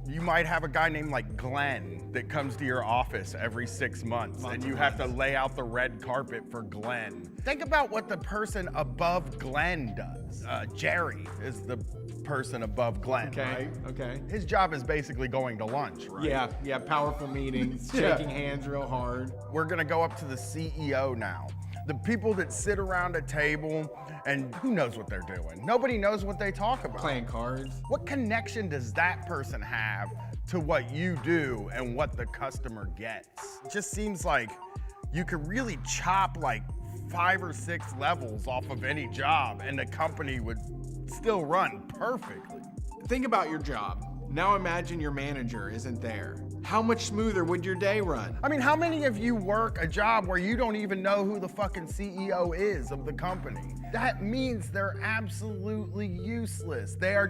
You might have a guy named like Glenn that comes to your office every 6 months and you have to lay out the red carpet for Glenn. Think about what the person above Glenn does. Jerry is the person above Glenn, right? Okay. His job is basically going to lunch, right? Yeah, powerful meetings, shaking hands real hard. We're gonna go up to the CEO now. The people that sit around a table and who knows what they're doing? Nobody knows what they talk about. Playing cards. What connection does that person have to what you do and what the customer gets? It just seems like you could really chop like 5 or 6 levels off of any job and the company would still run perfectly. Think about your job. Now imagine your manager isn't there. How much smoother would your day run? I mean, how many of you work a job where you don't even know who the fucking CEO is of the company? That means they're absolutely useless. They're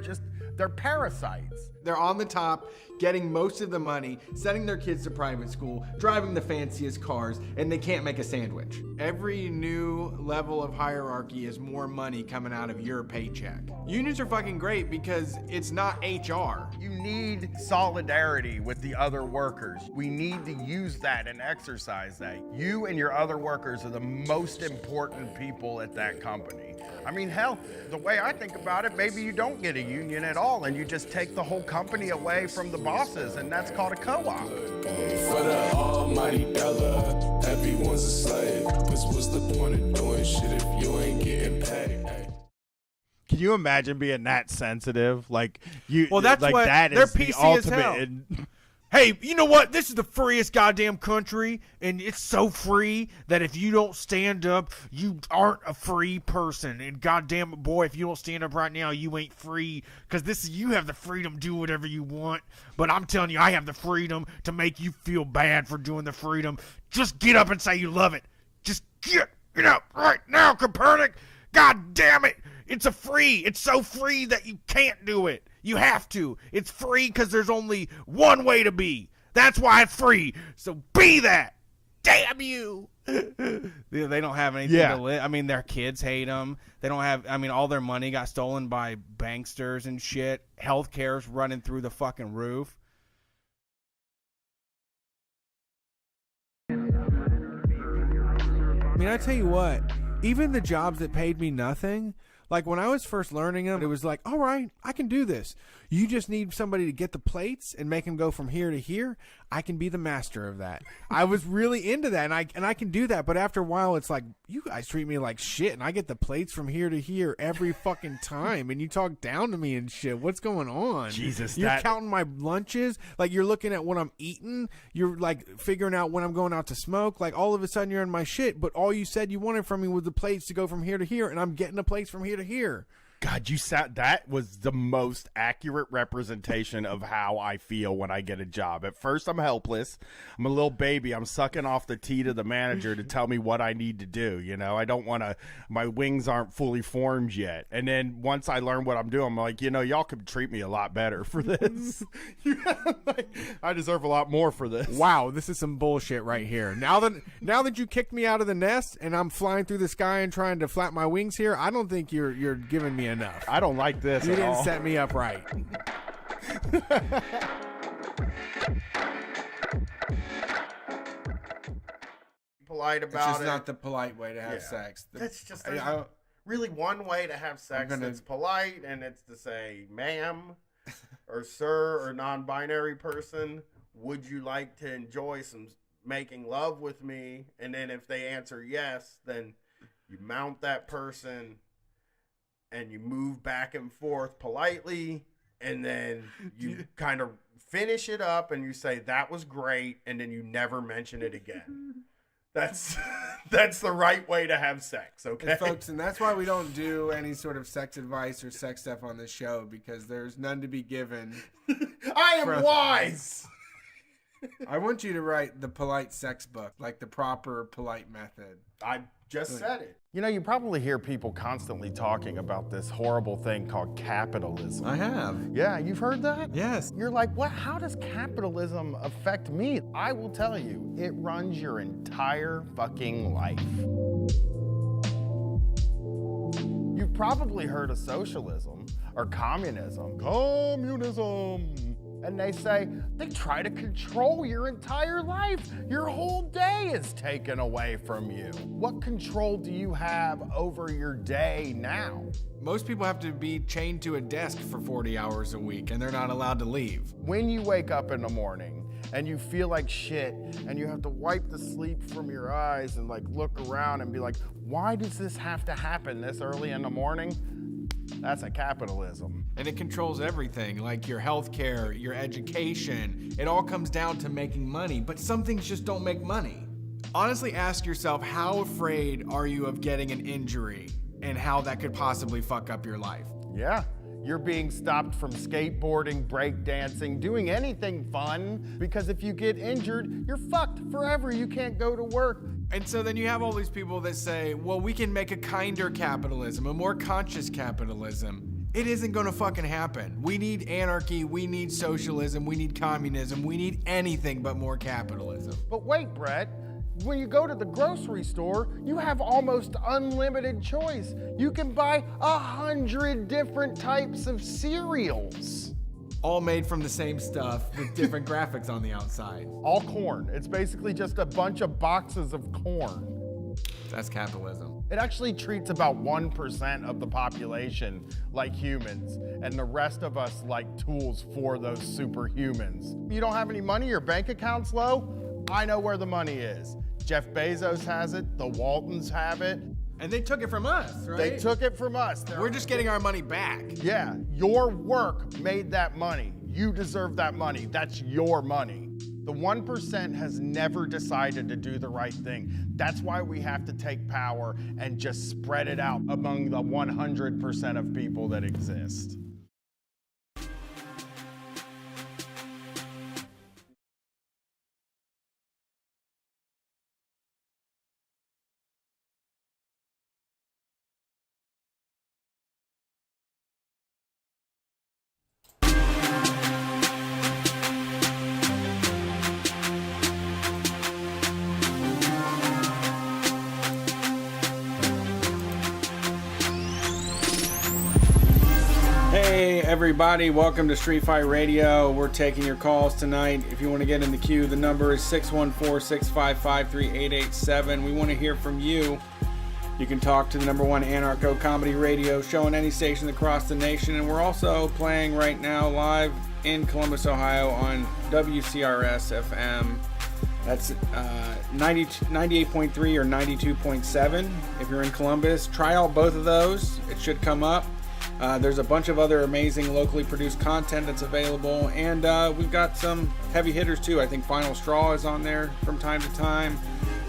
parasites. They're on the top, getting most of the money, sending their kids to private school, driving the fanciest cars, and they can't make a sandwich. Every new level of hierarchy is more money coming out of your paycheck. Unions are fucking great because it's not HR. You need solidarity with the other workers. We need to use that and exercise that. You and your other workers are the most important people at that company. I mean, hell, the way I think about it, maybe you don't get a union at all and you just take the whole company away from the bosses, and that's called a co-op. For the almighty dollar, everyone's a slave. What's the point of doing shit if you ain't getting paid? Can you imagine being that sensitive? Like you, well, that's like what that they're is the PC as hell. ultimate. Hey, you know what? This is the freest goddamn country, and it's so free that if you don't stand up, you aren't a free person. And goddamn it, boy, if you don't stand up right now, you ain't free. Because you have the freedom to do whatever you want. But I'm telling you, I have the freedom to make you feel bad for doing the freedom. Just get up and say you love it. Just get up right now, Copernic. God damn it. It's so free that you can't do it. You have to. It's free because there's only one way to be. That's why it's free. So be that. Damn you. They don't have anything to live. I mean, their kids hate them. They don't have, all their money got stolen by banksters and shit. Healthcare's running through the fucking roof. I tell you what, even the jobs that paid me nothing, like when I was first learning them, it was like, all right, I can do this. You just need somebody to get the plates and make them go from here to here. I can be the master of that. I was really into that, and I can do that. But after a while, it's like, you guys treat me like shit, and I get the plates from here to here every fucking time, and you talk down to me and shit. What's going on? Jesus, you're counting my lunches. Like, you're looking at what I'm eating. You're like figuring out when I'm going out to smoke. Like, all of a sudden, you're in my shit. But all you said you wanted from me was the plates to go from here to here, and I'm getting the plates from here to here. God, that was the most accurate representation of how I feel when I get a job. At first, I'm helpless. I'm a little baby. I'm sucking off the tea to the manager to tell me what I need to do. You know, I don't want to, my wings aren't fully formed yet. And then once I learn what I'm doing, I'm like, y'all could treat me a lot better for this. I deserve a lot more for this. Wow, this is some bullshit right here. Now that you kicked me out of the nest and I'm flying through the sky and trying to flap my wings here, I don't think you're giving me enough. I don't like this You at didn't all. set me up right. Polite about it. It's just not the polite way to have sex. That's just really one way to have sex that's polite, and it's to say, ma'am, or sir, or non-binary person, would you like to enjoy some making love with me? And then if they answer yes, then you mount that person and you move back and forth politely, and then you kind of finish it up and you say, that was great, and then you never mention it again. That's the right way to have sex, okay? And folks, and that's why we don't do any sort of sex advice or sex stuff on this show, because there's none to be given. I am wise! I want you to write the polite sex book, like the proper polite method. I just said it. You probably hear people constantly talking about this horrible thing called capitalism. I have. Yeah, you've heard that? Yes. You're like, what? How does capitalism affect me? I will tell you, it runs your entire fucking life. You've probably heard of socialism or communism. Communism. And they try to control your entire life. Your whole day is taken away from you. What control do you have over your day now? Most people have to be chained to a desk for 40 hours a week, and they're not allowed to leave. When you wake up in the morning and you feel like shit and you have to wipe the sleep from your eyes and like look around and be like, why does this have to happen this early in the morning? That's a capitalism. And it controls everything, like your healthcare, your education. It all comes down to making money, but some things just don't make money. Honestly, ask yourself, how afraid are you of getting an injury and how that could possibly fuck up your life? Yeah. You're being stopped from skateboarding, breakdancing, doing anything fun, because if you get injured, you're fucked forever. You can't go to work. And so then you have all these people that say, well, we can make a kinder capitalism, a more conscious capitalism. It isn't gonna fucking happen. We need anarchy, we need socialism, we need communism, we need anything but more capitalism. But wait, Brett. When you go to the grocery store, you have almost unlimited choice. You can buy 100 different types of cereals. All made from the same stuff with different graphics on the outside. All corn. It's basically just a bunch of boxes of corn. That's capitalism. It actually treats about 1% of the population like humans, and the rest of us like tools for those superhumans. You don't have any money, your bank account's low? I know where the money is. Jeff Bezos has it, the Waltons have it. And they took it from us, right? They took it from us. We're just getting our money back. Yeah, your work made that money. You deserve that money. That's your money. The 1% has never decided to do the right thing. That's why we have to take power and just spread it out among the 100% of people that exist. Hey everybody, welcome to Street Fight Radio. We're taking your calls tonight. If you want to get in the queue, the number is 614-655-3887. We want to hear from you. You can talk to the #1 anarcho comedy radio show on any station across the nation, and we're also playing right now live in Columbus, Ohio on WCRS FM. That's 98.3 or 92.7. If you're in Columbus, try out both of those. It should come up. There's a bunch of other amazing locally produced content that's available, and we've got some heavy hitters too. I think Final Straw is on there from time to time,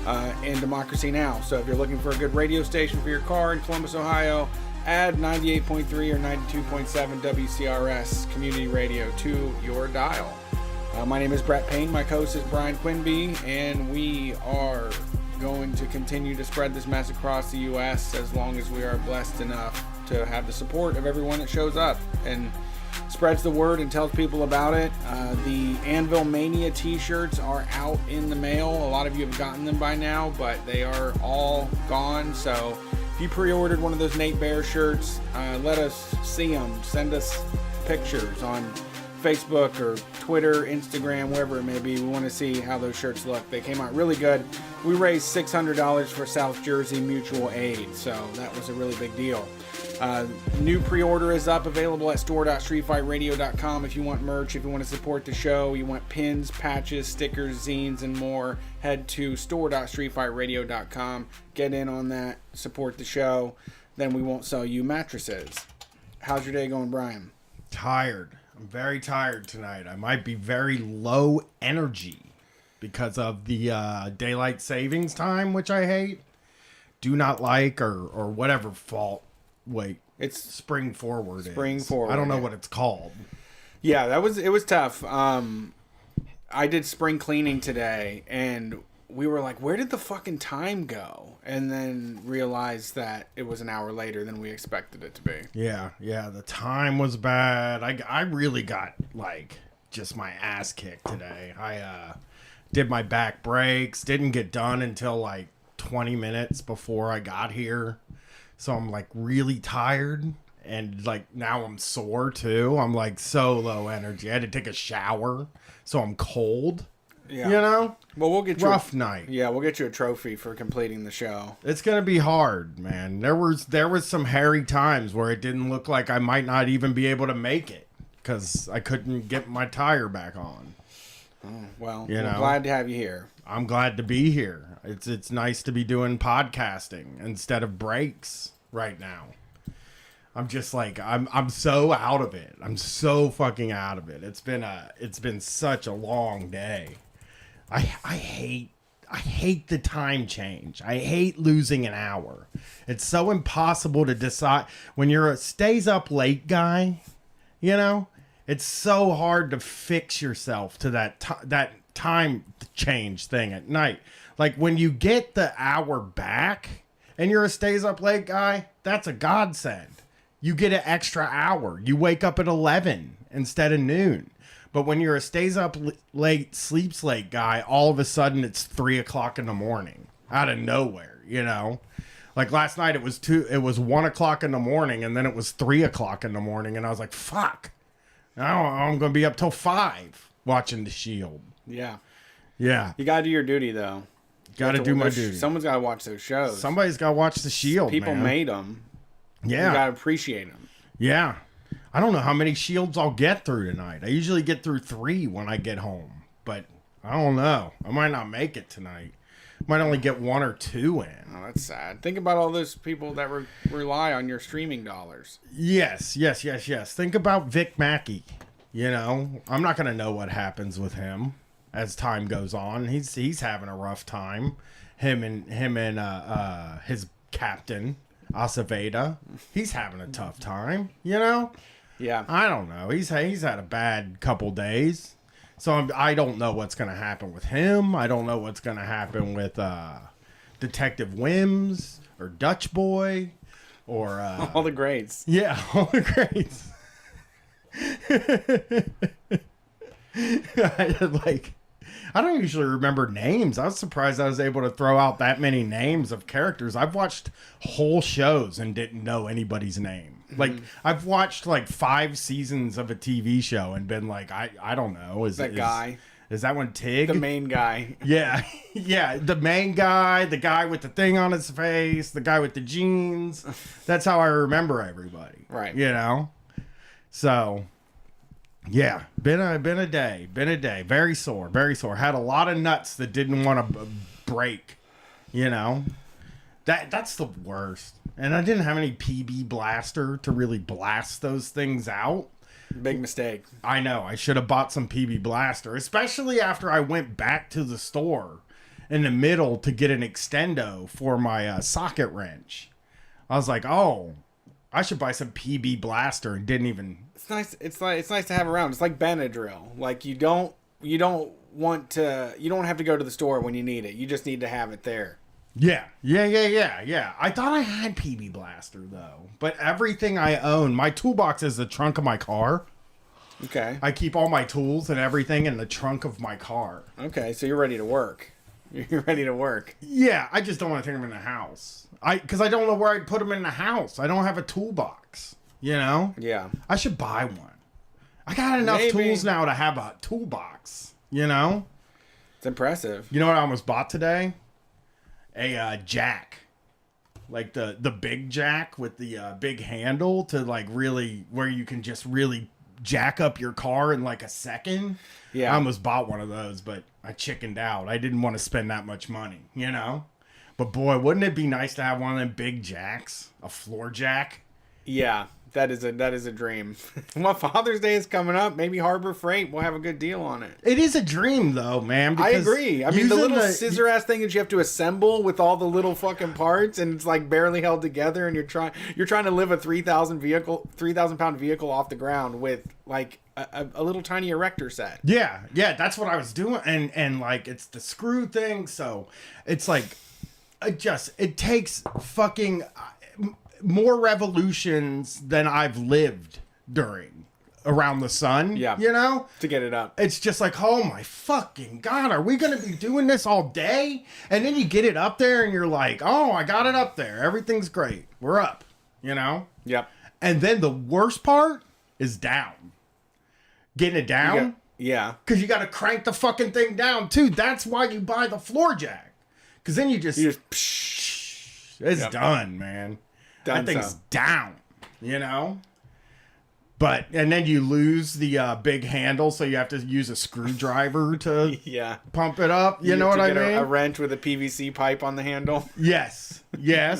and Democracy Now! So if you're looking for a good radio station for your car in Columbus, Ohio, add 98.3 or 92.7 WCRS Community Radio to your dial. My name is Brett Payne, my co-host is Brian Quinby, and we are going to continue to spread this mess across the U.S. as long as we are blessed enough to have the support of everyone that shows up and spreads the word and tells people about it. The Anvil Mania t-shirts are out in the mail. A lot of you have gotten them by now, but they are all gone. So if you pre-ordered one of those Nate Bear shirts, let us see them. Send us pictures on Facebook or Twitter, Instagram, wherever it may be. We want to see how those shirts look. They came out really good. We raised $600 for South Jersey Mutual Aid, so that was a really big deal. New pre-order is up, available at store.streetfightradio.com. If you want merch, if you want to support the show, you want pins, patches, stickers, zines, and more, head to store.streetfightradio.com. Get in on that, support the show, then we won't sell you mattresses. How's your day going, Brian? Tired. I'm very tired tonight. I might be very low energy because of the daylight savings time, which I hate, do not like, or whatever fault. Wait, it's spring forward. Spring forward. I don't know what it's called. Yeah, it was tough. I did spring cleaning today, and we were like, where did the fucking time go? And then realized that it was an hour later than we expected it to be. Yeah, the time was bad. I really got, like, just my ass kicked today. I did my back breaks, didn't get done until, like, 20 minutes before I got here. So I'm, like, really tired. And like now I'm sore too. I'm like so low energy. I had to take a shower, so I'm cold. Yeah. You know? Well, we'll get you rough night. Yeah, we'll get you a trophy for completing the show. It's gonna be hard, man. There was some hairy times where it didn't look like I might not even be able to make it because I couldn't get my tire back on. Oh, well, we're glad to have you here. I'm glad to be here. It's nice to be doing podcasting instead of breaks right now. I'm just like I'm so out of it. I'm so fucking out of it. It's been such a long day. I hate the time change. I hate losing an hour. It's so impossible to decide when you're a stays up late guy, you know? It's so hard to fix yourself to that time change thing at night. Like when you get the hour back and you're a stays up late guy, that's a godsend. You get an extra hour. You wake up at 11 instead of noon. But when you're a stays up late, sleeps late guy, all of a sudden it's 3 o'clock in the morning out of nowhere, you know? Like last night it was 1 o'clock in the morning and then it was 3 o'clock in the morning. And I was like, fuck, now I'm going to be up till 5 watching The Shield. Yeah. Yeah. You got to do your duty though. Got to do my duty. Someone's got to watch those shows. Somebody's got to watch The Shield, People man. made them. Yeah. You got to appreciate them. Yeah. I don't know how many shields I'll get through tonight. I usually get through 3 when I get home, but I don't know. I might not make it tonight. Might only get 1 or 2 in. Oh, that's sad. Think about all those people that rely on your streaming dollars. Yes. Think about Vic Mackey. You know, I'm not going to know what happens with him as time goes on. He's having a rough time. Him and his captain, Aceveda. He's having a tough time, you know? Yeah. I don't know. He's had a bad couple days. So I don't know what's going to happen with him. I don't know what's going to happen with Detective Wims or Dutch Boy or... all the greats. Yeah, all the greats. I don't usually remember names. I was surprised I was able to throw out that many names of characters. I've watched whole shows and didn't know anybody's name. Like I've watched like 5 seasons of a TV show and been like, I don't know. Is that one Tig? The main guy. Yeah. Yeah. The main guy, the guy with the thing on his face, the guy with the jeans. That's how I remember everybody. Right. You know? So yeah, been a day. Very sore. Had a lot of nuts that didn't want to break. You know? That's the worst. And I didn't have any PB blaster to really blast those things out. Big mistake. I know. I should have bought some PB blaster, especially after I went back to the store in the middle to get an extendo for my socket wrench. I was like, oh, I should buy some PB blaster, and didn't even. It's nice. It's nice to have around. It's like Benadryl. Like you don't have to go to the store when you need it. You just need to have it there. Yeah. I thought I had PB blaster though, but everything I own, my toolbox is the trunk of my car. Okay. I keep all my tools and everything in the trunk of my car. Okay, so you're ready to work. You're ready to work. Yeah, I just don't want to take them in the house. Because I don't know where I'd put them in the house. I don't have a toolbox. You know? Yeah. I should buy one. I got enough tools now to have a toolbox. You know? It's impressive. You know what I almost bought today? A jack. Like the big jack with the big handle to like really, where you can just really jack up your car in like a second. Yeah. I almost bought one of those, but I chickened out. I didn't want to spend that much money, you know? But boy, wouldn't it be nice to have one of them big jacks? A floor jack? Yeah, that is a dream. Well, Father's Day is coming up. Maybe Harbor Freight will have a good deal on it. It is a dream, though, man. I agree. I mean, the little scissor-ass thing that you have to assemble with all the little fucking parts, and it's like barely held together, and you're trying to live a 3,000 pound vehicle off the ground with like a little tiny erector set. Yeah, that's what I was doing, and like it's the screw thing, so it's like it takes fucking more revolutions than I've lived during around the sun. Yeah, you know, to get it up. It's just like, oh my fucking god, are we gonna be doing this all day? And then you get it up there, and you're like, oh, I got it up there. Everything's great. We're up. You know. Yep. And then the worst part is down. Getting it down. Yeah. Because you got to crank the fucking thing down, too. That's why you buy the floor jack. Because then you just it's done, man. That thing's down, you know? And then you lose the big handle, so you have to use a screwdriver to pump it up. You know what I mean? A wrench with a PVC pipe on the handle. Yes. Yeah,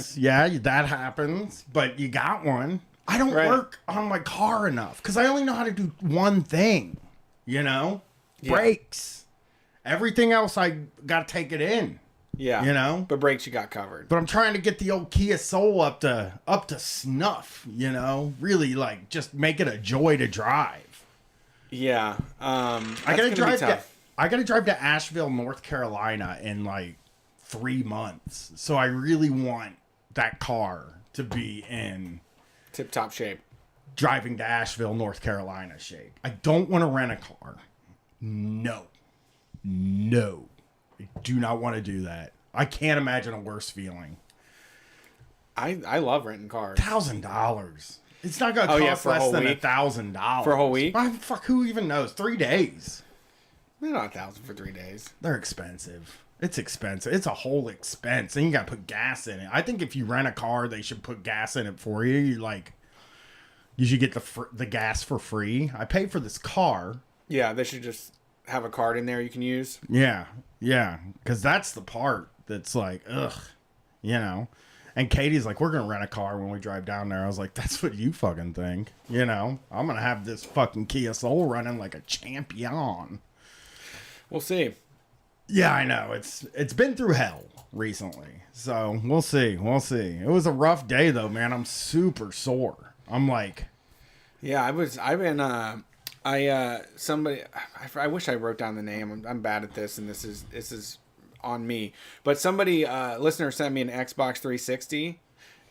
that happens. But you got one. I don't work on my car enough because I only know how to do one thing, you know? Yeah. Brakes. Everything else, I got to take it in. Yeah. You know? But brakes you got covered. But I'm trying to get the old Kia Soul up to snuff, you know? Really, like, just make it a joy to drive. Yeah. I got to drive to Asheville, North Carolina in, like, 3 months. So I really want that car to be in... tip-top shape. Driving to Asheville, North Carolina shape. I don't want to rent a car. No. I do not want to do that. I can't imagine a worse feeling. I love renting cars. $1,000. It's not going to cost less than $1,000. For a whole week? Fuck, who even knows? 3 days. They're not $1,000 for 3 days. They're expensive. It's expensive. It's a whole expense. And you got to put gas in it. I think if you rent a car, they should put gas in it for you. You should get the gas for free. I paid for this car. Yeah, they should just have a card in there you can use. Yeah. Because that's the part that's like, ugh, you know. And Katie's like, we're going to rent a car when we drive down there. I was like, that's what you fucking think. You know, I'm going to have this fucking Kia Soul running like a champion. We'll see. Yeah, I know. It's been through hell recently. So we'll see. It was a rough day though, man. I'm super sore. I'm like, yeah, I wish I wrote down the name. I'm bad at this, and this is on me. But somebody, listener, sent me an Xbox 360,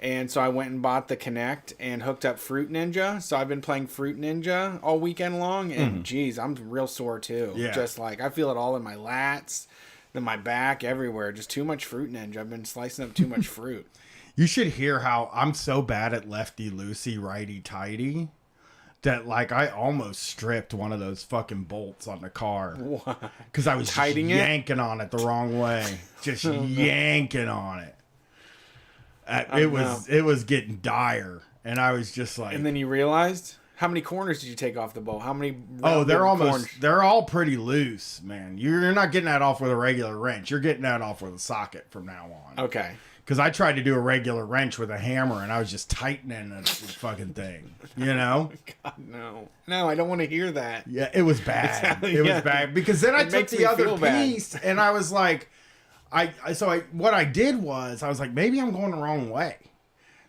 and so I went and bought the Kinect and hooked up Fruit Ninja. So I've been playing Fruit Ninja all weekend long, and geez, I'm real sore too. Yeah. Just like I feel it all in my lats, in my back, everywhere. Just too much Fruit Ninja. I've been slicing up too much fruit. You should hear how I'm so bad at lefty loosey, righty tighty that like I almost stripped one of those fucking bolts on the car because I was just yanking on it the wrong way, just yanking on it. It was getting dire, and I was just like. And then you realized, how many corners did you take off the bolt? How many? They're all pretty loose, man. You're not getting that off with a regular wrench. You're getting that off with a socket from now on. Okay. Because I tried to do a regular wrench with a hammer, and I was just tightening the fucking thing, you know? God, no, I don't want to hear that. Yeah, it was bad. It was bad because then I took the other piece, and I was like, what I did was I was like, maybe I'm going the wrong way.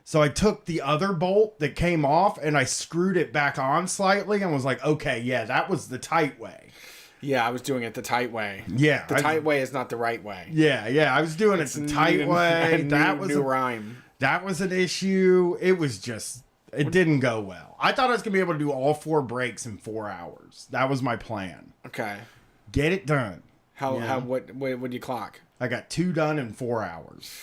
So I took the other bolt that came off, and I screwed it back on slightly, and was like, okay, yeah, that was the tight way. Yeah, I was doing it the tight way. Yeah. The tight way is not the right way. Yeah, I was doing it the tight way. That was a rhyme. That was an issue. It was just, it didn't go well. I thought I was going to be able to do all 4 brakes in 4 hours. That was my plan. Okay. Get it done. What did you clock? I got 2 done in 4 hours.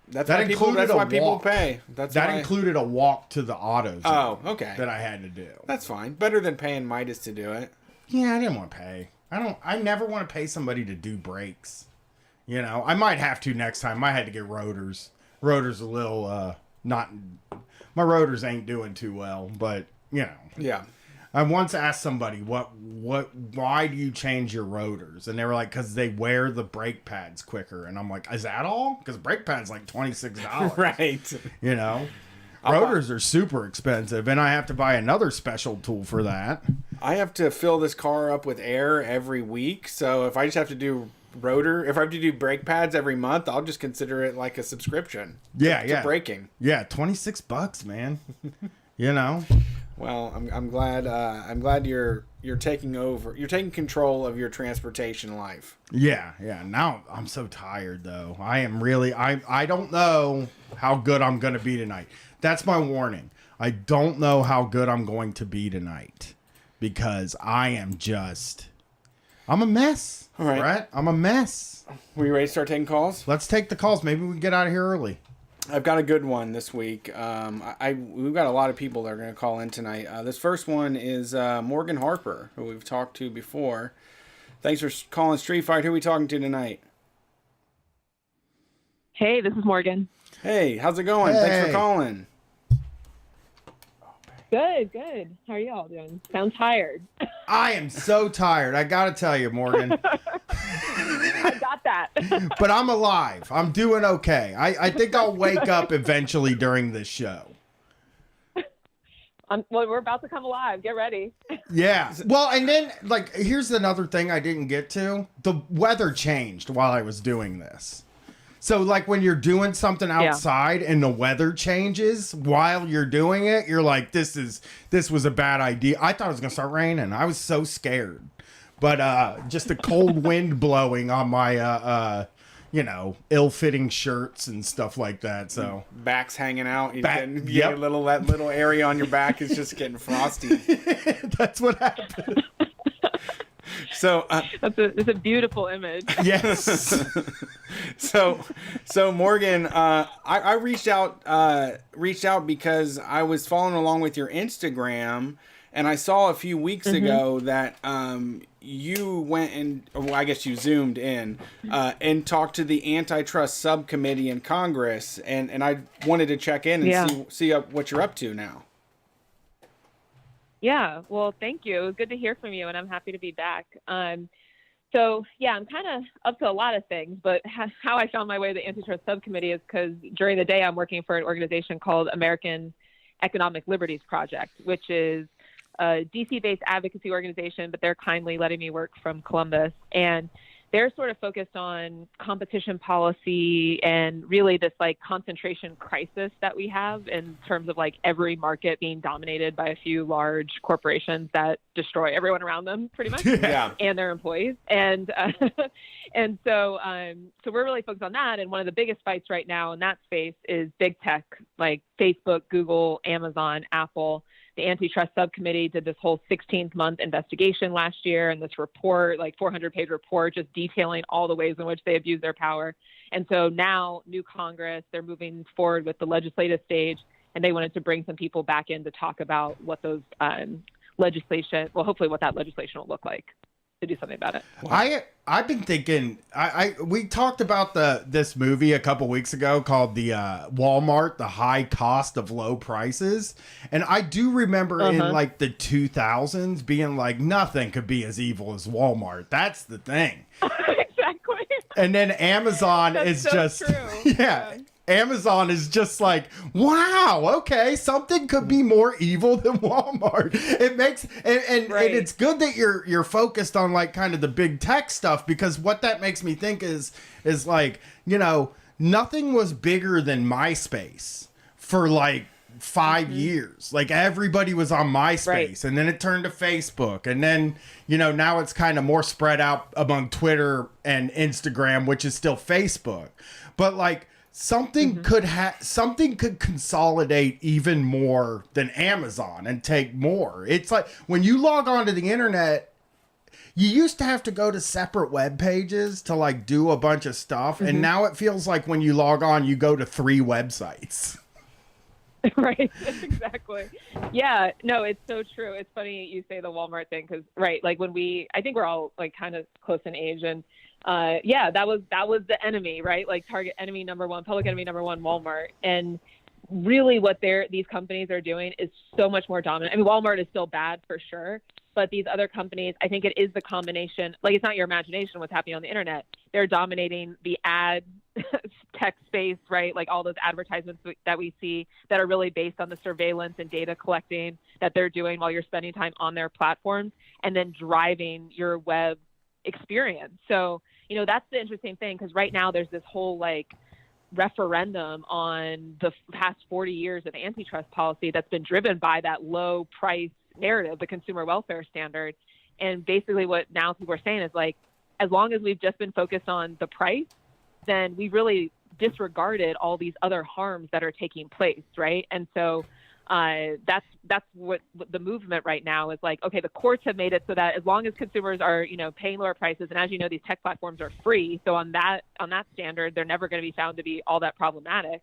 That's why people pay. That included a walk to the auto zone. Oh, okay. That I had to do. That's fine. Better than paying Midas to do it. Yeah, I didn't want to pay. I never want to pay somebody to do brakes. You know, I might have to next time. I had to get rotors. Rotors a little my rotors ain't doing too well, but you know. Yeah. I once asked somebody why do you change your rotors? And they were like, because they wear the brake pads quicker. And I'm like, is that all? Because brake pads like $26. Right. You know, rotors are super expensive, and I have to buy another special tool for that. I have to fill this car up with air every week. So if I just have to do if I have to do brake pads every month, I'll just consider it like a subscription. To braking. Yeah, $26, man. You know. Well, I'm glad you're taking over. You're taking control of your transportation life. Yeah. Now I'm so tired though. I am really. I don't know how good I'm going to be tonight. That's my warning. I don't know how good I'm going to be tonight because I'm a mess. All right. I'm a mess. Were you ready to start taking calls? Let's take the calls. Maybe we can get out of here early. I've got a good one this week. We've got a lot of people that are going to call in tonight. This first one is Morgan Harper, who we've talked to before. Thanks for calling Street Fight. Who are we talking to tonight? Hey, this is Morgan. Hey, how's it going? Hey. Thanks for calling. Good. How are you all doing? Sound tired. I am so tired. I got to tell you, Morgan. I got that. But I'm alive. I'm doing okay. I think I'll wake up eventually during this show. Well, we're about to come alive. Get ready. Yeah. Well, and then, like, here's another thing I didn't get to. The weather changed while I was doing this. So, like, when you're doing something outside and the weather changes while you're doing it, you're like, this was a bad idea. I thought it was going to start raining. I was so scared. But just the cold wind blowing on my, ill-fitting shirts and stuff like that. So Back's hanging out. Yep. That little area on your back is just getting frosty. That's what happened. So It's a beautiful image. Yes. So Morgan, I reached out because I was following along with your Instagram, and I saw a few weeks ago that you went and, well, I guess you zoomed in and talked to the Antitrust subcommittee in Congress, and I wanted to check in and see what you're up to now. Yeah, well, thank you. It was good to hear from you, and I'm happy to be back. So, yeah, I'm kind of up to a lot of things, but how I found my way to the Antitrust Subcommittee is because during the day I'm working for an organization called American Economic Liberties Project, which is a DC-based advocacy organization, but they're kindly letting me work from Columbus. And they're sort of focused on competition policy and really this like concentration crisis that we have in terms of like every market being dominated by a few large corporations that destroy everyone around them pretty much and their employees. And so we're really focused on that. And one of the biggest fights right now in that space is big tech like Facebook, Google, Amazon, Apple. The Antitrust Subcommittee did this whole 16th-month investigation last year, and this report, like 400-page report, just detailing all the ways in which they abuse their power. And so now, new Congress, they're moving forward with the legislative stage, and they wanted to bring some people back in to talk about what those hopefully what that legislation will look like to do something about it. I've been thinking. We talked about this movie a couple weeks ago called the Walmart, the High Cost of Low Prices, and I do remember in like the 2000s being like nothing could be as evil as Walmart. That's the thing. Exactly. And then Amazon is so just true. yeah. Amazon is just like, wow, okay, something could be more evil than Walmart. It makes and it's good that you're focused on like kind of the big tech stuff, because what that makes me think is like, nothing was bigger than MySpace for like 5 years. Like everybody was on MySpace, and then it turned to Facebook, and then now it's kind of more spread out among Twitter and Instagram, which is still Facebook. But like something could consolidate even more than Amazon and take more. It's like when you log on to the internet, you used to have to go to separate web pages to like do a bunch of stuff, and now it feels like when you log on, you go to 3 websites. Right, exactly. Yeah, no, it's so true. It's funny you say the Walmart thing because, like when I think we're all like kind of close in age, and that was the enemy, right? Like target enemy number one, public enemy number one, Walmart. And really what these companies are doing is so much more dominant. I mean, Walmart is still bad for sure, but these other companies, I think it is the combination, like it's not your imagination what's happening on the internet. They're dominating the ad tech space, right? Like all those advertisements that we see that are really based on the surveillance and data collecting that they're doing while you're spending time on their platforms, and then driving your web experience. So, that's the interesting thing, because right now there's this whole like referendum on the past 40 years of antitrust policy that's been driven by that low price narrative, the consumer welfare standard. And basically what now people are saying is like, as long as we've just been focused on the price, then we really disregarded all these other harms that are taking place, right? And so that's what the movement right now is like. Okay, the courts have made it so that as long as consumers are, paying lower prices, and as you know, these tech platforms are free, so on that standard, they're never going to be found to be all that problematic.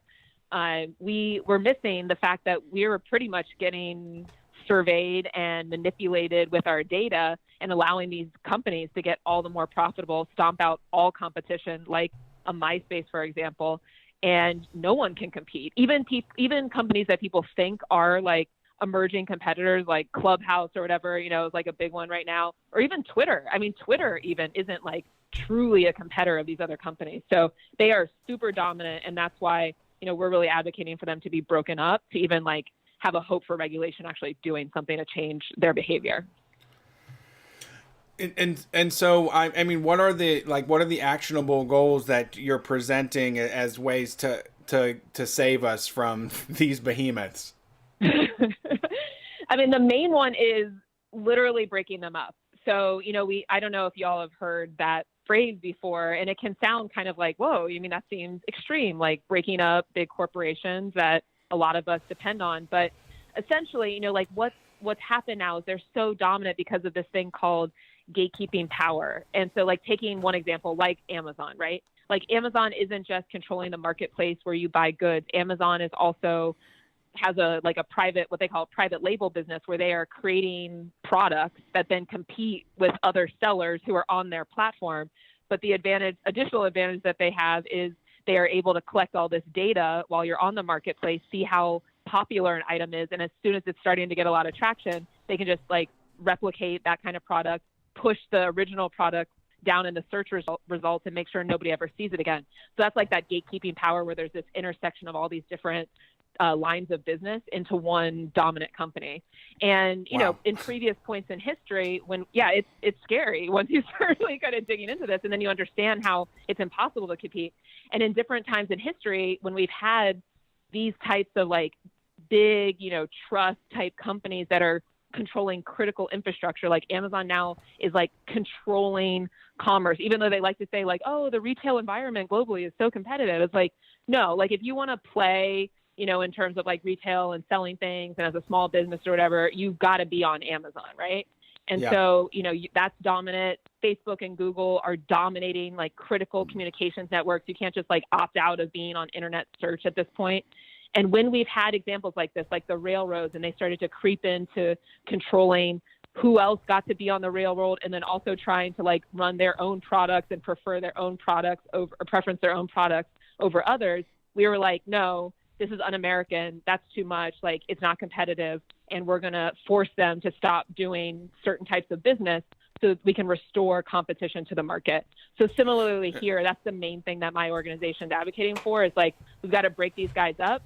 we were missing the fact that we were pretty much getting surveyed and manipulated with our data and allowing these companies to get all the more profitable, stomp out all competition, like a MySpace, for example, and no one can compete. Even companies that people think are like emerging competitors, like Clubhouse or whatever, you know, is like a big one right now, or even Twitter. I mean, Twitter even isn't like truly a competitor of these other companies. So they are super dominant, and that's why, you know, we're really advocating for them to be broken up to even like have a hope for regulation actually doing something to change their behavior. And so I mean, what are the actionable goals that you're presenting as ways to save us from these behemoths? I mean, the main one is literally breaking them up. So, you know, I don't know if y'all have heard that phrase before, and it can sound kind of like, whoa, you mean that seems extreme, like breaking up big corporations that a lot of us depend on. But essentially, you know, like what's happened now is they're so dominant because of this thing called gatekeeping power. And so, like, taking one example, like Amazon, right? Like Amazon isn't just controlling the marketplace where you buy goods. Amazon is also has what they call a private label business, where they are creating products that then compete with other sellers who are on their platform. But the additional advantage that they have is they are able to collect all this data while you're on the marketplace, see how popular an item is. And as soon as it's starting to get a lot of traction, they can just like replicate that kind of product, push the original product down in the search results and make sure nobody ever sees it again. So that's like that gatekeeping power, where there's this intersection of all these different lines of business into one dominant company. And, you know, in previous points in history, it's scary once you start really kind of digging into this, and then you understand how it's impossible to compete. And in different times in history, when we've had these types of like big, you know, trust type companies that are controlling critical infrastructure, like Amazon now is like controlling commerce, even though they like to say like, oh, the retail environment globally is so competitive. It's like, no, like if you want to play, you know, in terms of like retail and selling things and as a small business or whatever, you've got to be on Amazon, right? And so, you know, that's dominant. Facebook and Google are dominating like critical communications networks. You can't just like opt out of being on internet search at this point. And when we've had examples like this, like the railroads, and they started to creep into controlling who else got to be on the railroad, and then also trying to like run their own products and preference their own products over others, we were like, no, this is un-American. That's too much. Like, it's not competitive. And we're going to force them to stop doing certain types of business so that we can restore competition to the market. So similarly here, that's the main thing that my organization is advocating for, is like, we've got to break these guys up.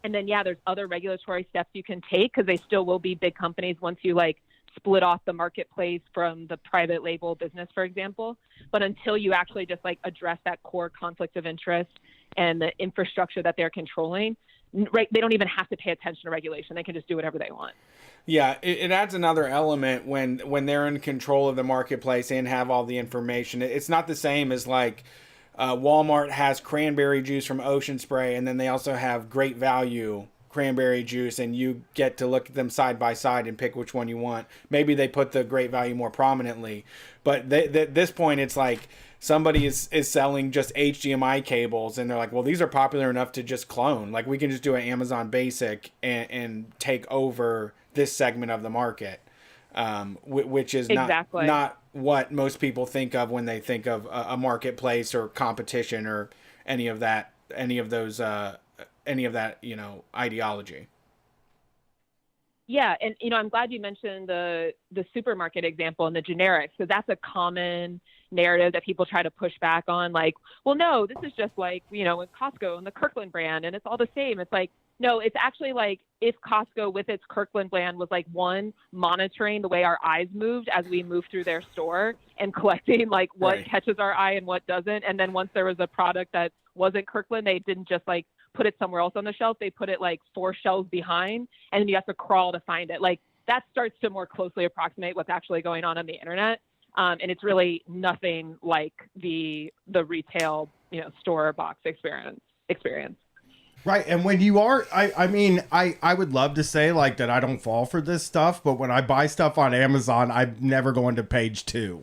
And then, there's other regulatory steps you can take, because they still will be big companies once you like split off the marketplace from the private label business, for example. But until you actually just like address that core conflict of interest and the infrastructure that they're controlling, right, they don't even have to pay attention to regulation. They can just do whatever they want. Yeah, it adds another element when they're in control of the marketplace and have all the information. It's not the same as like Walmart has cranberry juice from Ocean Spray, and then they also have Great Value cranberry juice, and you get to look at them side by side and pick which one you want. Maybe they put the Great Value more prominently, but at this point, it's like somebody is selling just HDMI cables, and they're like, well, these are popular enough to just clone. Like, we can just do an Amazon Basic and take over this segment of the market, which is not what most people think of when they think of a marketplace or competition or any of that, you know, ideology. Yeah, and you know, I'm glad you mentioned the supermarket example and the generics, because that's a common narrative that people try to push back on. Like, well, no, this is just like, you know, with Costco and the Kirkland brand, and it's all the same. It's like, no, it's actually like if Costco with its Kirkland brand was like, one, monitoring the way our eyes moved as we moved through their store and collecting like what catches our eye and what doesn't. And then once there was a product that wasn't Kirkland, they didn't just like put it somewhere else on the shelf. They put it like 4 shelves behind, and then you have to crawl to find it. Like, that starts to more closely approximate what's actually going on the internet. And it's really nothing like the retail, you know, store box experience. Right. And when you are, I mean, I would love to say like that I don't fall for this stuff, but when I buy stuff on Amazon, I'm never going to page 2.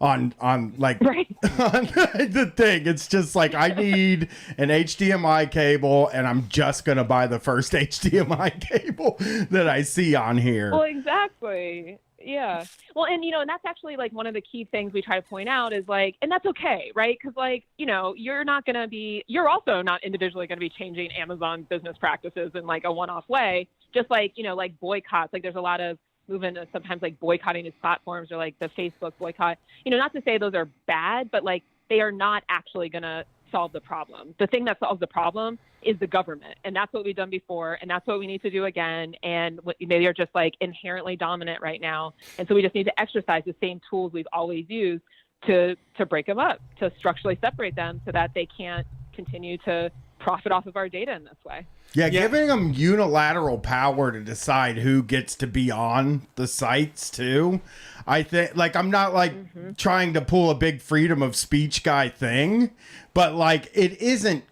on like Right. on the thing. It's just like, I need an HDMI cable, and I'm just gonna buy the first HDMI cable that I see on here. Well, exactly. Yeah. Well, and and that's actually like one of the key things we try to point out is like, and that's okay, right? Because like, you're also not individually going to be changing Amazon's business practices in like a one-off way. Just like, like boycotts, like there's a lot of movement of sometimes like boycotting these platforms, or like the Facebook boycott, not to say those are bad, but like they are not actually going to solve the problem. The thing that solves the problem is the government. And that's what we've done before. And that's what we need to do again. And they are just like inherently dominant right now. And so we just need to exercise the same tools we've always used to break them up, to structurally separate them so that they can't continue to profit off of our data in this way. Yeah, giving them unilateral power to decide who gets to be on the sites too. I think, like, I'm not like trying to pull a big freedom of speech guy thing, but like it isn't,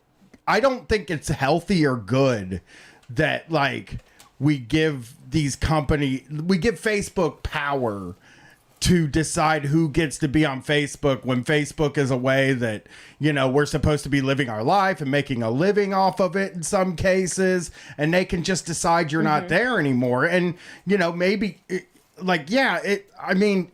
I don't think it's healthy or good that like we give Facebook power to decide who gets to be on Facebook, when Facebook is a way that, we're supposed to be living our life and making a living off of it in some cases, and they can just decide you're not there anymore. And, maybe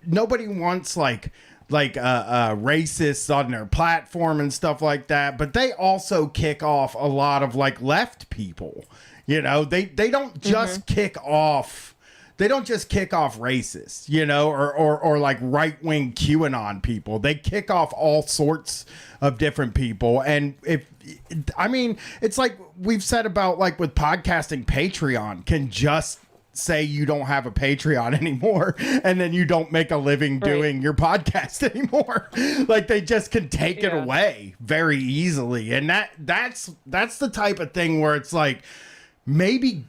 nobody wants like racists on their platform and stuff like that, but they also kick off a lot of like left people. They don't just kick off. They don't just kick off racists, or like right-wing QAnon people. They kick off all sorts of different people. And it's like we've said about like with podcasting, Patreon can just say you don't have a Patreon anymore, and then you don't make a living doing your podcast anymore. Like they just can take it away very easily. And that's the type of thing where it's like, maybe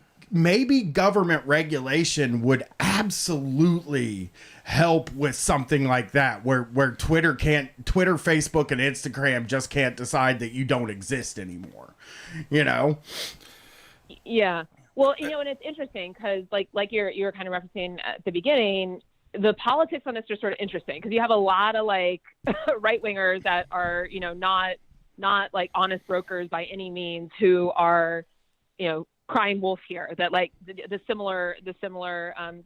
government regulation would absolutely help with something like that, where Twitter, Facebook, and Instagram just can't decide that you don't exist anymore. Yeah. Well, and it's interesting because like you were kind of referencing at the beginning, the politics on this are sort of interesting because you have a lot of like right wingers that are, not like honest brokers by any means, who are, crying wolf here, that like the similar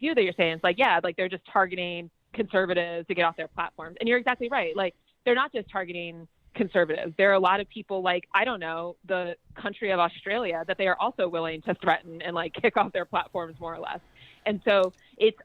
view that you're saying. It's like, yeah, like they're just targeting conservatives to get off their platforms. And you're exactly right. Like they're not just targeting conservatives. There are a lot of people like, I don't know, the country of Australia that they are also willing to threaten and like kick off their platforms more or less. And so it's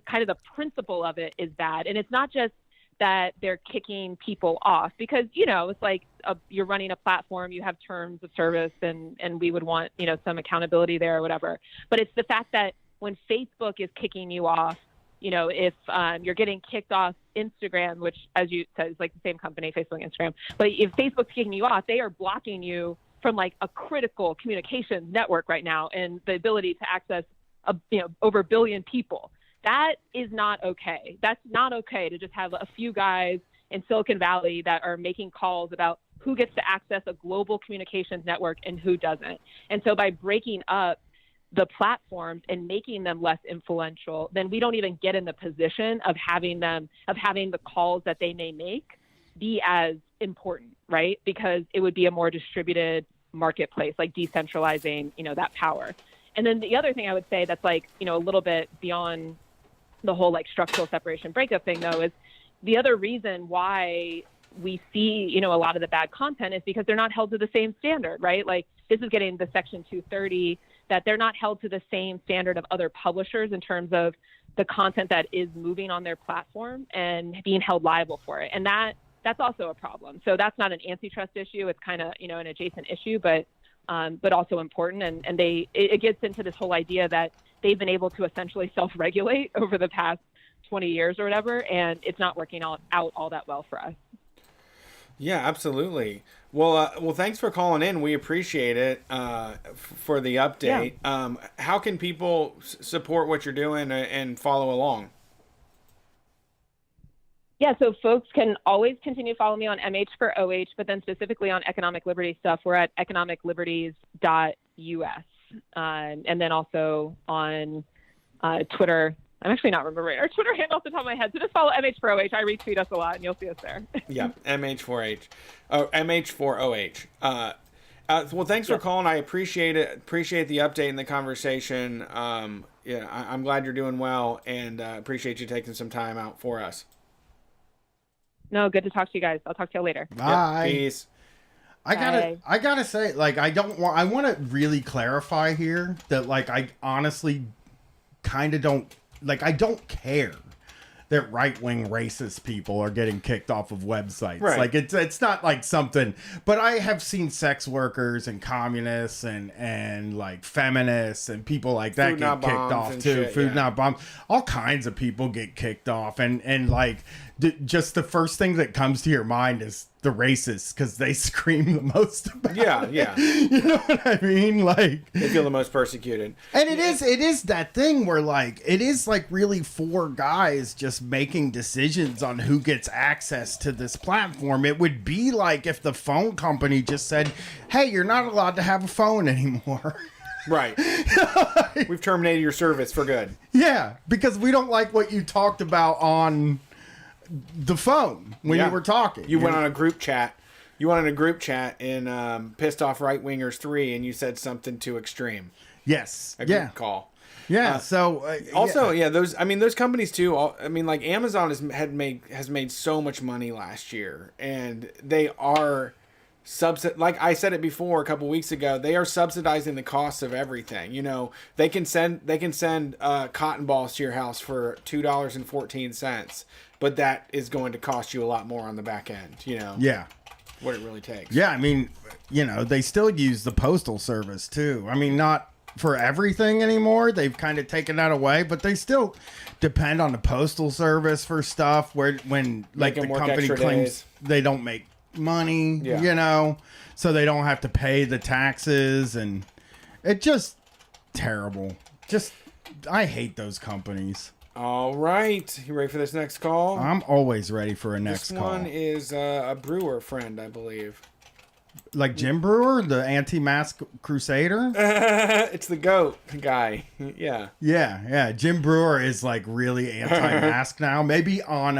kind of the principle of it is bad. And it's not just that they're kicking people off because, it's like you're running a platform, you have terms of service and we would want, some accountability there or whatever. But it's the fact that when Facebook is kicking you off, if you're getting kicked off Instagram, which as you said is like the same company, Facebook and Instagram, but if Facebook's kicking you off, they are blocking you from like a critical communications network right now and the ability to access over 1 billion people. That is not okay. That's not okay to just have a few guys in Silicon Valley that are making calls about who gets to access a global communications network and who doesn't. And so by breaking up the platforms and making them less influential, then we don't even get in the position of having the calls that they may make be as important, right? Because it would be a more distributed marketplace, like decentralizing, that power. And then the other thing I would say that's like, a little bit beyond the whole like structural separation breakup thing though, is the other reason why we see, a lot of the bad content is because they're not held to the same standard, right? Like this is getting the Section 230, that they're not held to the same standard of other publishers in terms of the content that is moving on their platform and being held liable for it. And that's also a problem. So that's not an antitrust issue. It's kind of, an adjacent issue, but also important. And it gets into this whole idea that they've been able to essentially self-regulate over the past 20 years or whatever, and it's not working out all that well for us. Yeah, absolutely. Well, thanks for calling in. We appreciate it for the update. Yeah. How can people support what you're doing and follow along? Yeah, so folks can always continue to follow me on MH for OH, but then specifically on economic liberty stuff, we're at economicliberties.us. And then also on Twitter I'm actually not remembering our Twitter handle off the top of my head. So just follow MH4OH. I retweet us a lot, and you'll see us there. Yeah, MH4H. Oh, MH4OH. Well, thanks for calling. I appreciate it. Appreciate the update and the conversation. Yeah, I'm glad you're doing well, and appreciate you taking some time out for us. No, good to talk to you guys. I'll talk to you later. Bye. Yep, peace. I gotta say, like, I want to really clarify here that, like, I honestly kind of don't, like, I don't care that right-wing racist people are getting kicked off of websites. Right. Like, it's not like something, but I have seen sex workers and communists and like feminists and people like that Food get not kicked bombs off and too. shit, Food yeah. not bombs. All kinds of people get kicked off, and like just the first thing that comes to your mind is the racists, because they scream the most about it. Yeah. You know what I mean? Like, They feel the most persecuted. and it is that thing where, like, it is like really four guys just making decisions on who gets access to this platform. It would be like if the phone company just said, hey, you're not allowed to have a phone anymore. Right. We've terminated your service for good. Yeah, because we don't like what you talked about on the phone when Yeah. you were talking. You went on a group chat. You went on a group chat in Pissed Off Right Wingers 3, and you said something too extreme. Yes. A group Yeah. call. Yeah. So Also, those companies too. Like Amazon has made so much money last year, and they are like I said it before a couple weeks ago, they are subsidizing the cost of everything. You know, they can send cotton balls to your house for $2.14, but that is going to cost you a lot more on the back end. You know, yeah. what it really takes. Yeah, I mean, you know, they still use the postal service too. I mean, not for everything anymore. They've kind of taken that away, but they still depend on the postal service for stuff when like the them work company extra claims days. they don't make money, Yeah. you know, so they don't have to pay the taxes, and it just terrible. Just I hate those companies. All right, you ready for this next call? I'm always ready for a next This call. one is a brewer friend, I believe. Like Jim Brewer, the anti-mask crusader. It's the goat guy. Yeah. Yeah. Jim Brewer is like really anti-mask now. Maybe on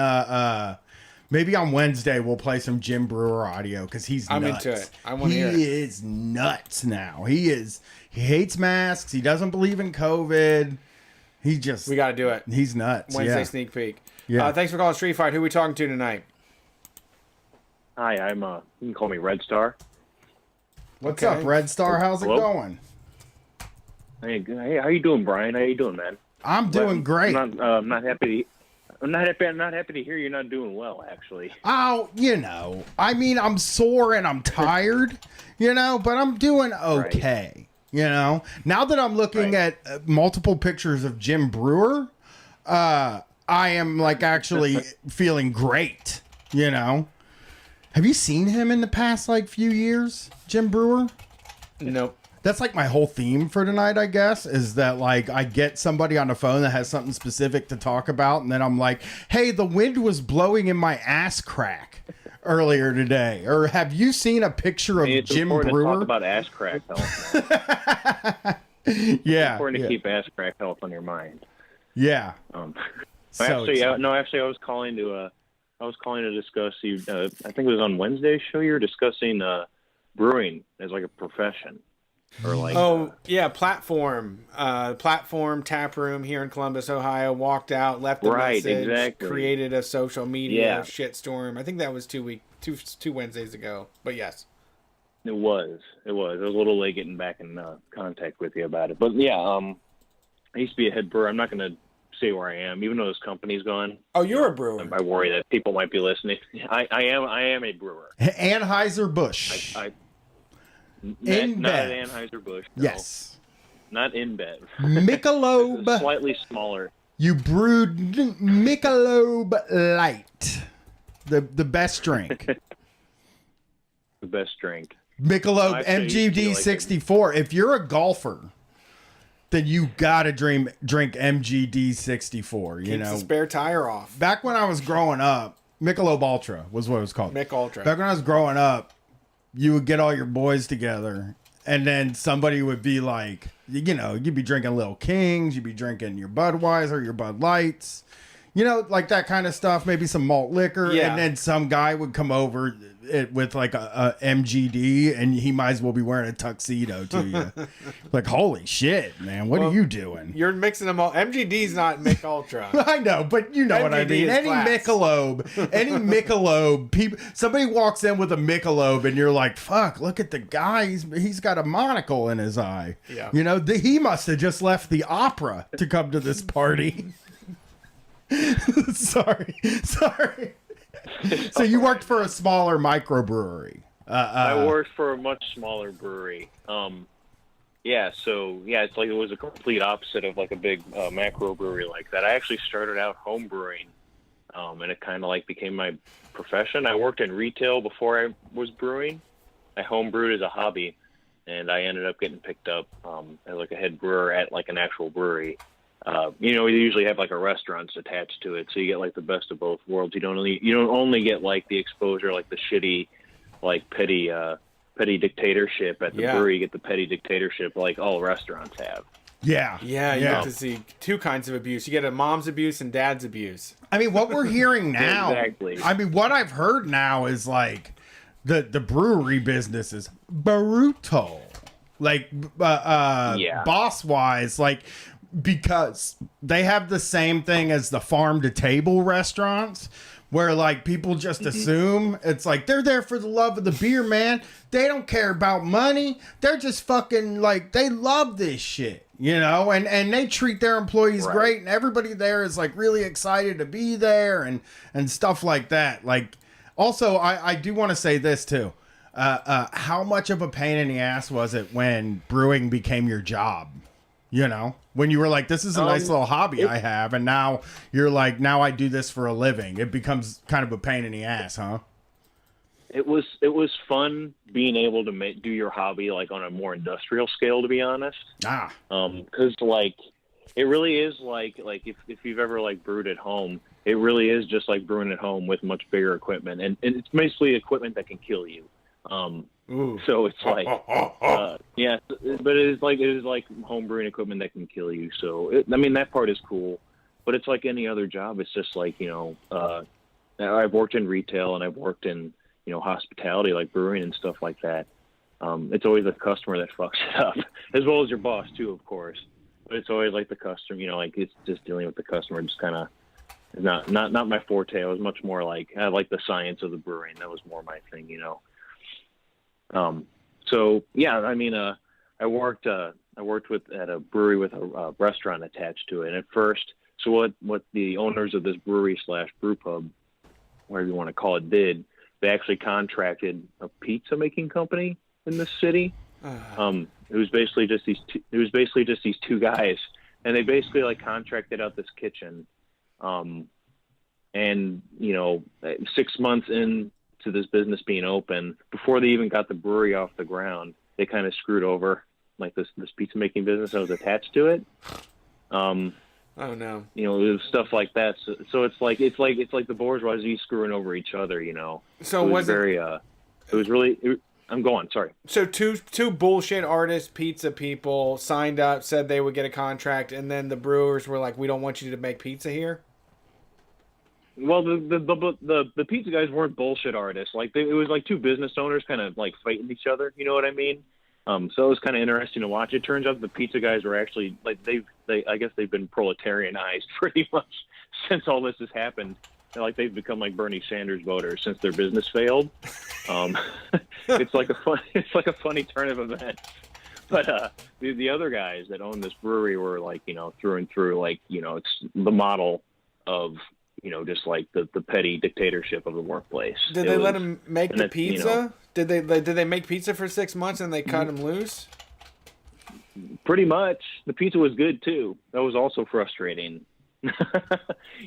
Wednesday we'll play some Jim Brewer audio because he's I'm nuts. into it. I wanna hear it. He is nuts now. He hates masks. He doesn't believe in COVID. We got to do it. He's nuts. Wednesday yeah. sneak peek. Yeah. Thanks for calling Street Fight. Who are we talking to tonight? Hi, I'm you can call me Red Star. What's Okay. up, Red Star? How's it Hello? going? Hey, how you doing, Brian? How you doing, man? I'm doing great. I'm not happy. I'm not happy to hear you're not doing well. Actually, Oh, you know, I mean, I'm sore and I'm tired, you know, but I'm doing okay. You know, now that I'm looking at multiple pictures of Jim Brewer, I am like actually feeling great. You know, have you seen him in the past like few years, Jim Brewer? Nope. That's like my whole theme for tonight, I guess, is that like I get somebody on the phone that has something specific to talk about, and then I'm like, hey, the wind was blowing in my ass crack earlier today. Or have you seen a picture of it's Jim important Brewer? to talk about ass crack health. Man. It's Yeah. important yeah. to keep ass crack health on your mind. Yeah. So Actually, excited. I was calling to discuss you. I think it was on Wednesday's show. You were discussing brewing as like a profession, or like Platform tap room here in Columbus, Ohio. Walked out, left a Right, message, exactly. created a social media Yeah. shitstorm. I think that was two Wednesdays ago. But yes, It was. I was a little late getting back in contact with you about it. But yeah, I used to be a head brewer. I'm not going to say where I am, even though this company's gone. oh, you're a brewer. I worry that people might be listening. I am a brewer. Anheuser-Busch. In Not bed. at Anheuser-Busch. No. Yes. Not in bed. Michelob. Slightly smaller. You brewed Michelob Light. The best drink. The best drink. Michelob Actually, you feel MGD like 64. If you're a golfer, then you gotta drink MGD 64. You Keeps know, the spare tire off. back when I was growing up, Michelob Ultra was what it was called. Mick Ultra. Back when I was growing up, you would get all your boys together, and then somebody would be like, you know, you'd be drinking Lil Kings, you'd be drinking your Budweiser, your Bud Lights, you know, like that kind of stuff. Maybe some malt liquor, Yeah. and then some guy would come over with like a MGD, and he might as well be wearing a tuxedo to you. Like, holy shit, man, what are you doing? You're mixing them all. MGD's not Mick Ultra. I know, but you know what I MGD mean. is Any class. Michelob, people. Somebody walks in with a Michelob, and you're like, "Fuck! Look at the guy. He's got a monocle in his eye." Yeah. You know, he must have just left the opera to come to this party. Sorry. So you worked for a smaller microbrewery. I worked for a much smaller brewery. It's like it was a complete opposite of like a big macro brewery like that. I actually started out home brewing, and it kind of like became my profession. I worked in retail before I was brewing. I home brewed as a hobby, and I ended up getting picked up as like a head brewer at like an actual brewery. You know, we usually have like a restaurants attached to it, so you get like the best of both worlds. You don't only get like the exposure, like the shitty, like petty dictatorship at the brewery. You get the petty dictatorship like all restaurants have. Yeah, you get to see two kinds of abuse. You get a mom's abuse and dad's abuse. I mean, what we're hearing now. Exactly. I mean, what I've heard now is like the brewery business is brutal, like boss wise, like. Because they have the same thing as the farm to table restaurants where like people just assume it's like they're there for the love of the beer, man. They don't care about money. They're just fucking like they love this shit, you know, and they treat their employees great, and everybody there is like really excited to be there and stuff like that. Like also I do want to say this too. How much of a pain in the ass was it when brewing became your job? You know, when you were like, this is a nice little hobby I have. And now you're like, now I do this for a living. It becomes kind of a pain in the ass, huh? It was fun being able to do your hobby like on a more industrial scale, to be honest. Because like it really is like if you've ever like brewed at home, it really is just like brewing at home with much bigger equipment, and it's basically equipment that can kill you. So it's like, but it is like home brewing equipment that can kill you. So I mean, that part is cool, but it's like any other job. It's just like, you know, I've worked in retail and I've worked in, you know, hospitality, like brewing and stuff like that. It's always the customer that fucks it up, as well as your boss too, of course. But it's always like the customer, you know, like it's just dealing with the customer. Just kind of not my forte. I was much more like I like the science of the brewing. That was more my thing, you know. So yeah, I mean, I worked at a brewery with a restaurant attached to it. And at first, so what the owners of this brewery / brew pub, whatever you want to call it, did, they actually contracted a pizza making company in this city. It was basically just these two guys, and they basically like contracted out this kitchen. And you know, 6 months in to this business being open, before they even got the brewery off the ground, they kind of screwed over like this pizza making business that was attached to it. Oh no! You know, it was stuff like that. So it's like the bourgeoisie screwing over each other. You know. So it was It was really. I'm going. Sorry. So two bullshit artists, pizza people, signed up, said they would get a contract, and then the brewers were like, "We don't want you to make pizza here." Well, the pizza guys weren't bullshit artists. Like it was like two business owners kind of like fighting each other. You know what I mean? So it was kind of interesting to watch. It turns out the pizza guys were actually like I guess they've been proletarianized pretty much since all this has happened. Like they've become like Bernie Sanders voters since their business failed. It's like a funny turn of events. But the other guys that own this brewery were like, you know, through and through, like, you know, it's the model of, you know, just like the petty dictatorship of the workplace. Did they let them make the pizza? You know, did they make pizza for 6 months and they cut them loose? Pretty much. The pizza was good too. That was also frustrating.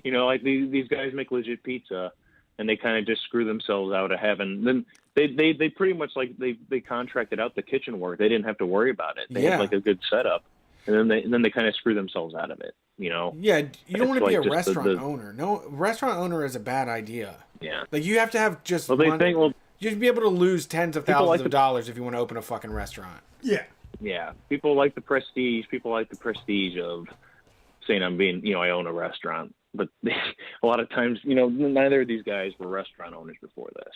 You know, like these guys make legit pizza, and they kind of just screw themselves out of having. Then they pretty much like they contracted out the kitchen work. They didn't have to worry about it. They had like a good setup, and then they kind of screw themselves out of it. You know. Yeah, you don't want to be a restaurant owner. No, restaurant owner is a bad idea. Yeah. Like you have to have just. Well, they think you'd be able to lose tens of thousands of dollars if you want to open a fucking restaurant. Yeah. yeah, people like the prestige. People like the prestige of saying I'm being, I own a restaurant. But a lot of times, neither of these guys were restaurant owners before this.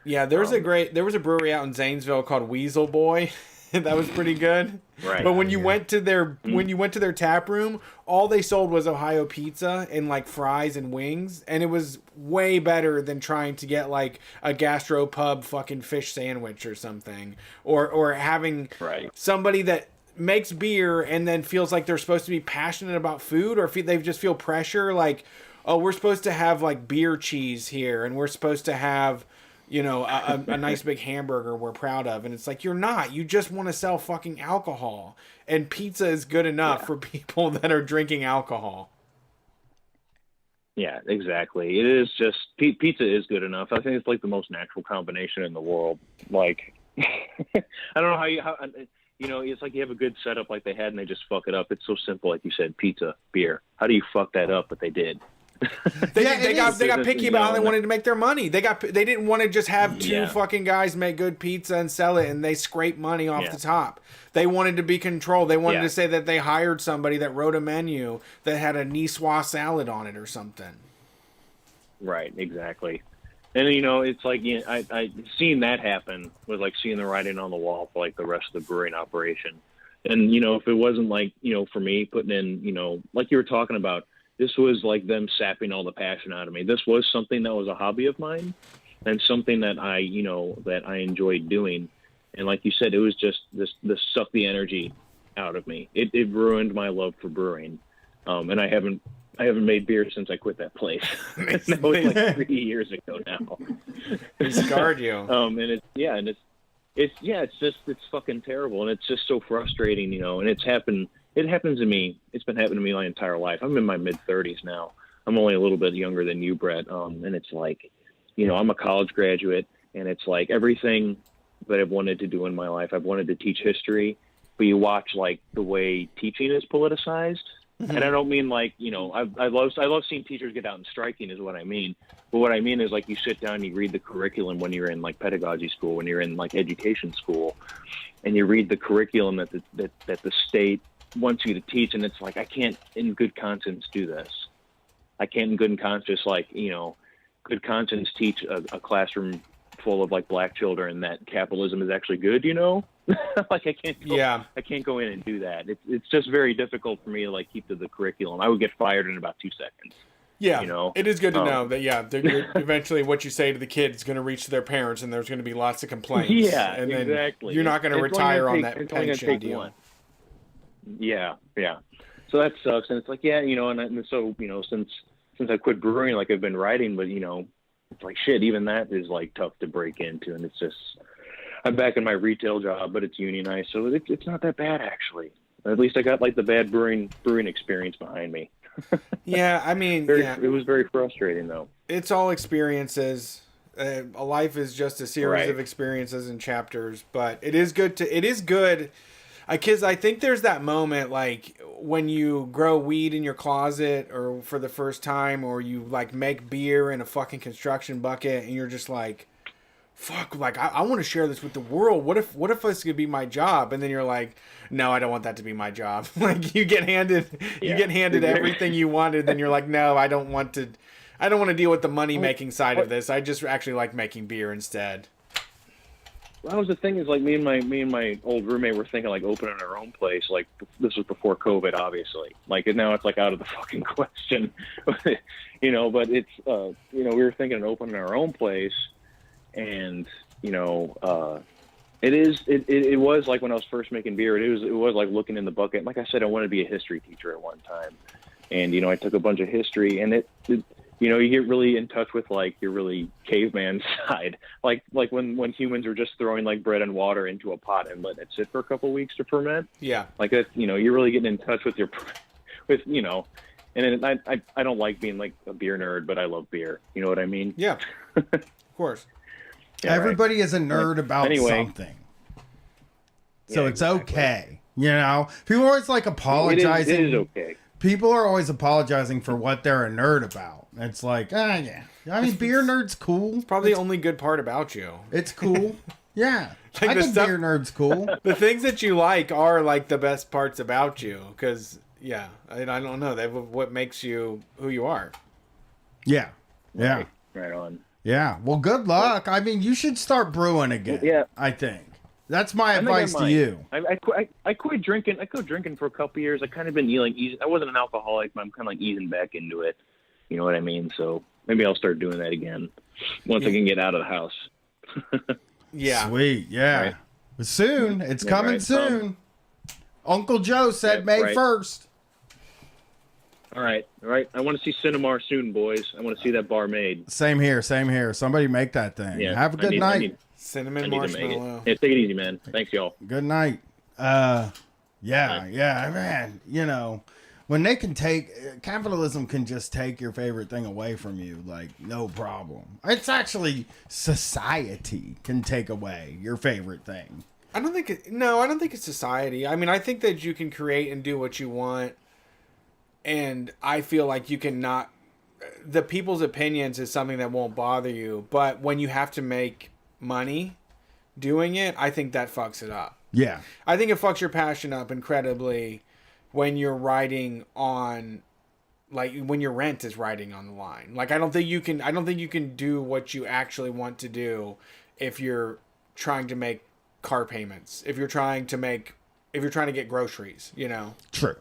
There was a brewery out in Zanesville called Weasel Boy. That was pretty good. Right. But when you went to their tap room, all they sold was Ohio pizza and like fries and wings, and it was way better than trying to get like a gastropub fucking fish sandwich or something, or having somebody that makes beer and then feels like they're supposed to be passionate about food, or they just feel pressure like, oh, we're supposed to have like beer cheese here, and we're supposed to have a nice big hamburger we're proud of. And it's like, you're not. You just want to sell fucking alcohol. And pizza is good enough for people that are drinking alcohol. Yeah, exactly. It is just, pizza is good enough. I think it's like the most natural combination in the world. Like, I don't know how it's like you have a good setup like they had and they just fuck it up. It's so simple, like you said, pizza, beer. How do you fuck that up? But they did. They got picky about how they wanted to make their money. They didn't want to just have two fucking guys make good pizza and sell it and they scrape money off the top. They wanted to be controlled. They wanted to say that they hired somebody that wrote a menu that had a niçoise salad on it or something. Right, exactly. And it's like I seeing that happen was like seeing the writing on the wall for like the rest of the brewing operation. And if it wasn't like for me putting in like you were talking about. This was like them sapping all the passion out of me. This was something that was a hobby of mine and something that I enjoyed doing. And like you said, it was just this sucked the energy out of me. It ruined my love for brewing. And I haven't made beer since I quit that place. That was like 3 years ago now. It scarred you. It's fucking terrible. And it's just so frustrating, and it happens to me. It's been happening to me my entire life. I'm in my mid-30s now. I'm only a little bit younger than you, Brett. And it's like, I'm a college graduate, and it's like everything that I've wanted to do in my life. I've wanted to teach history, but you watch like the way teaching is politicized. Mm-hmm. And I don't mean like, I love seeing teachers get out and striking is what I mean. But what I mean is like you sit down and you read the curriculum when you're in like pedagogy school, when you're in like education school, and you read the curriculum that the state wants you to teach, and it's like I can't in good conscience do this. I can't in good conscience good conscience teach a classroom full of like black children that capitalism is actually good, like I can't go in and do that. It's just very difficult for me to like keep to the curriculum. I would get fired in about 2 seconds. Yeah, it is good to know that eventually what you say to the kid is going to reach to their parents, and there's going to be lots of complaints. Yeah, and then exactly. You're not going to retire on that pension deal. One. Yeah. So that sucks, and it's like, and so since I quit brewing, like I've been writing, but it's like shit. Even that is like tough to break into, and it's just I'm back in my retail job, but it's unionized, so it's not that bad actually. At least I got like the bad brewing experience behind me. Yeah, I mean, it was very frustrating though. It's all experiences. A life is just a series of experiences and chapters, but it is good. Because I think there's that moment like when you grow weed in your closet or for the first time, or you like make beer in a fucking construction bucket and you're just like, fuck, like I want to share this with the world. What if this could be my job? And then you're like, no, I don't want that to be my job. Like you get handed everything you wanted. Then you're like, no, I don't want to deal with the money making side of this. I just actually like making beer instead. Well, that was the thing is like me and my old roommate were thinking like opening our own place. Like this was before COVID, obviously. Like now it's like out of the fucking question, But it's we were thinking of opening our own place, and it was like when I was first making beer. It was like looking in the bucket. Like I said, I wanted to be a history teacher at one time, and I took a bunch of history, and you get really in touch with like your really caveman side, like when humans were just throwing like bread and water into a pot and letting it sit for a couple of weeks to ferment. Yeah, like that. You're really getting in touch with And then I don't like being like a beer nerd, but I love beer. You know what I mean? Yeah, of course. Yeah, everybody is a nerd about something, so it's okay. People are always like apologizing. It is okay. People are always apologizing for what they're a nerd about. It's like, yeah. I mean, beer nerd's cool. It's probably the only good part about you. It's cool. Yeah. Like I the think stuff- beer nerd's cool. The things that you like are like the best parts about you, because I don't know, that what makes you who you are. Yeah. Yeah. Right on. Yeah. Well, good luck. I mean, you should start brewing again. Yeah. I think. That's my I think advice I to might. you. I quit drinking. I quit drinking for a couple years. I kind of been easing. I wasn't an alcoholic, but I'm kind of like easing back into it. You know what I mean? So maybe I'll start doing that again once I can get out of the house. Yeah. Sweet. Yeah. Right. But soon. It's coming right. soon. Uncle Joe said Yeah, May right. 1st. All right. I want to see Cinemar soon, boys. I want to see that bar made. Same here. Somebody make that thing. Yeah. Have a good I night. need Cinnamon to make it. marshmallow. Yeah, take it easy, man. Thanks, y'all. Good night. Yeah, man. You know, when they can take capitalism can just take your favorite thing away from you, like no problem. It's actually society can take away your favorite thing. I don't think it's society. I mean, I think that you can create and do what you want, and I feel like you can not. The people's opinions is something that won't bother you, but when you have to make money doing it, I think that fucks it up. Yeah. I think it fucks your passion up incredibly when you're riding on, like when your rent is riding on the line. Like I don't think you can do what you actually want to do if you're trying to make car payments. If you're trying to get groceries, you know. True.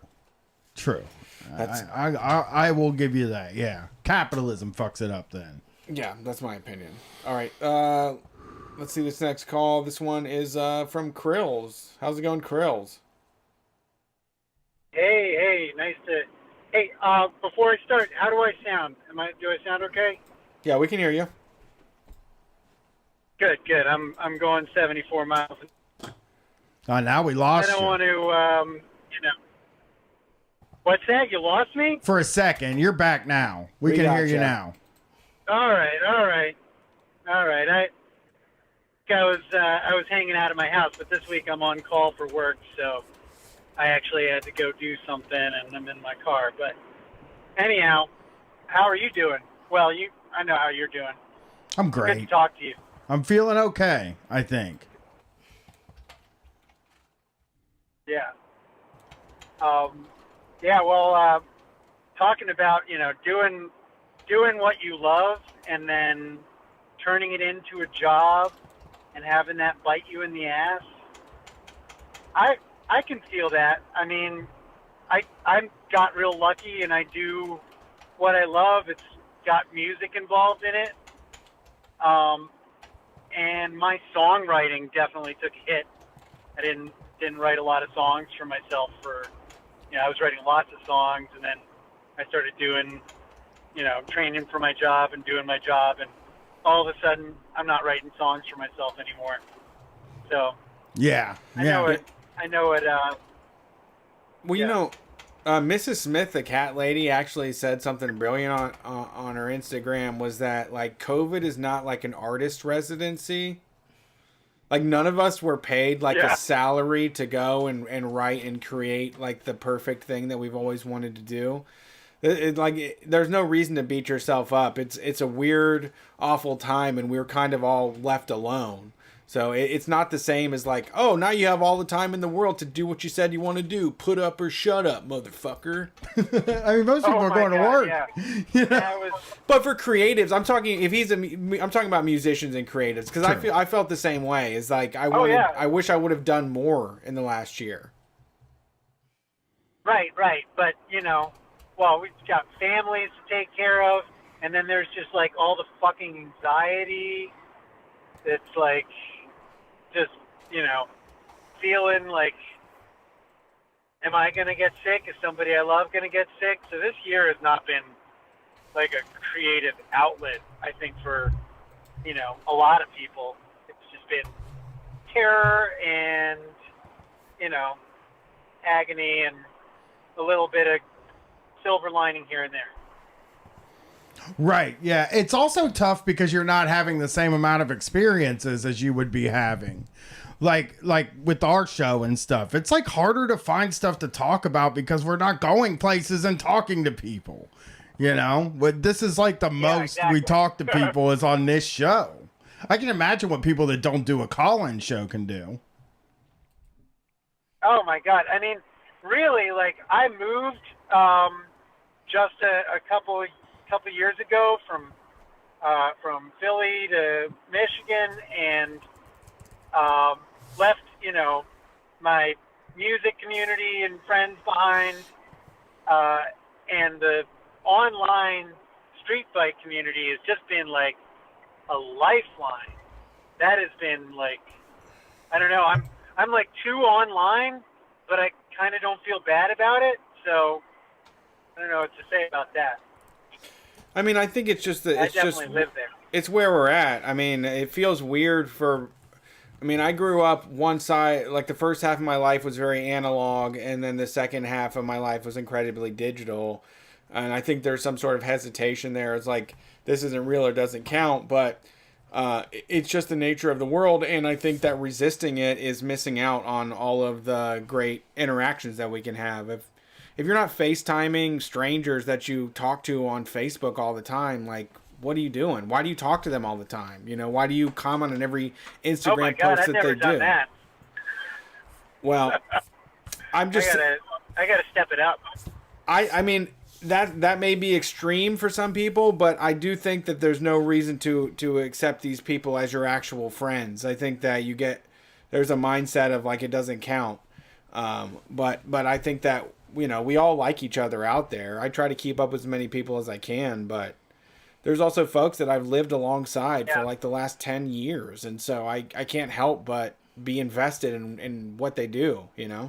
I will give you that. Yeah. Capitalism fucks it up then. Yeah, that's my opinion. All right. Let's see this next call. This one is from Krills. How's it going, Krills? Hey, nice to. Hey, before I start, how do I sound? Do I sound okay? Yeah, we can hear you. Good. I'm going 74 miles. Now we I lost don't you. want to, What's that? You lost me? For a second. You're back now. We can hear you gotcha. now. All right. I was hanging out at my house, but this week I'm on call for work, so I actually had to go do something, and I'm in my car. But anyhow, how are you doing? Well, I know how you're doing. I'm Good to great. talk to you. I'm feeling okay, I think. Yeah. Well, talking about, doing what you love and then turning it into a job and having that bite you in the ass. I can feel that. I mean, I got real lucky and I do what I love. It's got music involved in it. And my songwriting definitely took a hit. I didn't write a lot of songs for myself I was writing lots of songs, and then I started doing, training for my job and doing my job, and all of a sudden I'm not writing songs for myself anymore. So Yeah. I know it. Well, you know, Mrs. Smith, the cat lady, actually said something brilliant on her Instagram, was that like COVID is not like an artist residency. Like none of us were paid like a salary to go and write and create like the perfect thing that we've always wanted to do. There's no reason to beat yourself up. It's a weird, awful time, and we're kind of all left alone. So it's not the same as like, oh, now you have all the time in the world to do what you said you want to do. Put up or shut up, motherfucker. I mean, most people are going to work. Yeah. You know? But for creatives, I'm talking I'm talking about musicians and creatives, because I felt the same way. It's like I wish I would have done more in the last year. Right. But we've got families to take care of, and then there's just like all the fucking anxiety. It's like just feeling like, am I gonna get sick? Is somebody I love gonna get sick? So this year has not been like a creative outlet, I think, for a lot of people. It's just been terror and agony and a little bit of silver lining here and there. Right. Yeah. It's also tough because you're not having the same amount of experiences as you would be having. Like with our show and stuff, it's like harder to find stuff to talk about because we're not going places and talking to people. But this is like the most exactly. we talk to people is on this show. I can imagine what people that don't do a call-in show can do. Oh my God! I mean, really, like I moved just a couple years ago from Philly to Michigan, and left my music community and friends behind, and the online street fight community has just been like a lifeline. That has been like, I don't know, I'm like too online, but I kind of don't feel bad about it. So I don't know what to say about that. I mean, I think it's just that I definitely live there. It's where we're at. I mean, it feels weird I grew up one side, like the first half of my life was very analog, and then the second half of my life was incredibly digital. And I think there's some sort of hesitation there. It's like, this isn't real or doesn't count, but it's just the nature of the world. And I think that resisting it is missing out on all of the great interactions that we can have. If you're not FaceTiming strangers that you talk to on Facebook all the time, like, what are you doing? Why do you talk to them all the time? Why do you comment on every Instagram post that they do? That. Well, I'm just. I gotta step it up. I mean, that may be extreme for some people, but I do think that there's no reason to accept these people as your actual friends. I think that there's a mindset of like it doesn't count. But I think that we all like each other out there. I try to keep up with as many people as I can, but there's also folks that I've lived alongside for like the last 10 years. And so I can't help but be invested in what they do, Yeah.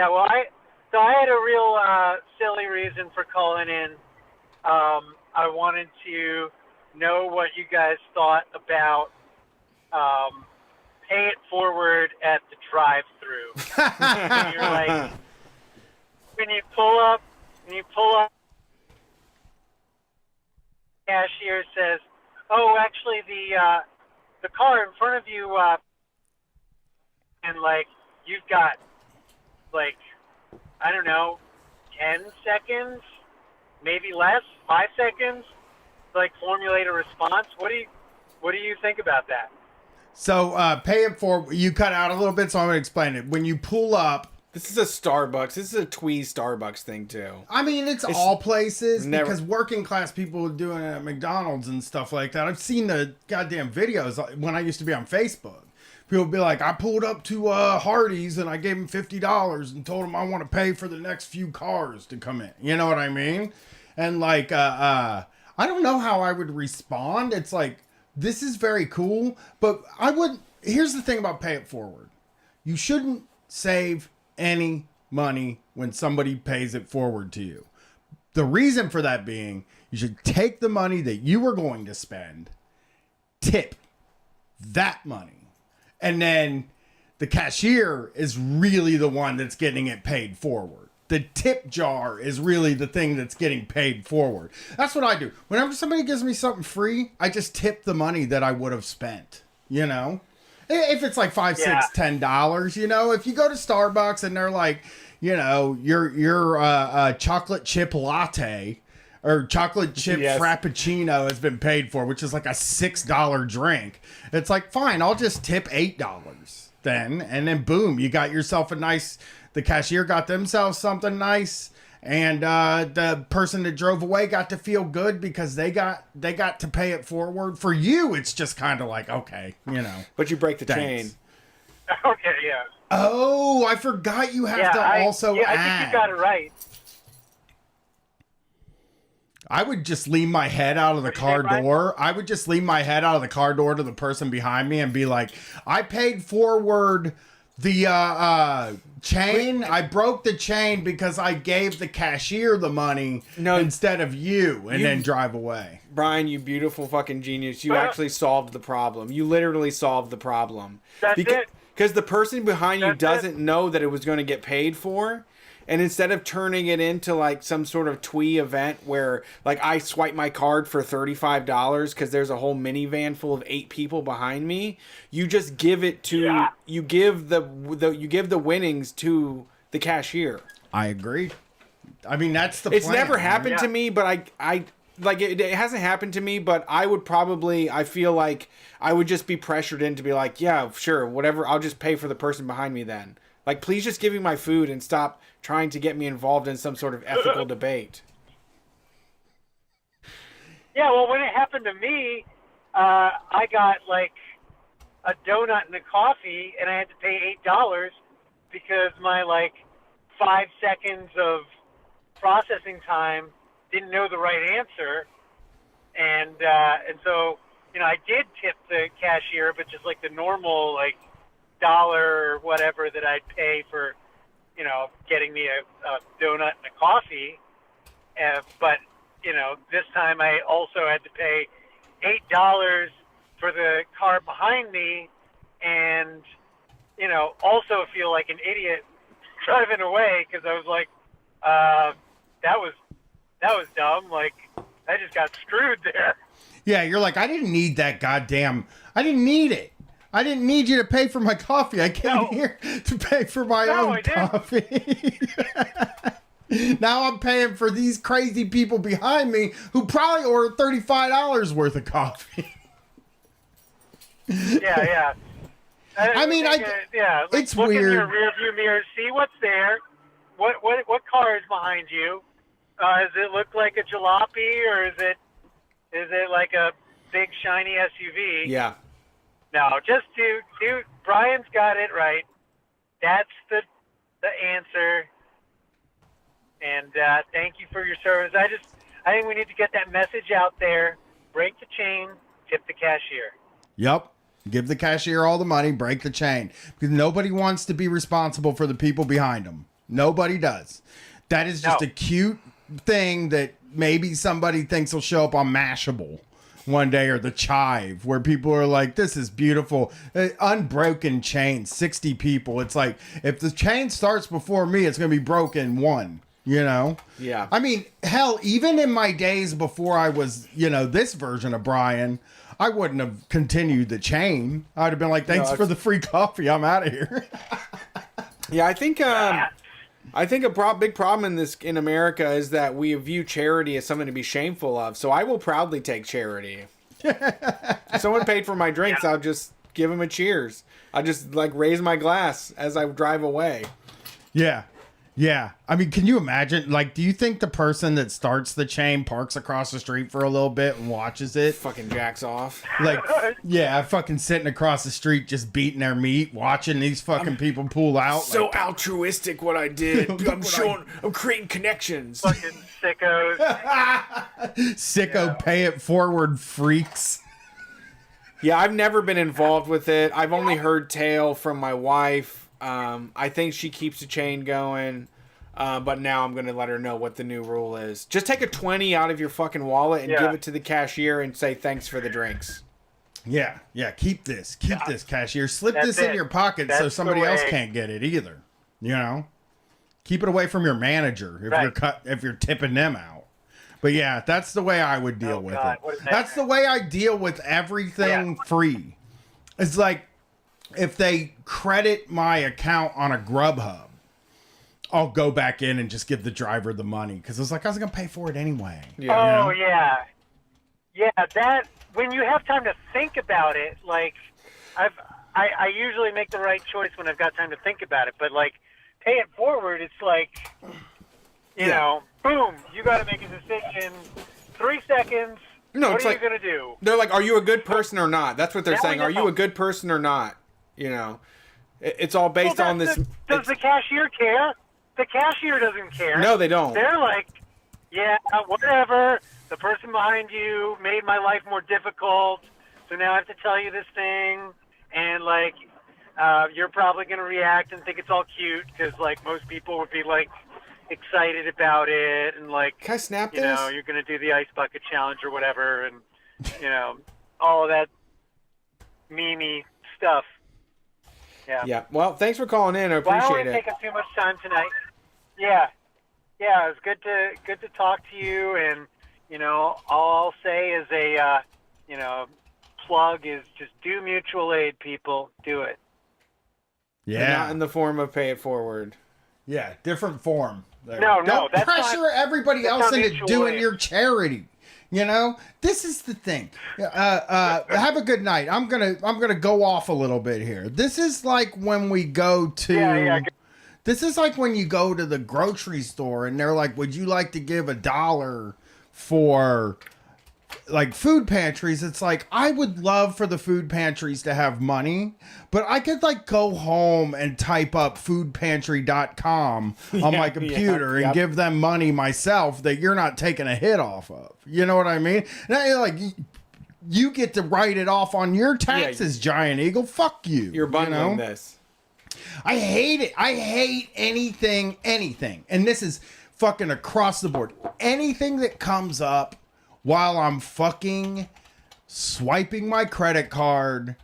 Well, I had a real silly reason for calling in. I wanted to know what you guys thought about pay it forward at the drive-through. You're like, when you pull up, cashier says, "Oh, actually, the car in front of you," and like you've got like, I don't know, 10 seconds, maybe less, 5 seconds, like formulate a response. What do you think about that? So pay it forward. You cut out a little bit, so I'm going to explain it. When you pull up, this is a Starbucks. This is a twee Starbucks thing too. I mean, it's all places because working class people are doing it at McDonald's and stuff like that. I've seen the goddamn videos when I used to be on Facebook. People would be like, I pulled up to Hardee's and I gave him $50 and told him I want to pay for the next few cars to come in. You know what I mean? And like, I don't know how I would respond. It's like, this is very cool, but here's the thing about pay it forward. You shouldn't save any money when somebody pays it forward to you. The reason for that being, you should take the money that you were going to spend, tip that money, and then the cashier is really the one that's getting it paid forward. The tip jar is really the thing that's getting paid forward. That's what I do. Whenever somebody gives me something free, I just tip the money that I would have spent, If it's like $5, $6, $10, if you go to Starbucks and they're like, your chocolate chip latte or chocolate chip frappuccino has been paid for, which is like a $6 drink. It's like, fine, I'll just tip $8 then. And then boom, you got yourself the cashier got themselves something nice. And the person that drove away got to feel good because they got to pay it forward. For you, it's just kind of like, okay, But you break the chain. Okay, yeah. Oh, I forgot you have to also add. I think you got it right. I would just lean my head out of the car door. I would just lean my head out of the car door to the person behind me and be like, I paid forward the chain. I broke the chain because I gave the cashier the money instead of you, and then drive away. Brian, you beautiful fucking genius. You actually solved the problem. You literally solved the problem. That's it. Because the person behind you doesn't know that it was going to get paid for. And instead of turning it into like some sort of twee event where like I swipe my card for $35 because there's a whole minivan full of 8 people behind me, you just give it to you give the winnings to the cashier. I agree. I mean, that's the It's plan. never happened to me, but I like it hasn't happened to me, but I feel like I would just be pressured in to be like, yeah, sure, whatever. I'll just pay for the person behind me then. Like, please just give me my food and stop trying to get me involved in some sort of ethical debate. Yeah, well, when it happened to me, I got like a donut and a coffee, and I had to pay $8 because my like 5 seconds of processing time didn't know the right answer, and so I did tip the cashier, but just like the normal like dollar or whatever that I'd pay for getting me a donut and a coffee, but this time I also had to pay $8 for the car behind me, and also feel like an idiot driving away because I was like, that was dumb. Like, I just got screwed there. Yeah, you're like, I didn't need that goddamn. I didn't need it. I didn't need you to pay for my coffee. I came here to pay for my own coffee. Now I'm paying for these crazy people behind me who probably ordered $35 worth of coffee. Yeah. I mean, yeah. Like, it's look weird. in your rearview mirror, see what's there. What car is behind you? Does it look like a jalopy, or is it like a big shiny SUV? Yeah. No, just do. Brian's got it right. That's the answer. And thank you for your service. I think we need to get that message out there. Break the chain, tip the cashier. Yep. Give the cashier all the money, break the chain. Because nobody wants to be responsible for the people behind them. Nobody does. That is just a cute thing that maybe somebody thinks will show up on Mashable one day, or the Chive, where people are like, this is beautiful. Unbroken chain, 60 people. It's like, if the chain starts before me, it's going to be broken one. Yeah. I mean, hell, even in my days before I was, this version of Brian, I wouldn't have continued the chain. I'd have been like, thanks for the free coffee. I'm out of here. Yeah, I think a big problem in America is that we view charity as something to be shameful of. So I will proudly take charity. If someone paid for my drinks, I'll just give them a cheers. I'll just like raise my glass as I drive away. Yeah. Yeah. I mean, can you imagine? Like, do you think the person that starts the chain parks across the street for a little bit and watches it? Fucking jacks off. Like, yeah, fucking sitting across the street just beating their meat, watching these fucking people pull out. So like, altruistic what I did. I'm creating connections. Fucking sickos. Sicko pay it forward freaks. Yeah, I've never been involved with it. I've only heard tale from my wife. I think she keeps the chain going, but now I'm going to let her know what the new rule is. Just take a 20 out of your fucking wallet and give it to the cashier and say thanks for the drinks. Yeah, keep this. Keep this, cashier. Slip this in your pocket so somebody else can't get it either. Keep it away from your manager if you're tipping them out. But yeah, that's the way I would deal with it. That's the way I deal with everything free. It's like, if they credit my account on a Grubhub, I'll go back in and just give the driver the money because it's like I was gonna pay for it anyway. Yeah. Yeah. That when you have time to think about it, like I usually make the right choice when I've got time to think about it. But like pay it forward, it's like boom, you got to make a decision. 3 seconds. No, what are you gonna do? They're like, are you a good person or not? That's what they're saying. Are you a good person or not? It's all based on this. Does the cashier care? The cashier doesn't care. No, they don't. They're like, yeah, whatever. The person behind you made my life more difficult, so now I have to tell you this thing, and like, you're probably gonna react and think it's all cute because like most people would be like excited about it, and like, can I snap this? You're gonna do the ice bucket challenge or whatever, and all of that memey stuff. Yeah. Well, thanks for calling in. I appreciate it. I don't want to take up too much time tonight. Yeah. It was good to talk to you, and all I'll say is a plug is just do mutual aid, people. Do it. Yeah. And not in the form of pay it forward. Yeah, different form. No, don't that's pressure everybody else into doing your charity. You know, this is the thing. Have a good night. I'm gonna go off a little bit here. This is like when we go to. This is like when you go to the grocery store and they're like, "Would you like to give $1 for like food pantries?" It's like, I would love for the food pantries to have money, but I could like go home and type up foodpantry.com on my computer and give them money myself that you're not taking a hit off of. You know what I mean? Now, like, you get to write it off on your taxes, Giant Eagle. Fuck you. You're bundling this. I hate it. I hate anything. And this is fucking across the board. Anything that comes up while I'm fucking swiping my credit card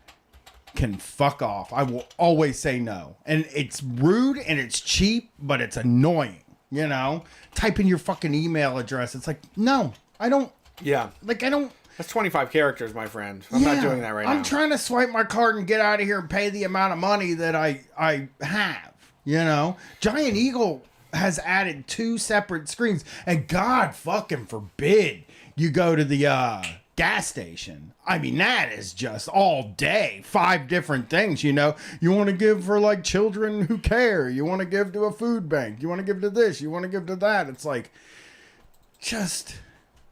can fuck off. I will always say no. And it's rude and it's cheap, but it's annoying. You know? Type in your fucking email address. It's like, no, I don't. Yeah. Like, I don't. That's 25 characters, my friend. I'm not doing that right now. I'm trying to swipe my card and get out of here and pay the amount of money that I have. You know? Giant Eagle has added 2 separate screens. And God fucking forbid you go to the gas station. I mean, that is just all day. 5 different things, you know. You want to give for like children who care. You want to give to a food bank. You want to give to this. You want to give to that. It's like, just,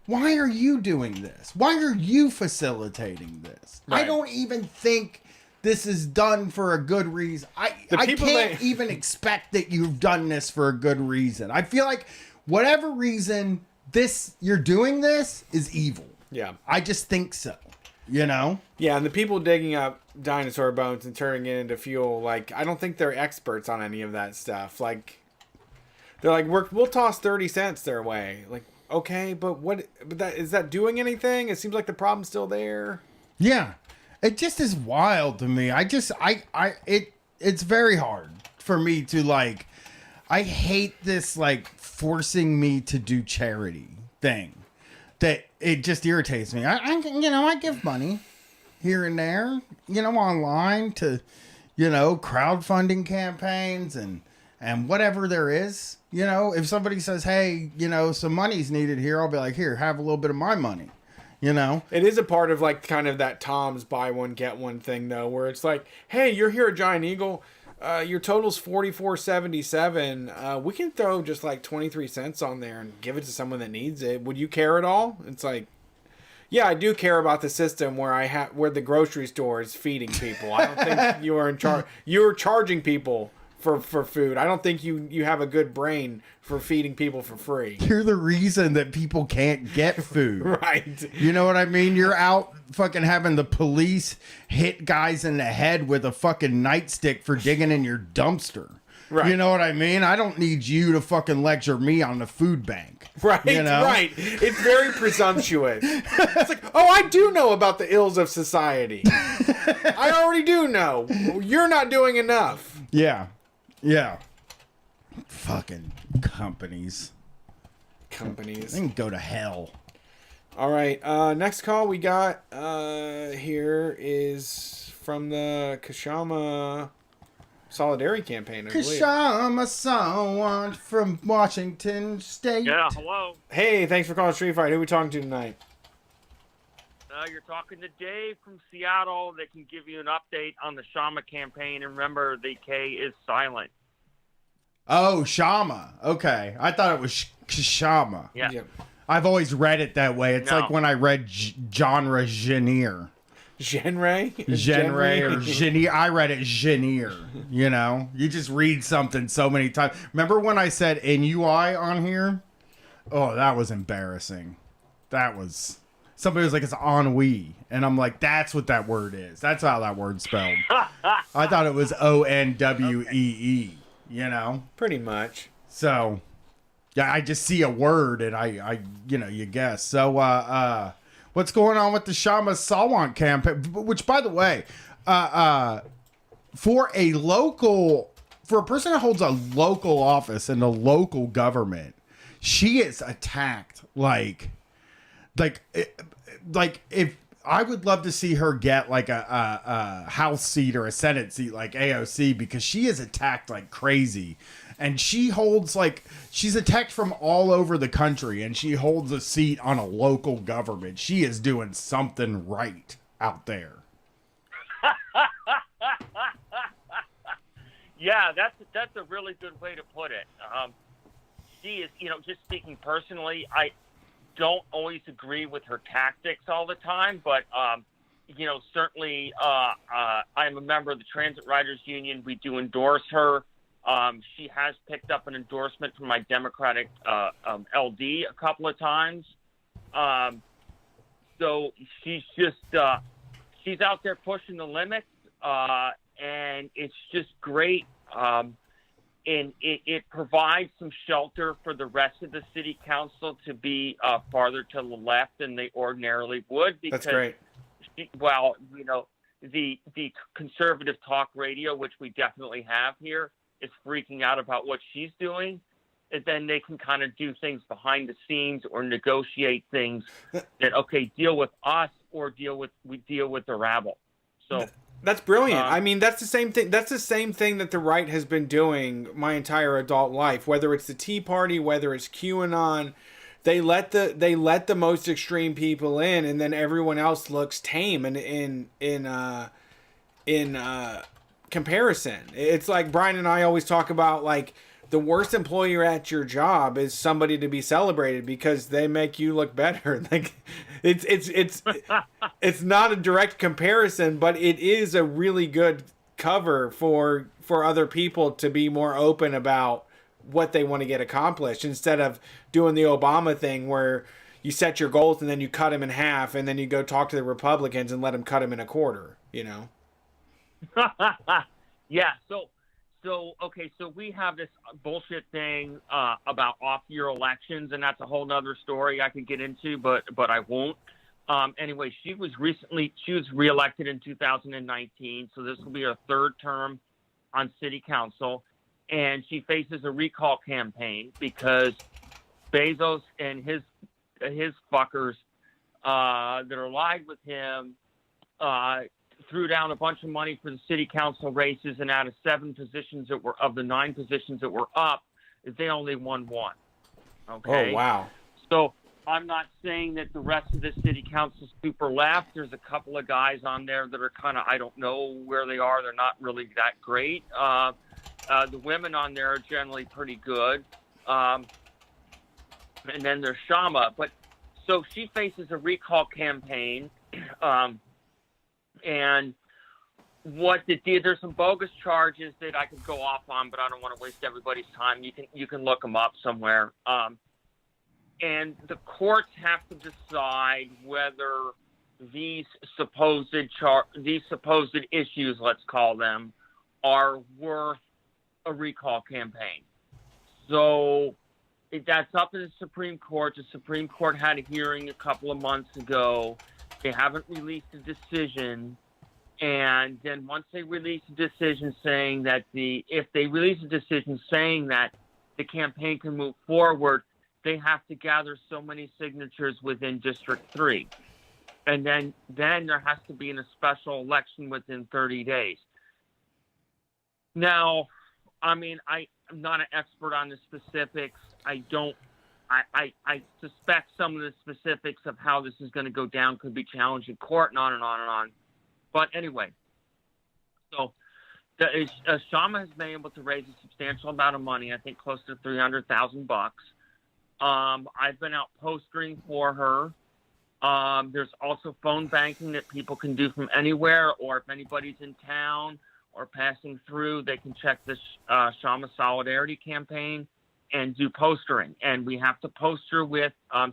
why are you doing this? Why are you facilitating this? Right. I don't even think this is done for a good reason. I can't even expect that you've done this for a good reason. I feel like whatever reason you're doing this is evil. Yeah. I just think so. You know? Yeah, and the people digging up dinosaur bones and turning it into fuel, like, I don't think they're experts on any of that stuff. Like, they're like, we'll toss 30 cents their way. Like, okay, but is that doing anything? It seems like the problem's still there. Yeah. It just is wild to me. It's very hard for me to, like, I hate this, like, forcing me to do charity thing. That it just irritates me. I give money here and there, online to, crowdfunding campaigns and whatever there is. If somebody says, hey, some money's needed here, I'll be like, here, have a little bit of my money. It is a part of, like, kind of that Tom's buy one get one thing, though, where it's like, hey, you're here at Giant Eagle. Your total's $44.77. We can throw just like 23 cents on there and give it to someone that needs it. Would you care at all? It's like, yeah, I do care about the system where the grocery store is feeding people. I don't think you are in charge. You're charging people for food. I don't think you have a good brain for feeding people for free. You're the reason that people can't get food. Right. You know what I mean? You're out fucking having the police hit guys in the head with a fucking nightstick for digging in your dumpster. Right. You know what I mean? I don't need you to fucking lecture me on the food bank. Right, right. It's very presumptuous. It's like, oh, I do know about the ills of society. I already do know. You're not doing enough. Yeah. Yeah. Fucking companies. They can go to hell. All right. Next call we got here is from the Kashama Solidarity Campaign. Kashama someone from Washington State. Yeah, hello. Hey, thanks for calling Street Fight. Who are we talking to tonight? You're talking to Dave from Seattle that can give you an update on the Shama campaign. And remember, the K is silent. Oh, Shama. Okay. I thought it was Kashama. Yeah. I've always read it that way. It's like when I read genre genre. Genre or genre. I read it genre. You just read something so many times. Remember when I said NUI on here? Oh, that was embarrassing. Somebody was like, it's ennui. And I'm like, that's what that word is. That's how that word's spelled. I thought it was ONWEE, Pretty much. So, yeah, I just see a word and I you guess. So, what's going on with the Shama Salwant campaign? Which, by the way, for a person that holds a local office in the local government, she is attacked like if I would love to see her get like a House seat or a Senate seat like AOC, because she is attacked like crazy and she holds she's a tech from all over the country, and she holds a seat on a local government. She is doing something right out there. Yeah, that's a really good way to put it. She is, just speaking personally, I don't always agree with her tactics all the time, but certainly I'm a member of the Transit Riders Union. We do endorse her. She has picked up an endorsement from my Democratic LD a couple of times. So she's just she's out there pushing the limits, and it's just great. And it provides some shelter for the rest of the city council to be farther to the left than they ordinarily would. Because, that's great. The conservative talk radio, which we definitely have here, is freaking out about what she's doing. And then they can kind of do things behind the scenes or negotiate things that, okay, deal with us or deal with the rabble. So that's brilliant. I mean, that's the same thing. That's the same thing that the right has been doing my entire adult life. Whether it's the Tea Party, whether it's QAnon, they let the most extreme people in, and then everyone else looks tame in comparison. It's like Brian and I always talk about, like, the worst employer at your job is somebody to be celebrated because they make you look better. Like, it's not a direct comparison, but it is a really good cover for other people to be more open about what they want to get accomplished, instead of doing the Obama thing where you set your goals and then you cut them in half and then you go talk to the Republicans and let them cut them in a quarter, Yeah. So we have this bullshit thing about off-year elections, and that's a whole nother story I could get into, but I won't. Anyway, she was reelected in 2019, so this will be her third term on city council, and she faces a recall campaign because Bezos and his fuckers that are allied with him threw down a bunch of money for the city council races, and out of 7 positions of the 9 positions that were up, they only won 1. Okay. Oh, wow. So I'm not saying that the rest of the city council's super left. There's a couple of guys on there that are kind of, I don't know where they are. They're not really that great. The women on there are generally pretty good. And then there's Shama. But so she faces a recall campaign. And there's some bogus charges that I could go off on, but I don't want to waste everybody's time. You can look them up somewhere. And the courts have to decide whether these supposed issues, let's call them, are worth a recall campaign. So that's up in the Supreme Court. The Supreme Court had a hearing a couple of months ago. They haven't released a decision, and then once they release a decision saying that the campaign can move forward, they have to gather so many signatures within District 3, and then there has to be a special election within 30 days. Now, I mean, I'm not an expert on the specifics. I suspect some of the specifics of how this is going to go down could be challenged in court, and on and on and on. But anyway, so Shama has been able to raise a substantial amount of money, I think close to $300,000. I've been out postering for her. There's also phone banking that people can do from anywhere, or if anybody's in town or passing through, they can check the Shama Solidarity campaign and do postering. And we have to poster with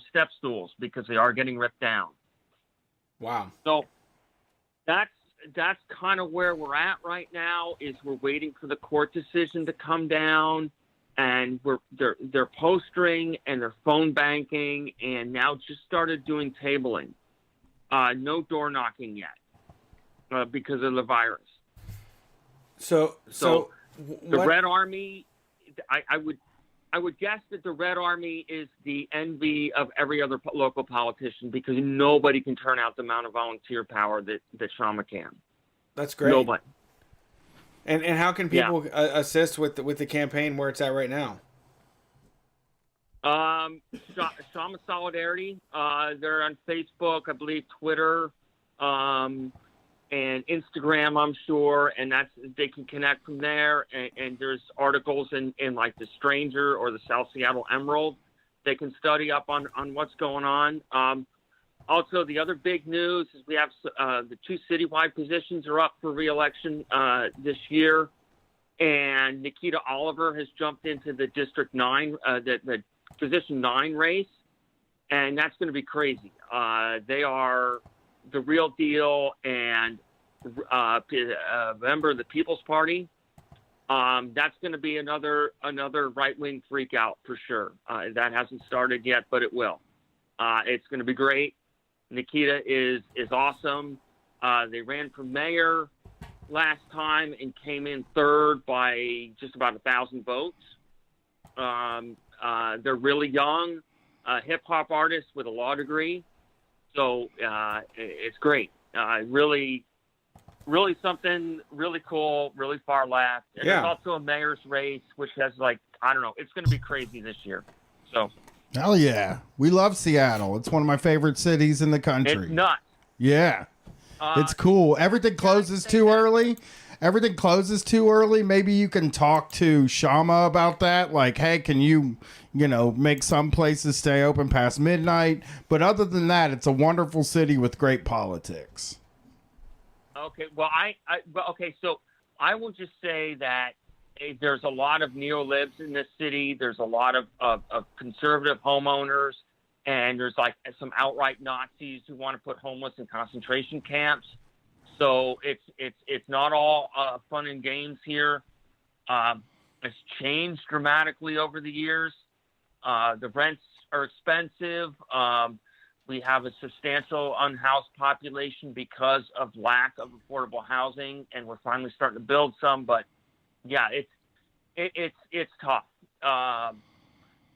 step stools because they are getting ripped down. Wow. So that's kind of where we're at right now, is we're waiting for the court decision to come down, and they're postering and they're phone banking, and now just started doing tabling. No door knocking yet because of the virus. So the Red Army, I would guess that the Red Army is the envy of every other local politician, because nobody can turn out the amount of volunteer power that Shama can. That's great. Nobody. And how can people assist with the campaign where it's at right now? Shama Solidarity. They're on Facebook, I believe, Twitter, and Instagram, I'm sure, and they can connect from there. And there's articles in like the Stranger or the South Seattle Emerald. They can study up on what's going on. Also, the other big news is we have the 2 citywide positions are up for re-election this year, and Nikita Oliver has jumped into the District 9, the Position 9 race, and that's going to be crazy. They are the real deal, and member of the People's Party. That's going to be another right-wing freak out for sure. That hasn't started yet, but it will. It's going to be great. Nikita is awesome. They ran for mayor last time and came in third by just about 1,000 votes. They're really young, hip-hop artists with a law degree. So it's great. Really something really cool, really far left. And there's also a mayor's race, which has it's going to be crazy this year. So. Hell yeah. We love Seattle. It's one of my favorite cities in the country. It's nuts. Yeah. It's cool. Everything closes too early. Everything closes too early. Maybe you can talk to Shama about that. Like, hey, can you make some places stay open past midnight? But other than that, it's a wonderful city with great politics. Okay. Well, so I will just say that there's a lot of neo-libs in this city. There's a lot of conservative homeowners, and there's like some outright Nazis who want to put homeless in concentration camps. So it's not all fun and games here. It's changed dramatically over the years. The rents are expensive. We have a substantial unhoused population because of lack of affordable housing, and we're finally starting to build some. But yeah, it's tough.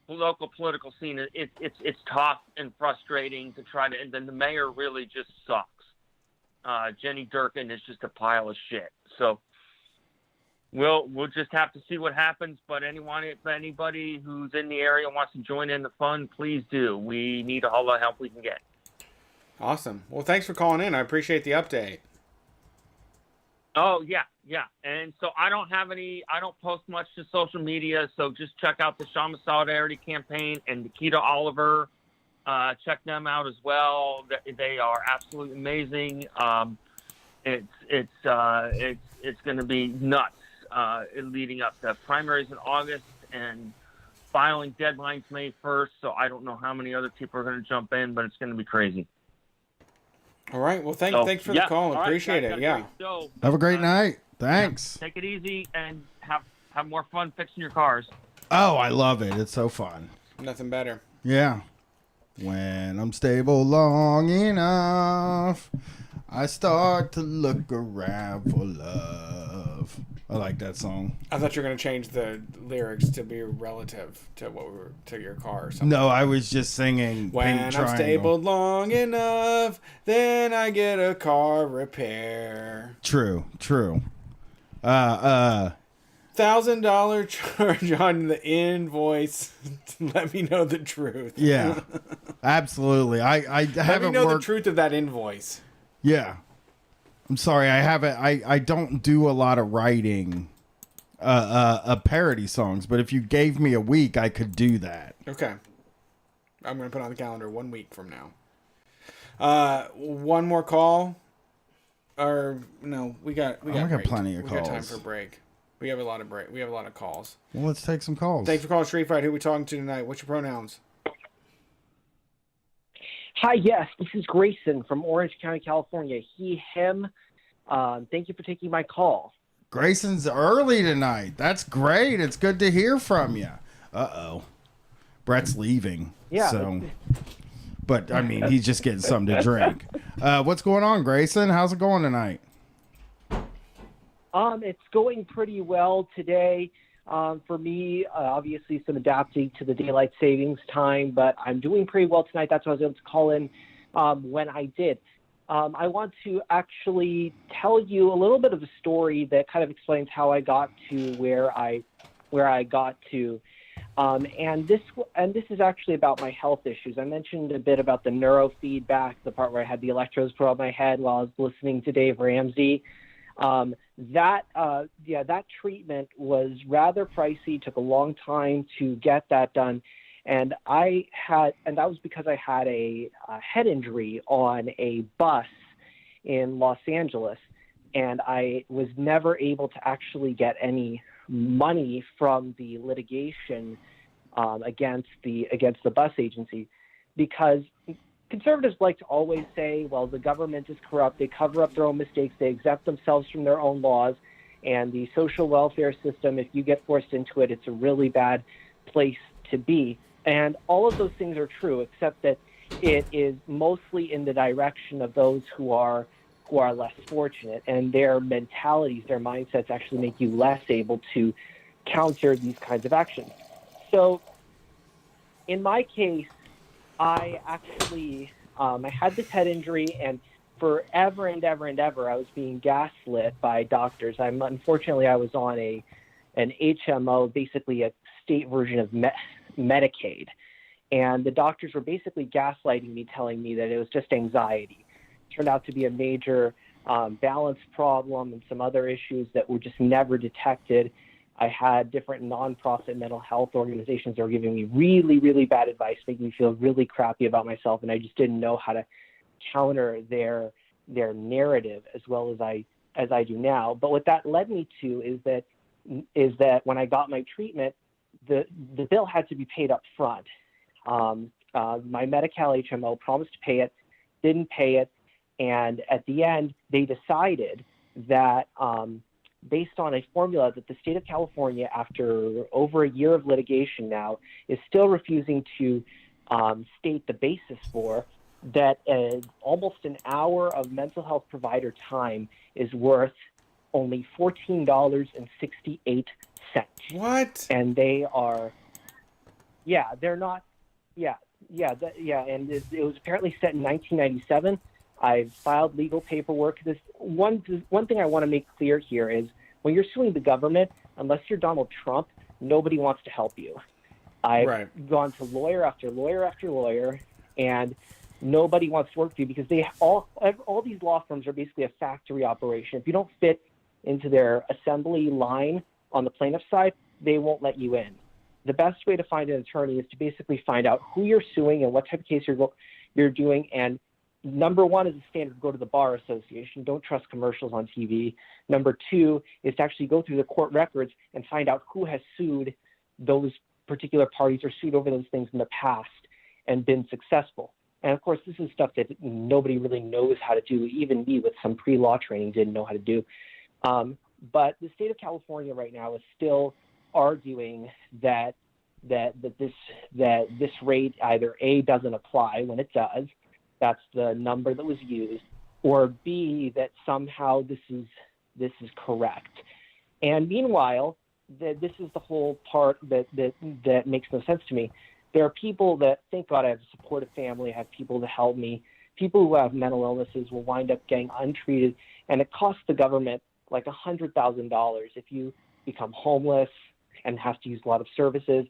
Local political scene, it's tough and frustrating to try to. And then the mayor really just sucks. Jenny Durkin is just a pile of shit. So we'll just have to see what happens. But if anybody who's in the area wants to join in the fun, please do. We need all the help we can get. Awesome. Well, thanks for calling in. I appreciate the update. Oh, yeah. And so I don't post much to social media, so just check out the Shama Solidarity campaign and Nikita Oliver. Check them out as well. They are absolutely amazing. It's going to be nuts leading up to primaries in August and filing deadlines May 1st, so I don't know how many other people are going to jump in, but it's going to be crazy. All right. Well, thanks for the call. Appreciate it. Yeah. Have a great night. Thanks. Take it easy and have more fun fixing your cars. Oh, I love it. It's so fun. Nothing better. Yeah. When I'm stable long enough, I start to look around for love. I like that song. I thought you were going to change the lyrics to be relative to to your car or something. No, I was just singing When Pink I'm Triangle. stable long enough, then I get a car repair. True. $1,000 charge on the invoice to let me know the truth. Yeah, absolutely. I haven't let me know worked... the truth of that invoice. Yeah. I'm sorry, I don't do a lot of writing parody songs, but if you gave me a week, I could do that. Okay. I'm going to put on the calendar 1 week from now. One more call. Or no, we got plenty of calls. We got time for a break. We have a lot of calls. Well, let's take some calls. Thanks for calling Street Fight. Who are we talking to tonight? What's your pronouns? Hi, yes, this is Grayson from Orange County, California. He, him. Thank you for taking my call. Grayson's early tonight. That's great. It's good to hear from you. Uh-oh. Brett's leaving. Yeah. So, but, I mean, he's just getting something to drink. What's going on, Grayson? How's it going tonight? It's going pretty well today. For me, obviously some adapting to the daylight savings time, but I'm doing pretty well tonight. That's why I was able to call in when I did. I want to actually tell you a little bit of a story that kind of explains how I got to where I got to. And this is actually about my health issues. I mentioned a bit about the neurofeedback, the part where I had the electrodes put on my head while I was listening to Dave Ramsey. That treatment was rather pricey, took a long time to get that done. And that was because I had a head injury on a bus in Los Angeles, and I was never able to actually get any money from the litigation against the bus agency, because conservatives like to always say, well, the government is corrupt, they cover up their own mistakes, they exempt themselves from their own laws, and the social welfare system, if you get forced into it, it's a really bad place to be. And all of those things are true, except that it is mostly in the direction of those who are less fortunate, and their mentalities, their mindsets actually make you less able to counter these kinds of actions. So in my case, I actually I had this head injury, and forever and ever and ever, I was being gaslit by doctors. Unfortunately, I was on an HMO, basically a state version of Medicaid, and the doctors were basically gaslighting me, telling me that it was just anxiety. It turned out to be a major balance problem and some other issues that were just never detected. I had different nonprofit mental health organizations that were giving me really, really bad advice, making me feel really crappy about myself, and I just didn't know how to counter their narrative as well as I do now. But what that led me to is that when I got my treatment, the bill had to be paid up front. My Medi-Cal HMO promised to pay it, didn't pay it, and at the end, they decided that based on a formula that the state of California, after over a year of litigation now, is still refusing to state the basis for, that almost an hour of mental health provider time is worth only $14.68. What? And they are, they're not, and it was apparently set in 1997. I've filed legal paperwork. This one thing I want to make clear here is when you're suing the government, unless you're Donald Trump, nobody wants to help you. I've gone to lawyer after lawyer after lawyer, and nobody wants to work with you because all these law firms are basically a factory operation. If you don't fit into their assembly line on the plaintiff side, they won't let you in. The best way to find an attorney is to basically find out who you're suing and what type of case you're doing. And number one is a standard, go to the Bar Association. Don't trust commercials on TV. Number two is to actually go through the court records and find out who has sued those particular parties or sued over those things in the past and been successful. And of course, this is stuff that nobody really knows how to do. Even me with some pre-law training didn't know how to do. But the state of California right now is still arguing that this rate either A, doesn't apply when it does, that's the number that was used, or B, that somehow this is correct. And meanwhile, this is the whole part that makes no sense to me. There are people that, thank God I have a supportive family, I have people to help me. People who have mental illnesses will wind up getting untreated, and it costs the government like $100,000 if you become homeless and have to use a lot of services.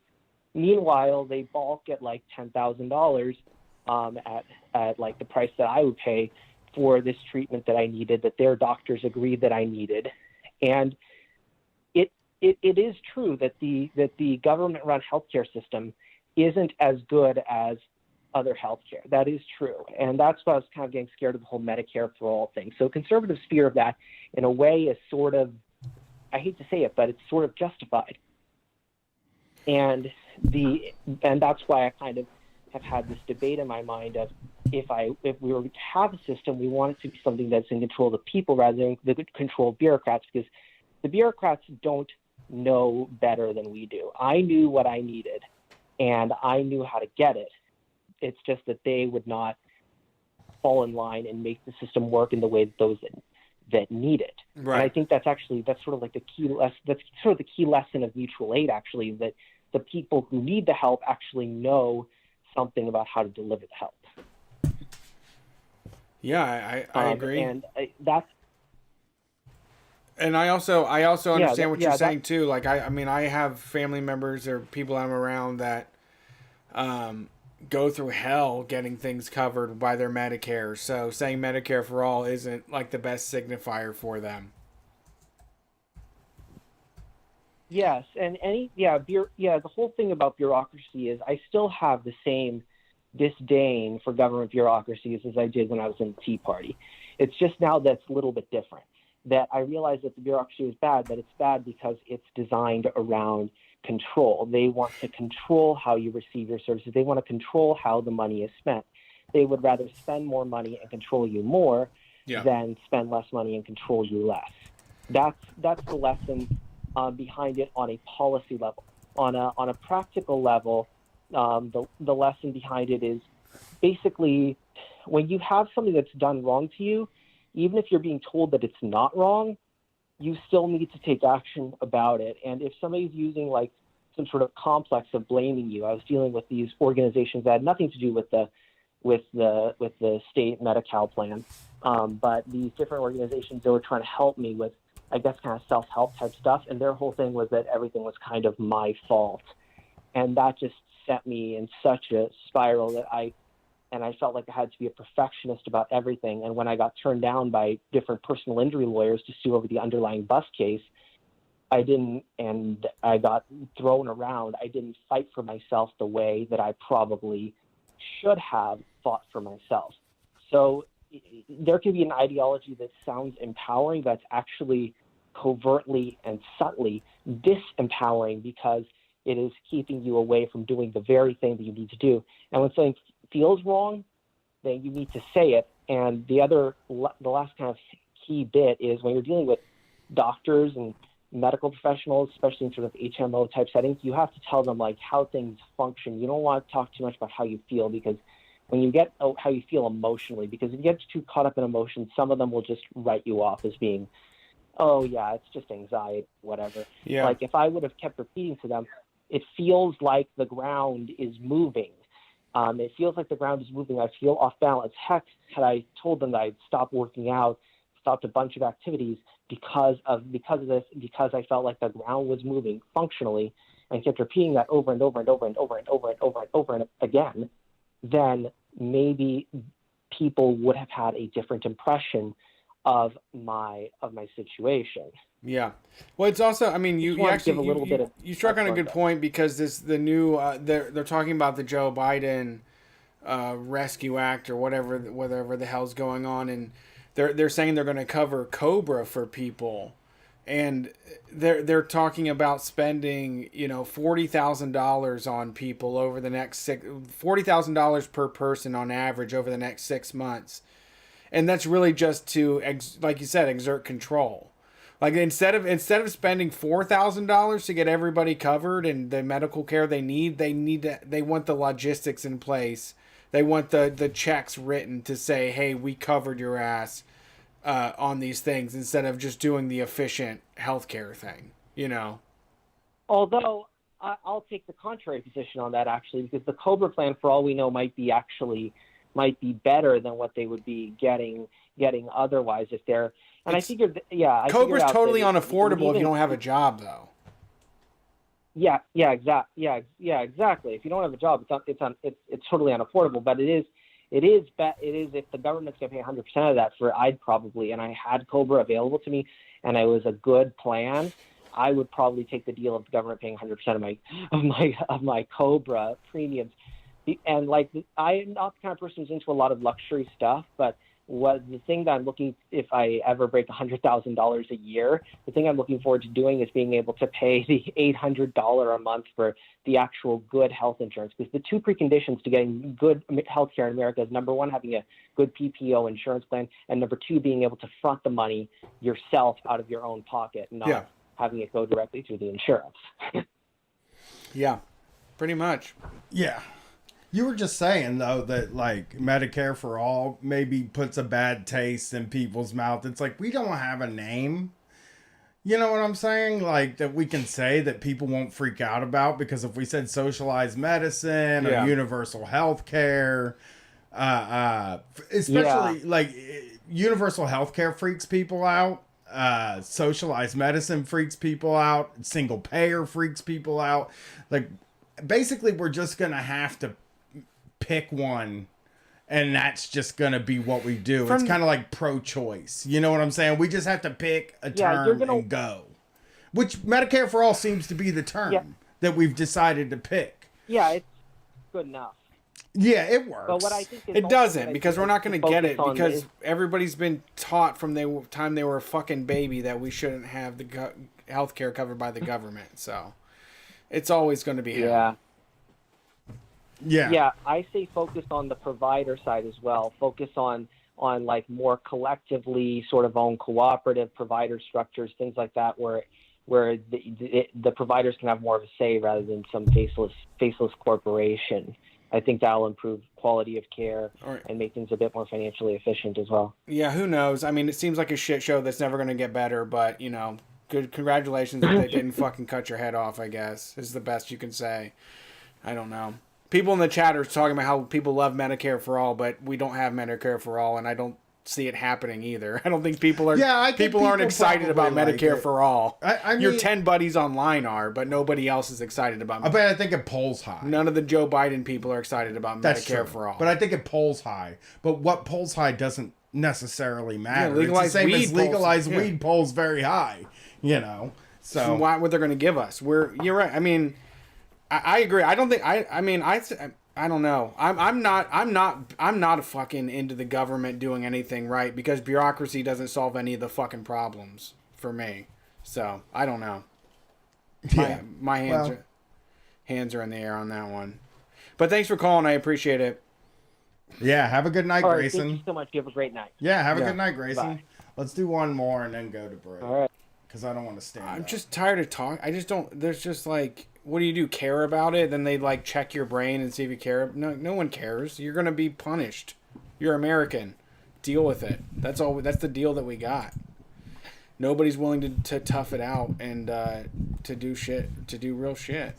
Meanwhile, they balk at like $10,000 at like the price that I would pay for this treatment that I needed, that their doctors agreed that I needed. And it is true that the government-run healthcare system isn't as good as other healthcare. That is true. And that's why I was kind of getting scared of the whole Medicare for all thing. So conservatives' fear of that, in a way, is sort of, I hate to say it, but it's sort of justified. And that's why I kind of have had this debate in my mind of if we were to have a system, we want it to be something that's in control of the people rather than the control of bureaucrats, because the bureaucrats don't know better than we do. I knew what I needed, and I knew how to get it. It's just that they would not fall in line and make the system work in the way that those that need it. Right. And I think that's sort of like the key lesson. That's sort of the key lesson of mutual aid, actually, that the people who need the help actually know something about how to deliver the help. Yeah, I agree. And that's. And I also understand what you're saying too. Like I mean, I have family members or people I'm around that go through hell getting things covered by their Medicare. So saying Medicare for all isn't like the best signifier for them. Yes, and the whole thing about bureaucracy is I still have the same disdain for government bureaucracies as I did when I was in the Tea Party. It's just now that's a little bit different. That I realize that the bureaucracy is bad, but it's bad because it's designed around control. They want to control how you receive your services. They want to control how the money is spent. They would rather spend more money and control you more than spend less money and control you less. That's the lesson behind it on a policy level. On a practical level, the lesson behind it is basically when you have something that's done wrong to you, even if you're being told that it's not wrong, you still need to take action about it. And if somebody's using like some sort of complex of blaming you, I was dealing with these organizations that had nothing to do with the state Medi-Cal plan, but these different organizations that were trying to help me with, I guess, kind of self-help type stuff. And their whole thing was that everything was kind of my fault. And that just set me in such a spiral that I felt like I had to be a perfectionist about everything. And when I got turned down by different personal injury lawyers to sue over the underlying bus case, I got thrown around. I didn't fight for myself the way that I probably should have fought for myself. So there can be an ideology that sounds empowering that's actually covertly and subtly disempowering because it is keeping you away from doing the very thing that you need to do. And when something feels wrong, then you need to say it. And the last kind of key bit is when you're dealing with doctors and medical professionals, especially in sort of HMO type settings, you have to tell them like how things function. You don't want to talk too much about how you feel because when you get how you feel emotionally, because if you get too caught up in emotions, some of them will just write you off as being, oh yeah, it's just anxiety, whatever. Yeah. Like if I would have kept repeating to them, it feels like the ground is moving. It feels like the ground is moving. I feel off balance. Heck, had I told them that I'd stopped working out, stopped a bunch of activities because of this, because I felt like the ground was moving functionally, and kept repeating that over and over and over and over and over and over and over and again, then maybe people would have had a different impression of my situation. Yeah. Well, it's also, I mean, you struck on a good point because the new they're talking about the Joe Biden Rescue Act or whatever the hell's going on, and they're saying they're going to cover COBRA for people, and they're talking about spending $40,000 on people over the next $40,000 per person on average over the next 6 months, and that's really just to like you said, exert control. Like instead of spending $4,000 to get everybody covered and the medical care they want the logistics in place. They want the checks written to say, hey, we covered your ass on these things instead of just doing the efficient healthcare thing, Although I'll take the contrary position on that actually, because the COBRA plan, for all we know, might be better than what they would be getting otherwise if they're. And I figured, COBRA's totally unaffordable if you don't have a job, though. Yeah, exactly. If you don't have a job, it's totally unaffordable. But it is if the government's going to pay 100% of that I'd probably, and I had COBRA available to me, and it was a good plan, I would probably take the deal of the government paying 100% of my COBRA premiums. And like, I'm not the kind of person who's into a lot of luxury stuff, but the thing that I'm looking, if I ever break $100,000 a year, the thing I'm looking forward to doing is being able to pay the $800 a month for the actual good health insurance. Because the two preconditions to getting good health care in America is, number one, having a good PPO insurance plan, and number two, being able to front the money yourself out of your own pocket, not having it go directly through the insurance. Yeah, pretty much. Yeah. You were just saying, though, that, like, Medicare for All maybe puts a bad taste in people's mouth. It's like, we don't have a name. You know what I'm saying? Like, that we can say that people won't freak out about, because if we said socialized medicine or universal health care, Especially like universal healthcare freaks people out. Socialized medicine freaks people out. Single payer freaks people out. Like, basically, we're just gonna have to pick one, and that's just gonna be what we do. It's kind of like pro-choice. You know what I'm saying? We just have to pick a term and go. Which Medicare for All seems to be the term that we've decided to pick. Yeah, it's good enough. Yeah, it works. But what I think it doesn't, because we're not going to get it, because everybody's been taught from the time they were a fucking baby that we shouldn't have the health care covered by the government. So it's always going to be hell. Yeah, I say focus on the provider side as well. Focus on like more collectively sort of own cooperative provider structures, things like that, where the providers can have more of a say rather than some faceless corporation. I think that'll improve quality of care and make things a bit more financially efficient as well. Yeah, who knows? I mean, it seems like a shit show that's never going to get better, but, you know, good congratulations that they didn't fucking cut your head off, I guess, is the best you can say. I don't know. People in the chat are talking about how people love Medicare for All, but we don't have Medicare for All, and I don't see it happening either. I don't think people are. Yeah, people aren't excited about Medicare for All. I mean, your 10 buddies online are, but nobody else is excited about. I think it polls high. None of the Joe Biden people are excited about Medicare for All. But I think it polls high. But what polls high doesn't necessarily matter. Yeah, legalized it's the same weed as legalized weed polls very high. You know, so why would they going to give us? You're right. I mean, I agree. I don't think. I don't know. I'm not fucking into the government doing anything right, because bureaucracy doesn't solve any of the fucking problems for me. So I don't know. My hands are in the air on that one. But thanks for calling. I appreciate it. Yeah. Have a good night, Grayson. Thank you so much. You have a great night. Yeah. Have a good night, Grayson. Bye. Let's do one more and then go to break. All right. Because I don't want to stand. I'm just tired of talking. I just don't. There's just like. What do? Care about it? Then they like check your brain and see if you care. No one cares. You're gonna be punished. You're American. Deal with it. That's all. That's the deal that we got. Nobody's willing to tough it out and to do real shit.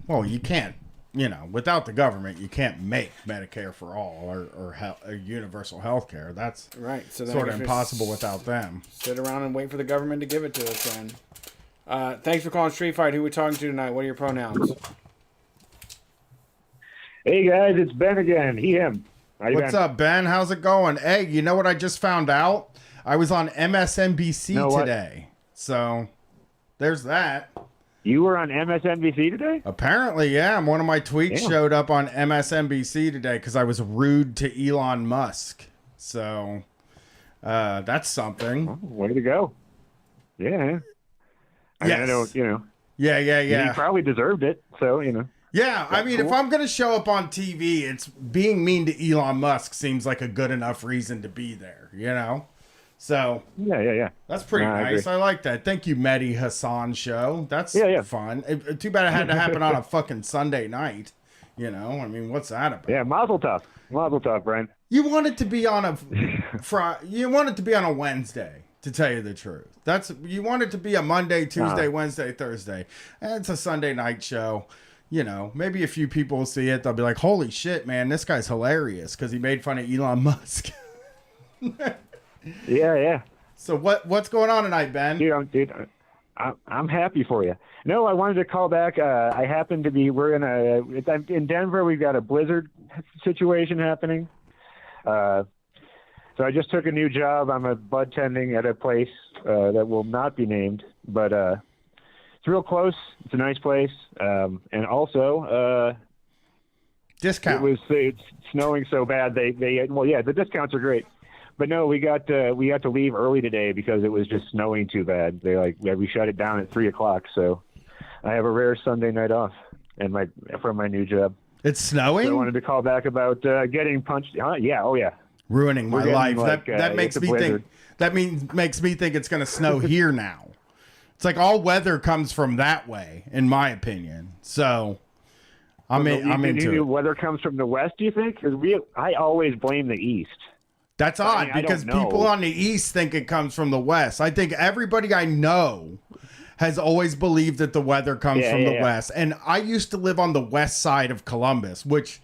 Well, you can't. You know, without the government, you can't make Medicare for All or universal health care. That's right. So sort of impossible without them. Sit around and wait for the government to give it to us then. Thanks for calling Street Fight. Who are we talking to tonight? What are your pronouns? Hey, guys, it's Ben again. He, him. What's up, Ben? How's it going? Hey, you know what I just found out? I was on MSNBC today. So, there's that. You were on MSNBC today? Apparently, yeah. One of my tweets showed up on MSNBC today because I was rude to Elon Musk. So, that's something. Oh, way to go. Yeah. I don't, Yeah. He probably deserved it, so, Yeah, I mean, if I'm going to show up on TV, it's being mean to Elon Musk seems like a good enough reason to be there, So, yeah. That's pretty nice. I like that. Thank you, Mehdi Hassan Show. That's fun. Too bad it had to happen on a fucking Sunday night. I mean, what's that about? Yeah, mazel tov. Mazel tov, Brian. You want it to be on a you want it to be on a Wednesday. To tell you the truth, you want it to be a Monday, Tuesday, Wednesday, Thursday. And it's a Sunday night show. Maybe a few people will see it. They'll be like, "Holy shit, man, this guy's hilarious" because he made fun of Elon Musk. Yeah. So what's going on tonight, Ben? Dude, I'm happy for you. No, I wanted to call back. I happen to be. We're in Denver. We've got a blizzard situation happening. So I just took a new job. I'm a bud tending at a place that will not be named, but it's real close. It's a nice place, and also discount. It's snowing so bad the discounts are great, but no, we got to leave early today because it was just snowing too bad. We shut it down at 3:00, so I have a rare Sunday night off from my new job. It's snowing. So I wanted to call back about getting punched. Yeah, oh yeah. Ruining my life. That makes me think. Makes me think it's going to snow here now. It's like all weather comes from that way, in my opinion. So I'm into it. Weather comes from the west, do you think? Because I always blame the east. That's odd because people on the east think it comes from the west. I think everybody I know has always believed that the weather comes from the west. And I used to live on the west side of Columbus, which,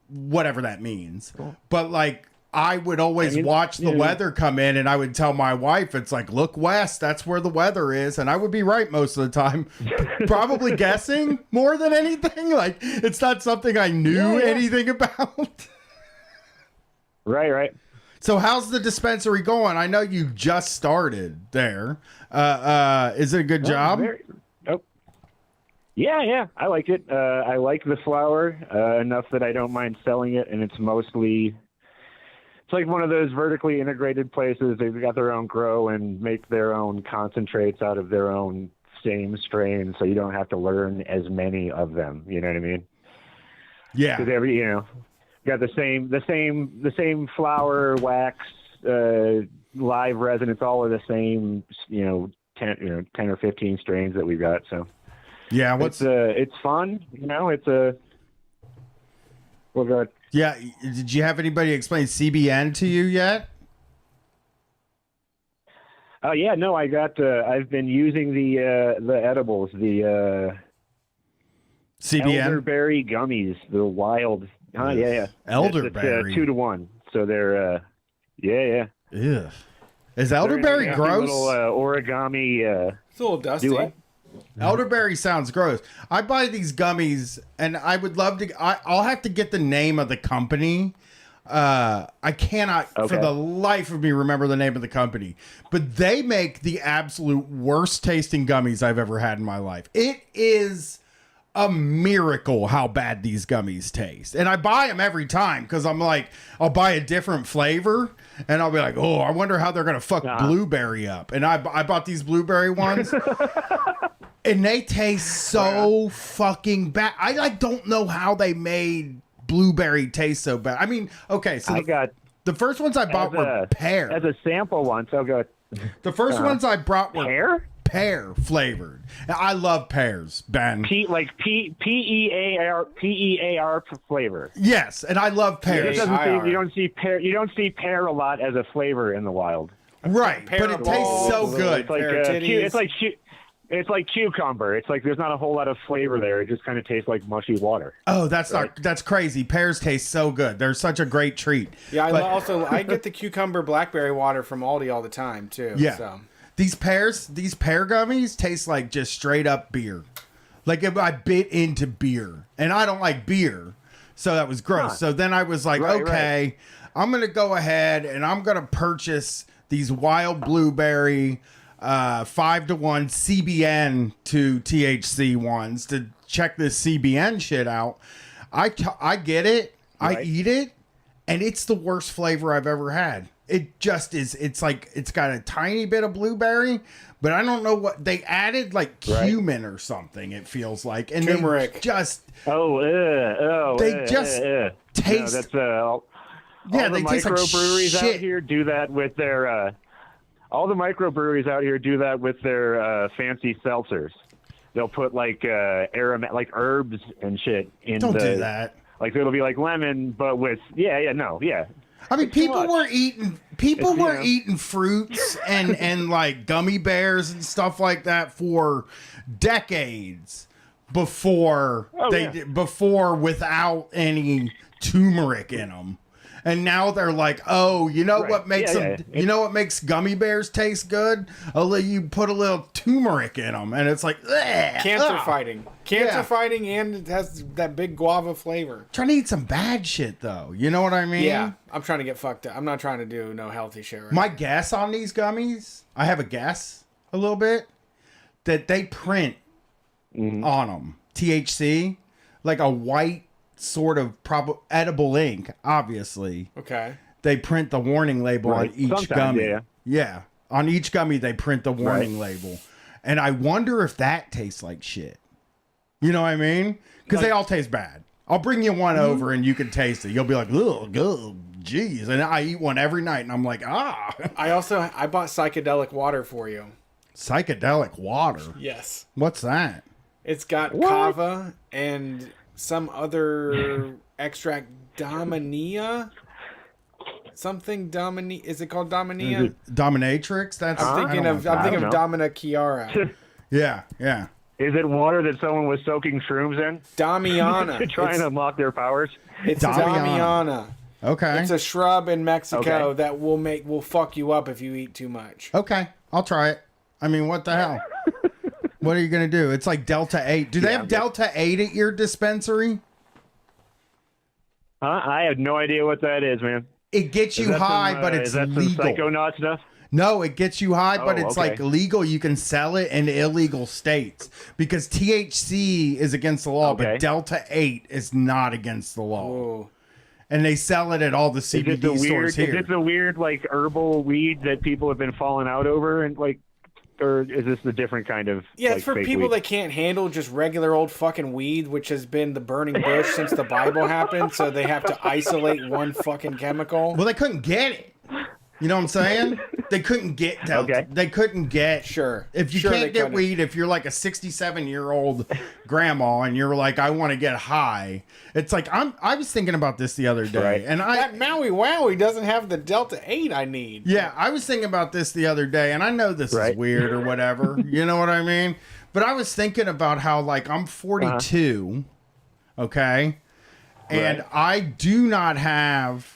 whatever that means. But like, I would always watch the weather come in, and I would tell my wife, it's like, look west, that's where the weather is. And I would be right most of the time, probably guessing more than anything. Like, it's not something I knew anything about. Right. So how's the dispensary going? I know you just started there. Is it a good job? Yeah, I like it. I like the flower enough that I don't mind selling it, and it's like one of those vertically integrated places. They've got their own grow and make their own concentrates out of their own same strain, so you don't have to learn as many of them. You know what I mean? Yeah. Because got the same flower, wax, live resin. It's all of the same, 10 or 15 strains that we've got. So yeah, it's fun. Yeah. Did you have anybody explain CBN to you yet? Oh yeah, no, I got. I've been using the edibles, the CBN elderberry gummies, the wild. Yeah. Elderberry. It's 2 to 1. So they're, yeah. Ugh. Is elderberry gross? Little origami. It's a little dusty. Elderberry sounds gross. I buy these gummies, and I would love to. I'll have to get the name of the company. I cannot, for the life of me, remember the name of the company. But they make the absolute worst tasting gummies I've ever had in my life. It is a miracle how bad these gummies taste. And I buy them every time because I'm like, I'll buy a different flavor and I'll be like, oh, I wonder how they're going to fuck blueberry up. And I bought these blueberry ones and they taste so fucking bad. I like don't know how they made blueberry taste so bad. I mean, okay, so the first ones I bought were pear. As a sample once, I'll go. The first ones I brought were pear flavored. I love pears, Ben. P-E-A-R flavor. Yes, and I love pears. You don't see pear a lot as a flavor in the wild. Right, but it tastes so good. It's like cucumber. It's like there's not a whole lot of flavor there. It just kind of tastes like mushy water. Oh, that's crazy. Pears taste so good. They're such a great treat. Yeah, I get the cucumber blackberry water from Aldi all the time too. Yeah. So. These pear gummies taste like just straight up beer. Like if I bit into beer, and I don't like beer, so that was gross. So then I was like, I'm gonna go ahead and I'm gonna purchase these wild blueberry 5 to 1 CBN to THC ones to check this CBN shit out. I get it. I eat it, and it's the worst flavor I've ever had. It just is. It's like it's got a tiny bit of blueberry, but I don't know what they added, like cumin or something. It feels like, and turmeric. They just taste. No, that's all the microbreweries out here do that with their. All the microbreweries out here do that with their fancy seltzers. They'll put like like herbs and shit in. Don't do that. Like it'll be like lemon, but with I mean, people were eating fruits and like gummy bears and stuff like that for decades before before without any turmeric in them. And now they're like, oh, you know what makes them? You know what makes gummy bears taste good? You put a little turmeric in them, and it's like cancer fighting, and it has that big guava flavor. Trying to eat some bad shit though, you know what I mean? Yeah, I'm trying to get fucked up. I'm not trying to do no healthy shit. Right My guess on these gummies, I have a guess a little bit that they print on them THC like a white. Sort of edible ink, obviously. Okay. They print the warning label on each gummy. Yeah. On each gummy, they print the warning label. And I wonder if that tastes like shit. You know what I mean? Because they all taste bad. I'll bring you one over and you can taste it. You'll be like, ugh, jeez. And I eat one every night and I'm like, ah. I bought psychedelic water for you. Psychedelic water? Yes. What's that? It's got kava and some other extract, Dominia. Is it called Dominia? Dominatrix? I'm thinking of Domina Chiara. Yeah. Is it water that someone was soaking shrooms in? Damiana. To try and unlock their powers? It's Damiana. Okay. It's a shrub in Mexico that will fuck you up if you eat too much. Okay. I'll try it. I mean, what the hell? What are you going to do? It's like Delta 8. Do they have Delta 8 at your dispensary? I have no idea what that is, man. It gets you high, but it's is that legal. Some psychonaut stuff? No, it gets you high, but it's okay. like legal. You can sell it in illegal states because THC is against the law, but Delta 8 is not against the law. Whoa. And they sell it at all the CBD stores here. Is this a weird, like, herbal weed that people have been falling out over? And like, or is this a different kind of it's for people weed? that can't handle just regular old fucking weed, which has been the burning bush since the Bible happened, so they have to isolate one fucking chemical. Well, they couldn't get it. You know what I'm saying? They couldn't get Delta. Okay. They couldn't get. Sure. If you can't get weed, if you're like a 67-year-old grandma and you're like, I want to get high, it's like I was thinking about this the other day, and that Maui Wowie doesn't have the Delta 8 I need. Yeah, I was thinking about this the other day, and I know this is weird or whatever. You know what I mean? But I was thinking about how, like, I'm 42, okay, and I do not have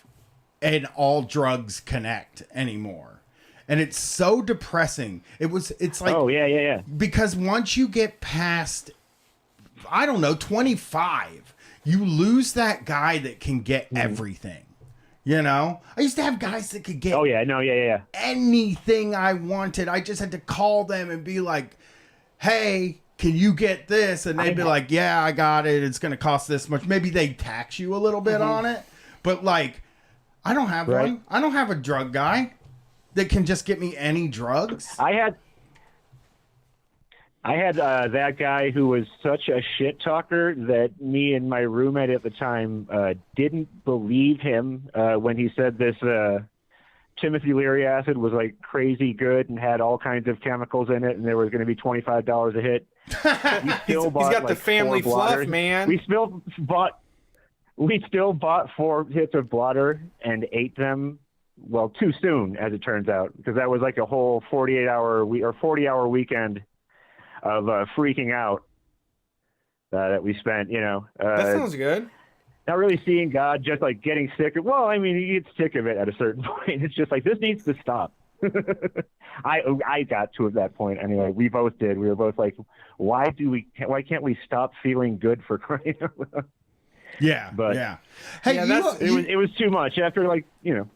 an all drugs connect anymore. And it's so depressing. It's like, because once you get past, I don't know, 25, you lose that guy that can get everything. You know, I used to have guys that could get anything I wanted. I just had to call them and be like, hey, can you get this? And they'd be like, yeah, I got it. It's going to cost this much. Maybe they tax you a little bit on it. But like, I don't have one. I don't have a drug guy that can just get me any drugs. I had that guy who was such a shit talker that me and my roommate at the time didn't believe him when he said this Timothy Leary acid was like crazy good and had all kinds of chemicals in it, and there was going to be $25 a hit. He's got the family fluff, man. We still bought 4 hits of blotter and ate them. Well, too soon, as it turns out, because that was like a whole 40-hour weekend of freaking out that we spent. You know, that sounds good. Not really seeing God, just like getting sick. Well, I mean, you get sick of it at a certain point. It's just like, this needs to stop. I got to at that point anyway. We both did. We were both like, why can't we stop feeling good for crying out loud? Yeah, but hey, it was too much after, like, you know.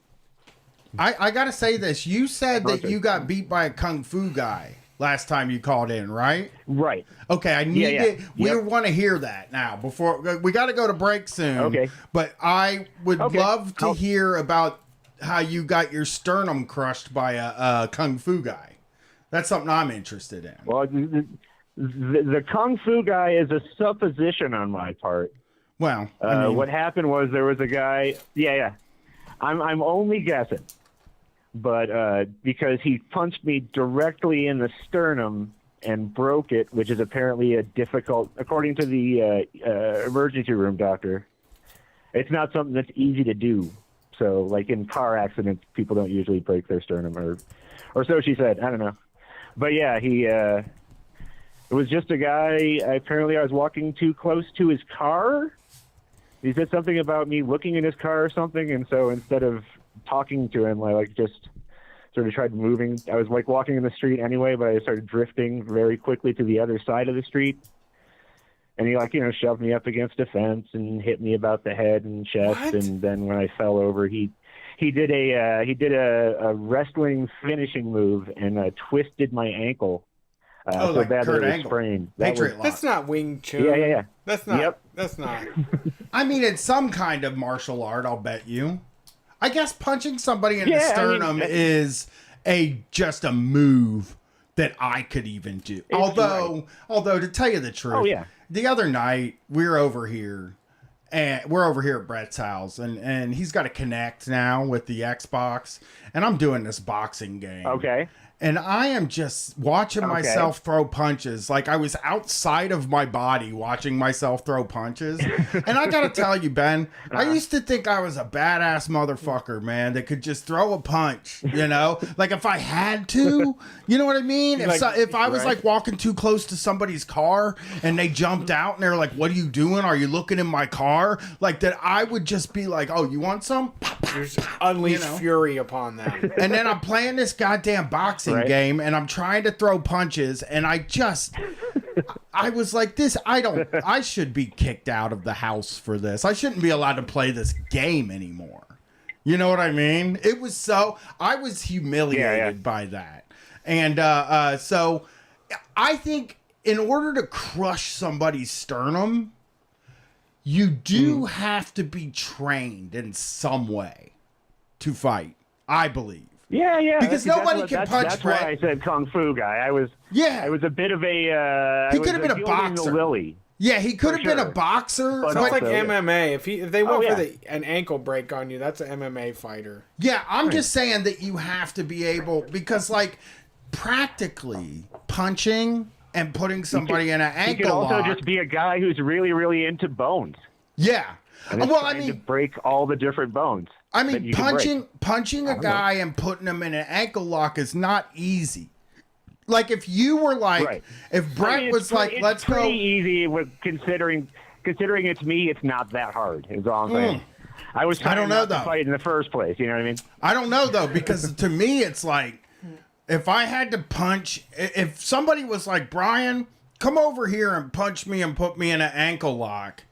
I gotta say this. You said that you got beat by a kung fu guy last time you called in, right? Right. Okay, I need we want to hear that now. Before we got to go to break soon. Okay. But I would love to hear about how you got your sternum crushed by a kung fu guy. That's something I'm interested in. Well, the kung fu guy is a supposition on my part. Well, I mean, what happened was there was a guy. I'm only guessing, but because he punched me directly in the sternum and broke it, which is apparently a difficult, according to the emergency room doctor. It's not something that's easy to do. So, like in car accidents, people don't usually break their sternum, or so she said. I don't know, but yeah, it was just a guy. Apparently, I was walking too close to his car. He said something about me looking in his car or something, and so instead of talking to him, I like just sort of tried moving. I was like walking in the street anyway, but I started drifting very quickly to the other side of the street. And he, like, you know, shoved me up against a fence and hit me about the head and chest. What? And then when I fell over, he did a wrestling finishing move and twisted my ankle so like bad Kurt that it was Angle. sprained. That's not Wing Chun. Yeah. That's not. Yep. That's not. I mean, it's some kind of martial art, I'll bet you. I guess punching somebody in the sternum is just a move that I could even do. Although to tell you the truth, the other night we're over here at Brett's house, and he's got a Connect now with the Xbox, and I'm doing this boxing game. Okay. And I am just watching myself throw punches. Like I was outside of my body watching myself throw punches. And I got to tell you, Ben, I used to think I was a badass motherfucker, man, that could just throw a punch, you know? Like if I had to, you know what I mean? If I was like walking too close to somebody's car and they jumped out and they were like, what are you doing? Are you looking in my car? Like that I would just be like, oh, you want some? Just unleash fury upon them. And then I'm playing this goddamn boxing game and I'm trying to throw punches and I was like I should be kicked out of the house for this. I shouldn't be allowed to play this game anymore. You know what I mean? I was humiliated by that. And so I think in order to crush somebody's sternum, you do have to be trained in some way to fight, I believe. Yeah. Because nobody can punch. That's why I said kung fu guy. I was a bit of a. He could have been a boxer. Lily. Yeah, he could have been a boxer. Sounds like MMA. If they went for an ankle break on you, that's an MMA fighter. Yeah, I'm just saying that you have to be able, because like practically punching and putting somebody in an ankle lock. You could also just be a guy who's really, really into bones. Yeah. Well, I mean, to break all the different bones. I mean, punching a guy and putting him in an ankle lock is not easy. Like if you were like, if Brett was like, let's go. It's pretty easy with considering it's me. It's not that hard. Is all I'm saying. I don't know though. To fight in the first place. You know what I mean? I don't know though, because to me it's like, if I had to punch, if somebody was like, Brian, come over here and punch me and put me in an ankle lock,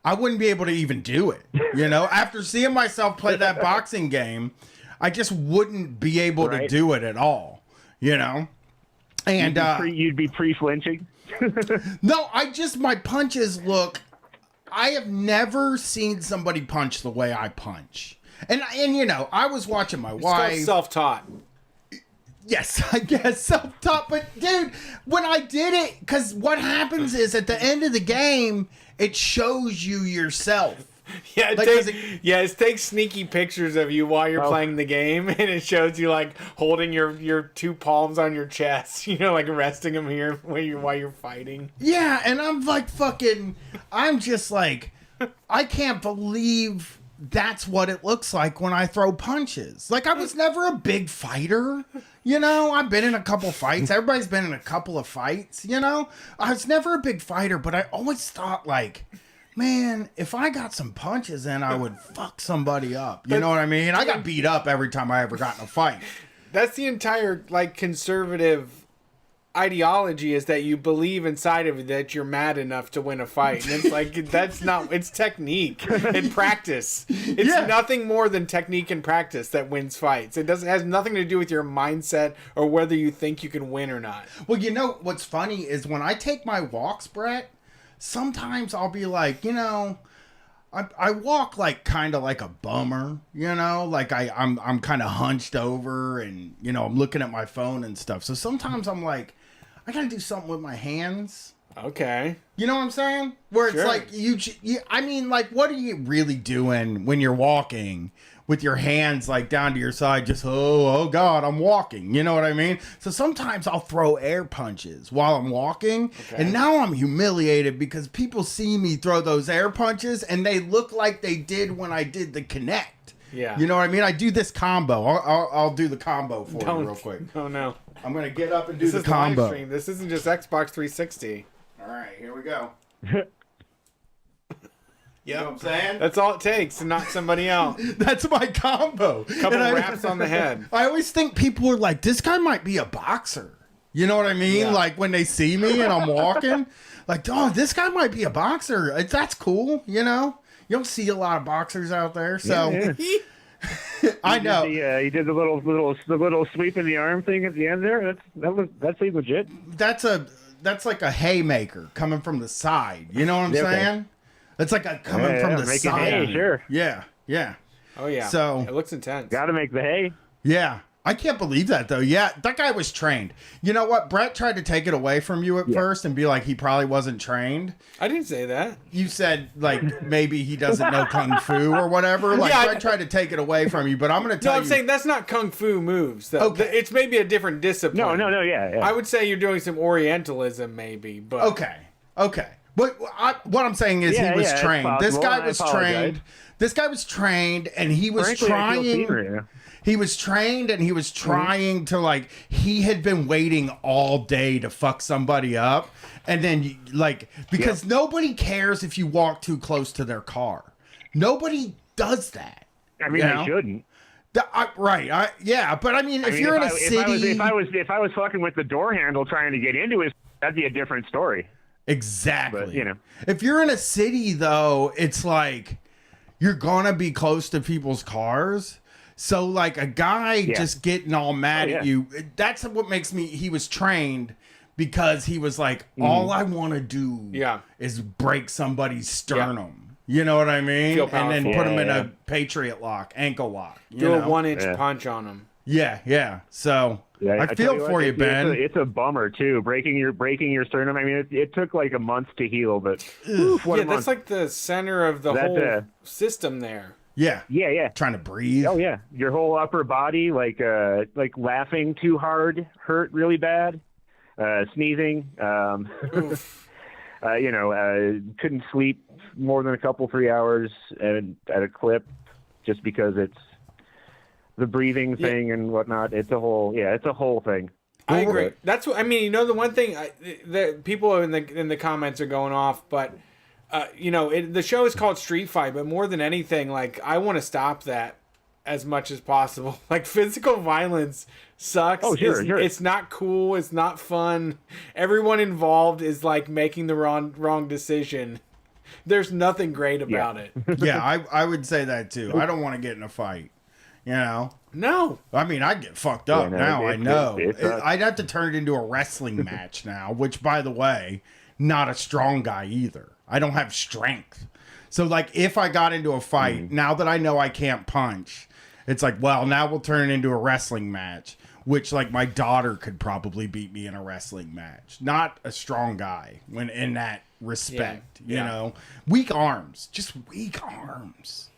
I wouldn't be able to even do it. You know, after seeing myself play that boxing game, I just wouldn't be able to do it at all. You know, and you'd be pre-flinching. No, my punches look. I have never seen somebody punch the way I punch, and you know, I was watching my wife. Self-taught. Yes, I guess self-taught. But dude, when I did it, because what happens is at the end of the game, it shows you yourself. Yeah, it takes sneaky pictures of you while you're playing the game, and it shows you like holding your two palms on your chest, you know, like resting them here while you're fighting. Yeah, and I'm like I'm just like, I can't believe that's what it looks like when I throw punches. Like I was never a big fighter. You know, I've been in a couple fights. Everybody's been in a couple of fights, you know? I was never a big fighter, but I always thought, like, man, if I got some punches in, I would fuck somebody up. You know what I mean? I got beat up every time I ever got in a fight. That's the entire, like, conservative ideology, is that you believe inside of it that you're mad enough to win a fight. And it's like, it's technique and practice. It's nothing more than technique and practice that wins fights. It has nothing to do with your mindset or whether you think you can win or not. Well, you know, what's funny is when I take my walks, Brett, sometimes I'll be like, you know, I walk like kind of like a bummer, you know, like I'm kind of hunched over and, you know, I'm looking at my phone and stuff. So sometimes I'm like, I gotta do something with my hands. Okay. You know what I'm saying? Where it's like, I mean, like, what are you really doing when you're walking with your hands like down to your side? Just, oh God, I'm walking. You know what I mean? So sometimes I'll throw air punches while I'm walking. Okay. And now I'm humiliated because people see me throw those air punches and they look like they did when I did the Connect. Yeah. You know what I mean? I do this combo. I'll do the combo for you real quick. Oh, no. I'm going to get up and do the combo. Live stream. This isn't just Xbox 360. All right, here we go. You know what I'm saying? That's all it takes to knock somebody out. That's my combo. Couple raps on the head. I always think people are like, this guy might be a boxer. You know what I mean? Yeah. Like when they see me and I'm walking, like, oh, this guy might be a boxer. That's cool, you know? You don't see a lot of boxers out there, so... Yeah. I know. He did the little sweep in the arm thing at the end there. That's legit. That's like a haymaker coming from the side. You know what I'm saying? It's like a coming from the side. Hay, sure. Yeah. Oh yeah. So it looks intense. Got to make the hay. Yeah. I can't believe that, though. Yeah, that guy was trained. You know what? Brett tried to take it away from you at first and be like, he probably wasn't trained. I didn't say that. You said, like, maybe he doesn't know Kung Fu or whatever. Like, Brett tried to take it away from you, but I'm going to tell you. No, I'm saying that's not Kung Fu moves. Okay. It's maybe a different discipline. No, yeah. I would say you're doing some Orientalism, maybe. But Okay. But what I'm saying is he was trained. This guy was trained. This guy was trained, and he was trying. He was trained, and he was trying to, like, he had been waiting all day to fuck somebody up. And then, like, because nobody cares if you walk too close to their car. Nobody does that. I mean, they shouldn't. Right. But I mean, if you're in a city. If I was fucking with the door handle trying to get into it, that'd be a different story. Exactly. But, if you're in a city, though, it's like you're going to be close to people's cars. So, like, a guy just getting all mad at you, that's what makes me, he was trained because he was like, all I want to do is break somebody's sternum. You know what I mean? And then put him in a Patriot lock, ankle lock. Do a 1-inch punch on him. Yeah. So, I feel for you, Ben. It's a bummer, too. Breaking your sternum. I mean, it took like a month to heal, but that's like the center of the whole system there. Yeah. Trying to breathe. Oh yeah, your whole upper body, like laughing too hard, hurt really bad. Sneezing. Couldn't sleep more than 3 hours at a clip, just because it's the breathing thing and whatnot. It's a whole thing. I agree. That's what I mean. The one thing that people in the comments are going off, but. The show is called Street Fight, but more than anything, like, I want to stop that as much as possible. Like, physical violence sucks. Oh, sure. It's not cool. It's not fun. Everyone involved is, like, making the wrong decision. There's nothing great about it. Yeah, I would say that, too. I don't want to get in a fight, No. I mean, I'd get fucked up now, I know. I'd have to turn it into a wrestling match now, which, by the way, not a strong guy either. I don't have strength. So, like, if I got into a fight, now that I know I can't punch, it's like, well, now we'll turn it into a wrestling match, which, like, my daughter could probably beat me in a wrestling match. Not a strong guy when in that respect, you know? Weak arms. Just weak arms,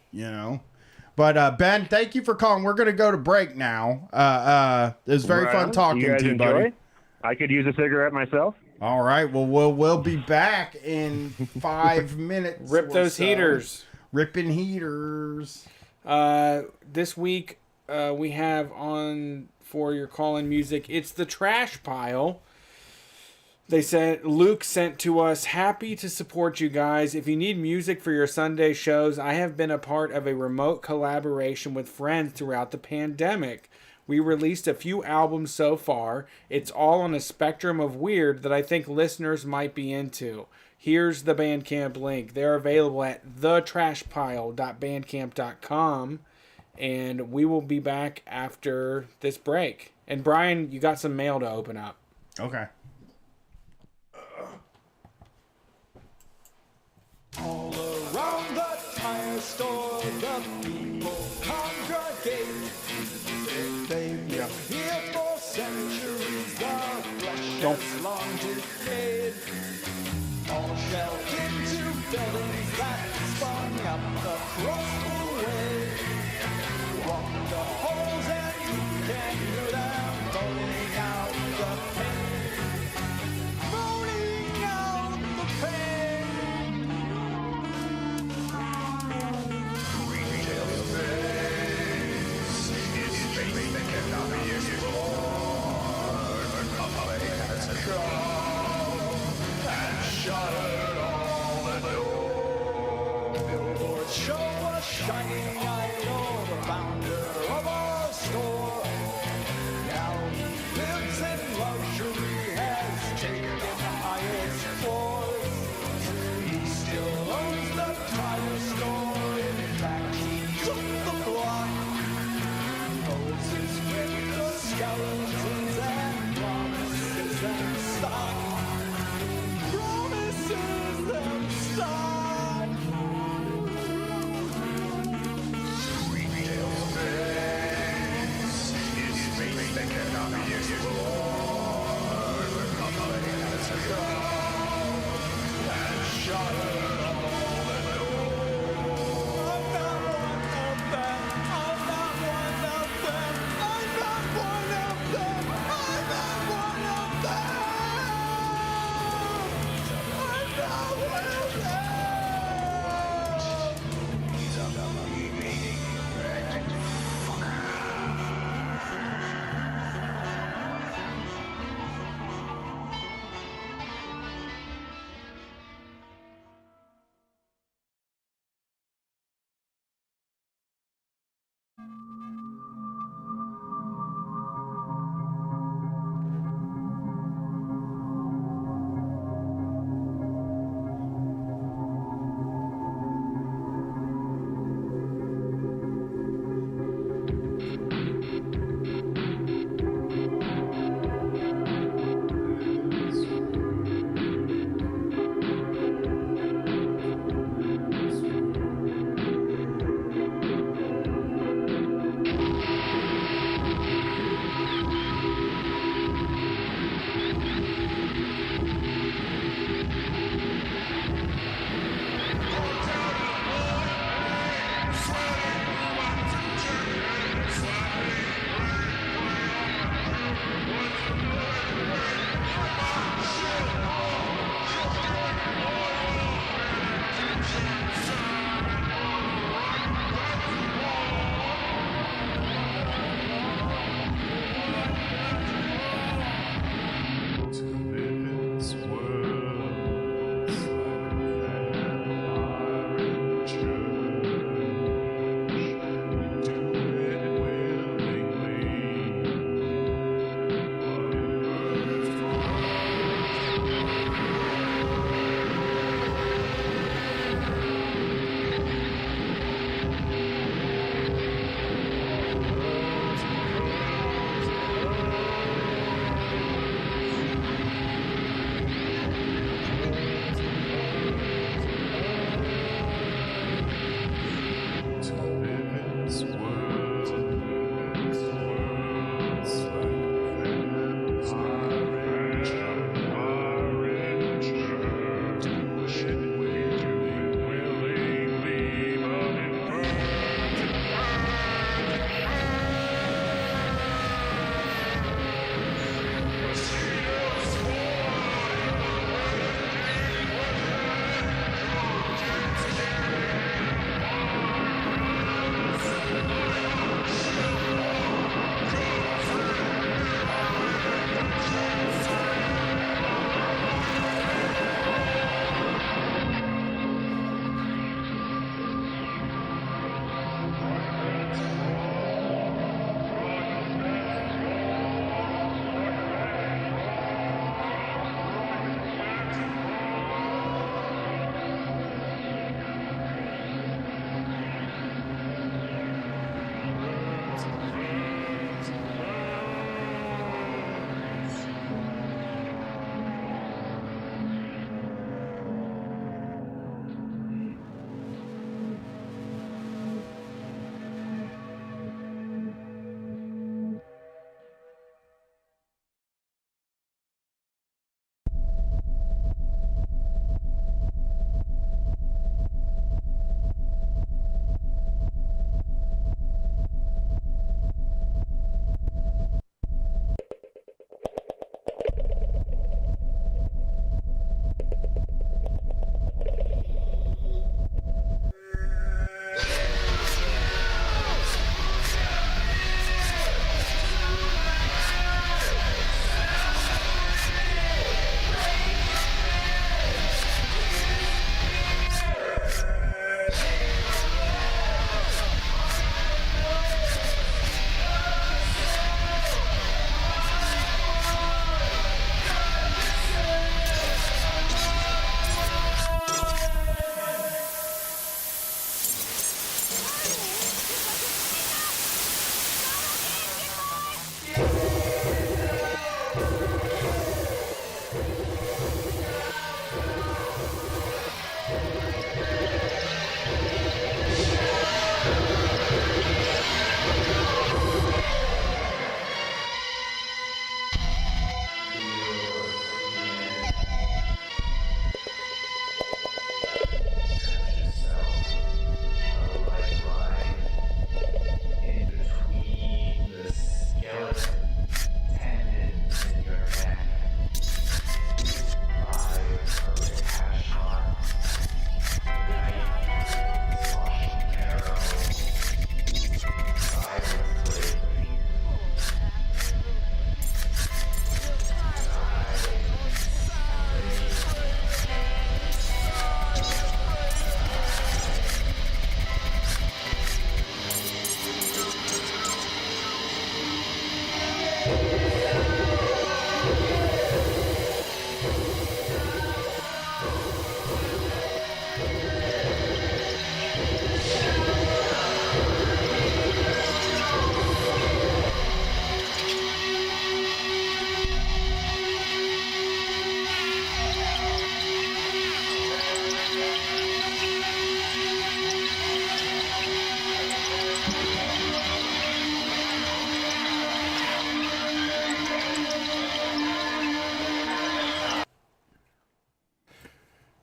But, Ben, thank you for calling. We're going to go to break now. It was very fun talking to you, buddy. I could use a cigarette myself. All right. Well, we'll be back in 5 minutes. Rip those heaters. Ripping heaters. This week we have on for your call-in music. It's the Trash Pile. They said Luke sent to us, happy to support you guys. If you need music for your Sunday shows, I have been a part of a remote collaboration with friends throughout the pandemic. We released a few albums so far. It's all on a spectrum of weird that I think listeners might be into. Here's the Bandcamp link. They're available at thetrashpile.bandcamp.com. And we will be back after this break. And Brian, you got some mail to open up. Okay. All around the tire store, the people congregate. They've been here for centuries, the flesh has long decayed. All shelved into buildings that sprung up across the way. Walk the holes and you can hear them moaning out the pain. Moaning out the pain. Retail space is space that cannot be explored. The public has come and shuttered all the doors. Billboards show a shining idol, the founder of our store. Now he lives in luxury, has taken the highest floors. He still owns the tire store. In fact, he took the block. Poses with the skeletons and promises and stock. Promises and stock. Retail space is space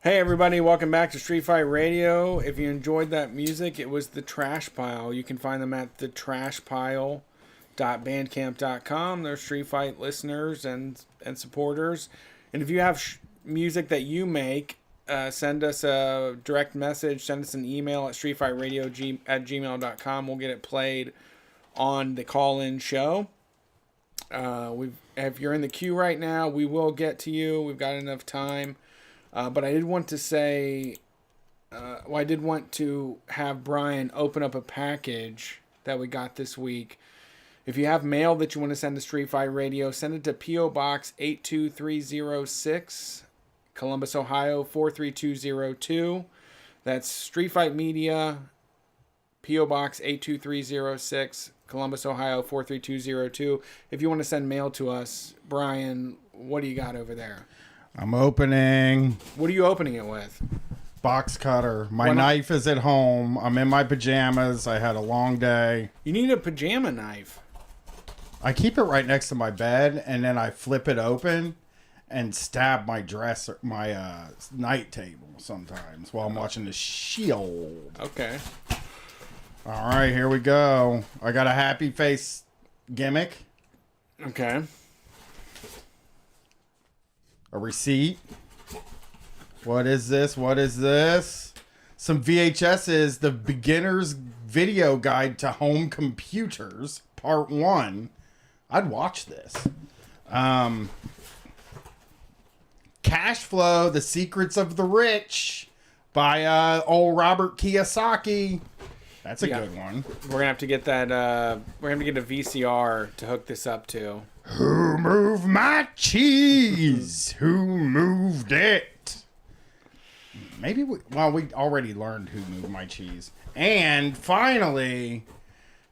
Hey everybody, welcome back to Street Fight Radio. If you enjoyed that music, it was The Trash Pile. You can find them at thetrashpile.bandcamp.com. They're Street Fight listeners and supporters. And if you have music that you make, send us a direct message, send us an email at streetfightradio@gmail.com. We'll get it played on the call-in show. If you're in the queue right now, we will get to you. We've got enough time. But I did want to say, I did want to have Brian open up a package that we got this week. If you have mail that you want to send to Street Fight Radio, send it to P.O. Box 82306, Columbus, Ohio 43202. That's Street Fight Media, P.O. Box 82306, Columbus, Ohio 43202. If you want to send mail to us, Brian, what do you got over there? I'm opening. What are you opening it with? Box cutter. My knife is at home. I'm in my pajamas. I had a long day. You need a pajama knife. I keep it right next to my bed, and then I flip it open and stab my dresser, my night table sometimes while I'm watching The Shield. Okay. All right, here we go. I got a happy face gimmick. Okay. A receipt. What is this? What is this? Some VHSs, the Beginner's Video Guide to Home Computers, Part 1. I'd watch this. Cash Flow, The Secrets of the Rich by old Robert Kiyosaki. That's a good one. We're going to have to get that, we're going to get a VCR to hook this up to. Who moved my cheese? Who moved it? Maybe we already learned who moved my cheese. And finally,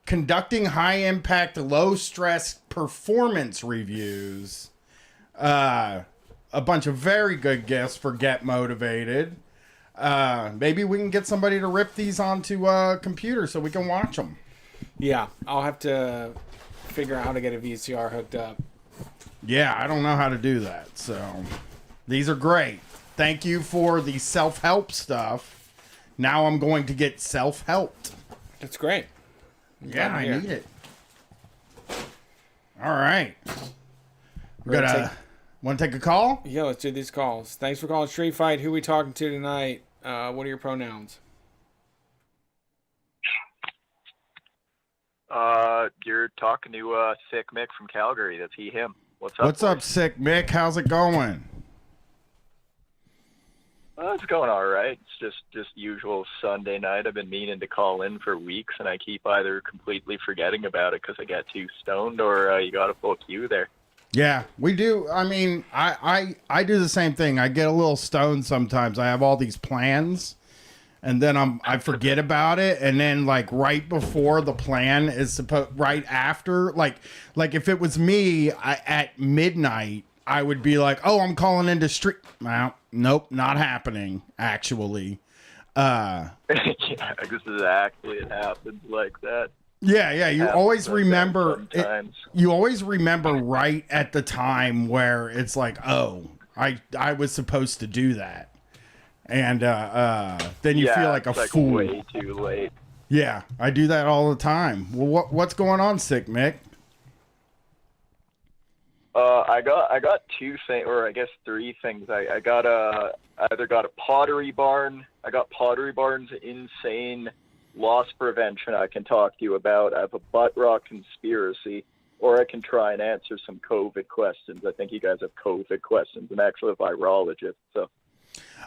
conducting high-impact, low-stress performance reviews. A bunch of very good gifts for Get Motivated. Maybe we can get somebody to rip these onto a computer so we can watch them. Yeah, I'll have to figure out how to get a VCR hooked up. Yeah, I don't know how to do that. So these are great. Thank you for the self-help stuff. Now I'm going to get self-helped. That's great. Yeah, I need it. All right. Want to take a call? Yeah, let's do these calls. Thanks for calling Street Fight. Who we talking to tonight? What are your pronouns? You're talking to Sick Mick from Calgary. That's he, him. What's up? What's up, Sick Mick? How's it going? It's going all right. It's just usual Sunday night. I've been meaning to call in for weeks, and I keep either completely forgetting about it because I get too stoned, or you got a full queue there. Yeah, we do. I mean, I do the same thing. I get a little stoned sometimes. I have all these plans, and then I forget about it, and then like right before the plan is right after, like if it was me at midnight, I would be like, oh, I'm calling into street. Well, nope, not happening. Actually, yeah, exactly. It happens like that. Yeah. You always remember. You always remember right at the time where it's like, oh, I was supposed to do that. And then you feel like a fool. Way too late. Yeah, I do that all the time. Well, what's going on, Sick Mick? I got two things, or I guess three things. I either got a Pottery Barn. I got Pottery Barn's insane loss prevention I can talk to you about. I have a butt rock conspiracy, or I can try and answer some COVID questions. I think you guys have COVID questions. I'm actually a virologist, so.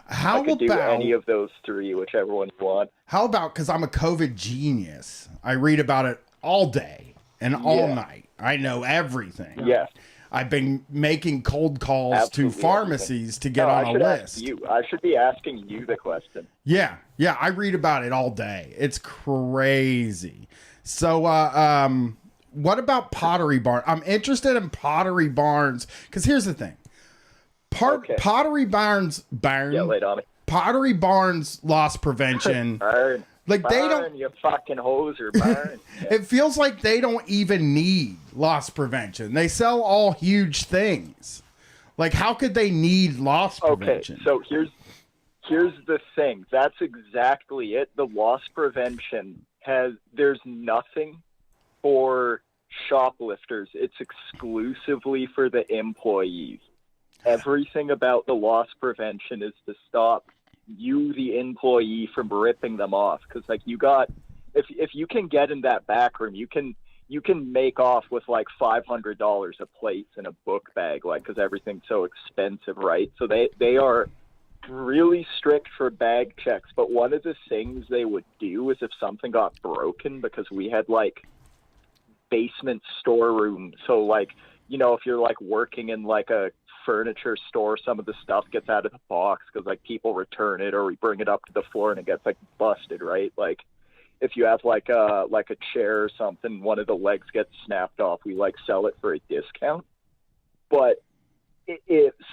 How I could do any of those three, whichever one you want. How about, because I'm a COVID genius, I read about it all day and all night. I know everything. Yes. I've been making cold calls to pharmacies to get on a list. I should be asking you the question. Yeah, I read about it all day. It's crazy. So, what about Pottery Barn? I'm interested in Pottery Barns, because here's the thing. Pottery Barns Pottery Barns loss prevention. They don't. You fucking hoser, Barn. It feels like they don't even need loss prevention. They sell all huge things. Like, how could they need loss prevention? So here's the thing. That's exactly it. The loss prevention there's nothing for shoplifters. It's exclusively for the employees. Everything about the loss prevention is to stop you, the employee, from ripping them off. Because like if you can get in that back room, you can make off with like $500 of plates in a book bag, like, because everything's so expensive, right? So they are really strict for bag checks. But one of the things they would do is if something got broken, because we had like basement storeroom, so like, you know, if you're like working in like a furniture store, some of the stuff gets out of the box because like people return it, or we bring it up to the floor and it gets like busted, right? Like if you have like a chair or something, one of the legs gets snapped off, we like sell it for a discount. But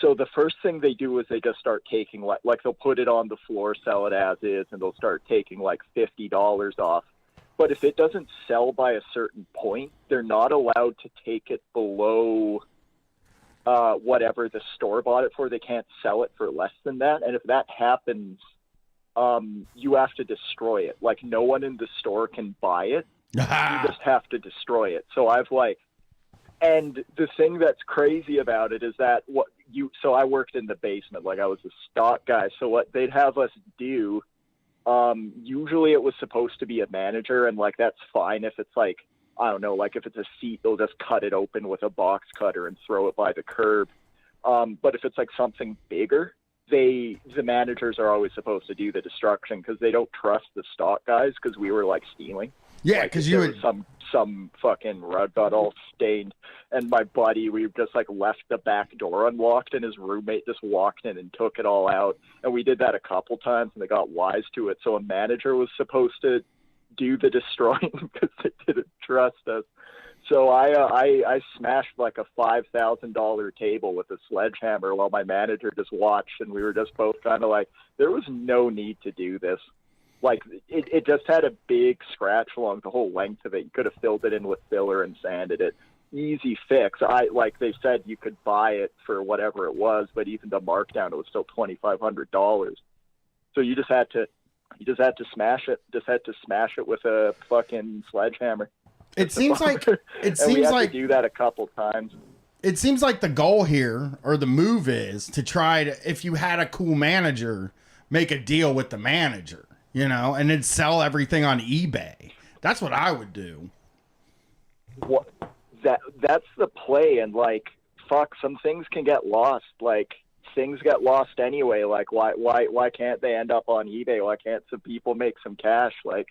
so the first thing they do is they just start taking like they'll put it on the floor, sell it as is, and they'll start taking like $50 off. But if it doesn't sell by a certain point, they're not allowed to take it below whatever the store bought it for. They can't sell it for less than that. And if that happens, you have to destroy it. Like no one in the store can buy it. You just have to destroy it. So and the thing that's crazy about it is that so I worked in the basement, like I was a stock guy. So what they'd have us do, usually it was supposed to be a manager, and like that's fine if it's like, I don't know, like if it's a seat, they'll just cut it open with a box cutter and throw it by the curb. But if it's like something bigger, the managers are always supposed to do the destruction because they don't trust the stock guys, because we were like stealing. Yeah, because like, some fucking rug got all stained, and my buddy, we just like left the back door unlocked, and his roommate just walked in and took it all out. And we did that a couple times, and they got wise to it. So a manager was supposed to do the destroying because they didn't trust us. So I smashed like a $5,000 table with a sledgehammer while my manager just watched, and we were just both kind of like, there was no need to do this. Like it just had a big scratch along the whole length of it. You could have filled it in with filler and sanded it. Easy fix. Like they said, you could buy it for whatever it was, but even the markdown, it was still $2,500. So you just had to smash it. Just had to smash it with a fucking sledgehammer. It seems like to do that a couple times. It seems like the goal here, or the move, is to try to, if you had a cool manager, make a deal with the manager, you know, and then sell everything on eBay. That's what I would do. That's the play, and like, fuck, some things can get lost. Like things get lost anyway. Like why can't they end up on eBay? Why can't some people make some cash? Like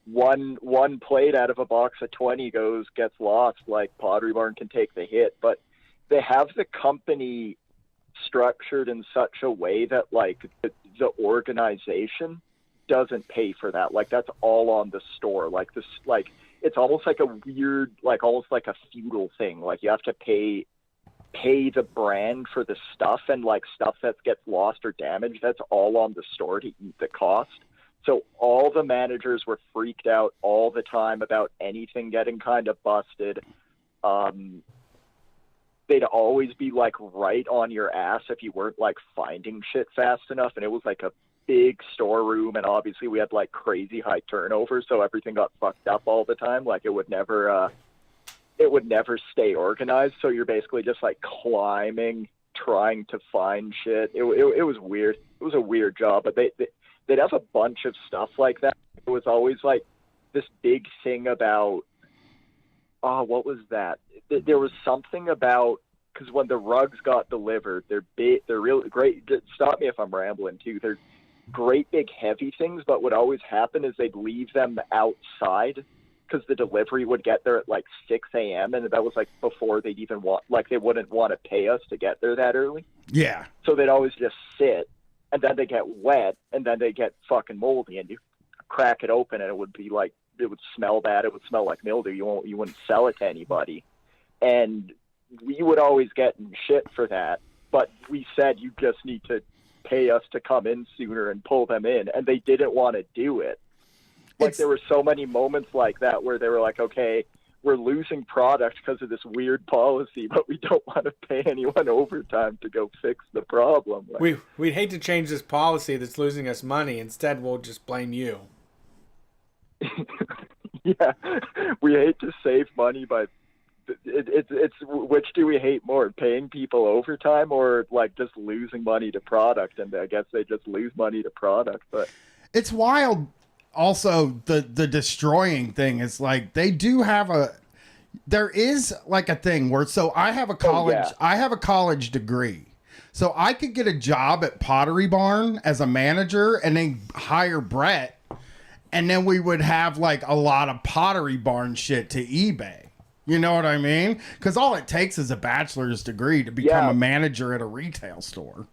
one plate out of a box of 20 gets lost. Like Pottery Barn can take the hit, but they have the company structured in such a way that like the organization doesn't pay for that. Like that's all on the store. Like this, like it's almost like a weird, like almost like a feudal thing. Like you have to pay the brand for the stuff, and like stuff that gets lost or damaged, that's all on the store to eat the cost. So all the managers were freaked out all the time about anything getting kind of busted. They'd always be like right on your ass if you weren't like finding shit fast enough. And it was like a big storeroom, and obviously we had like crazy high turnover, so everything got fucked up all the time. Like it would never stay organized. So you're basically just like climbing, trying to find shit. It was weird. It was a weird job, but they'd have a bunch of stuff like that. It was always like this big thing about, what was that? There was something about, because when the rugs got delivered, they're big, they're really great. Stop me if I'm rambling too. They're great big heavy things, but what always happened is they'd leave them outside because the delivery would get there at like 6 a.m. and that was like before they'd even they wouldn't want to pay us to get there that early. Yeah. So they'd always just sit, and then they get wet, and then they get fucking moldy, and you crack it open and it would be like, it would smell bad. It would smell like mildew. You wouldn't sell it to anybody. And we would always get in shit for that. But we said, you just need to pay us to come in sooner and pull them in. And they didn't want to do it. Like there were so many moments like that where they were like, okay, we're losing product because of this weird policy, but we don't want to pay anyone overtime to go fix the problem. Like, We'd hate to change this policy that's losing us money. Instead, we'll just blame you. yeah, we hate to save money by it's which do we hate more, paying people overtime or like just losing money to product? And I guess they just lose money to product. But it's wild. Also, the destroying thing is like they do have there is like a thing where, so I have a college degree, so I could get a job at Pottery Barn as a manager and then hire Brett, and then we would have like a lot of Pottery Barn shit to eBay. You know what I mean? Because all it takes is a bachelor's degree to become a manager at a retail store.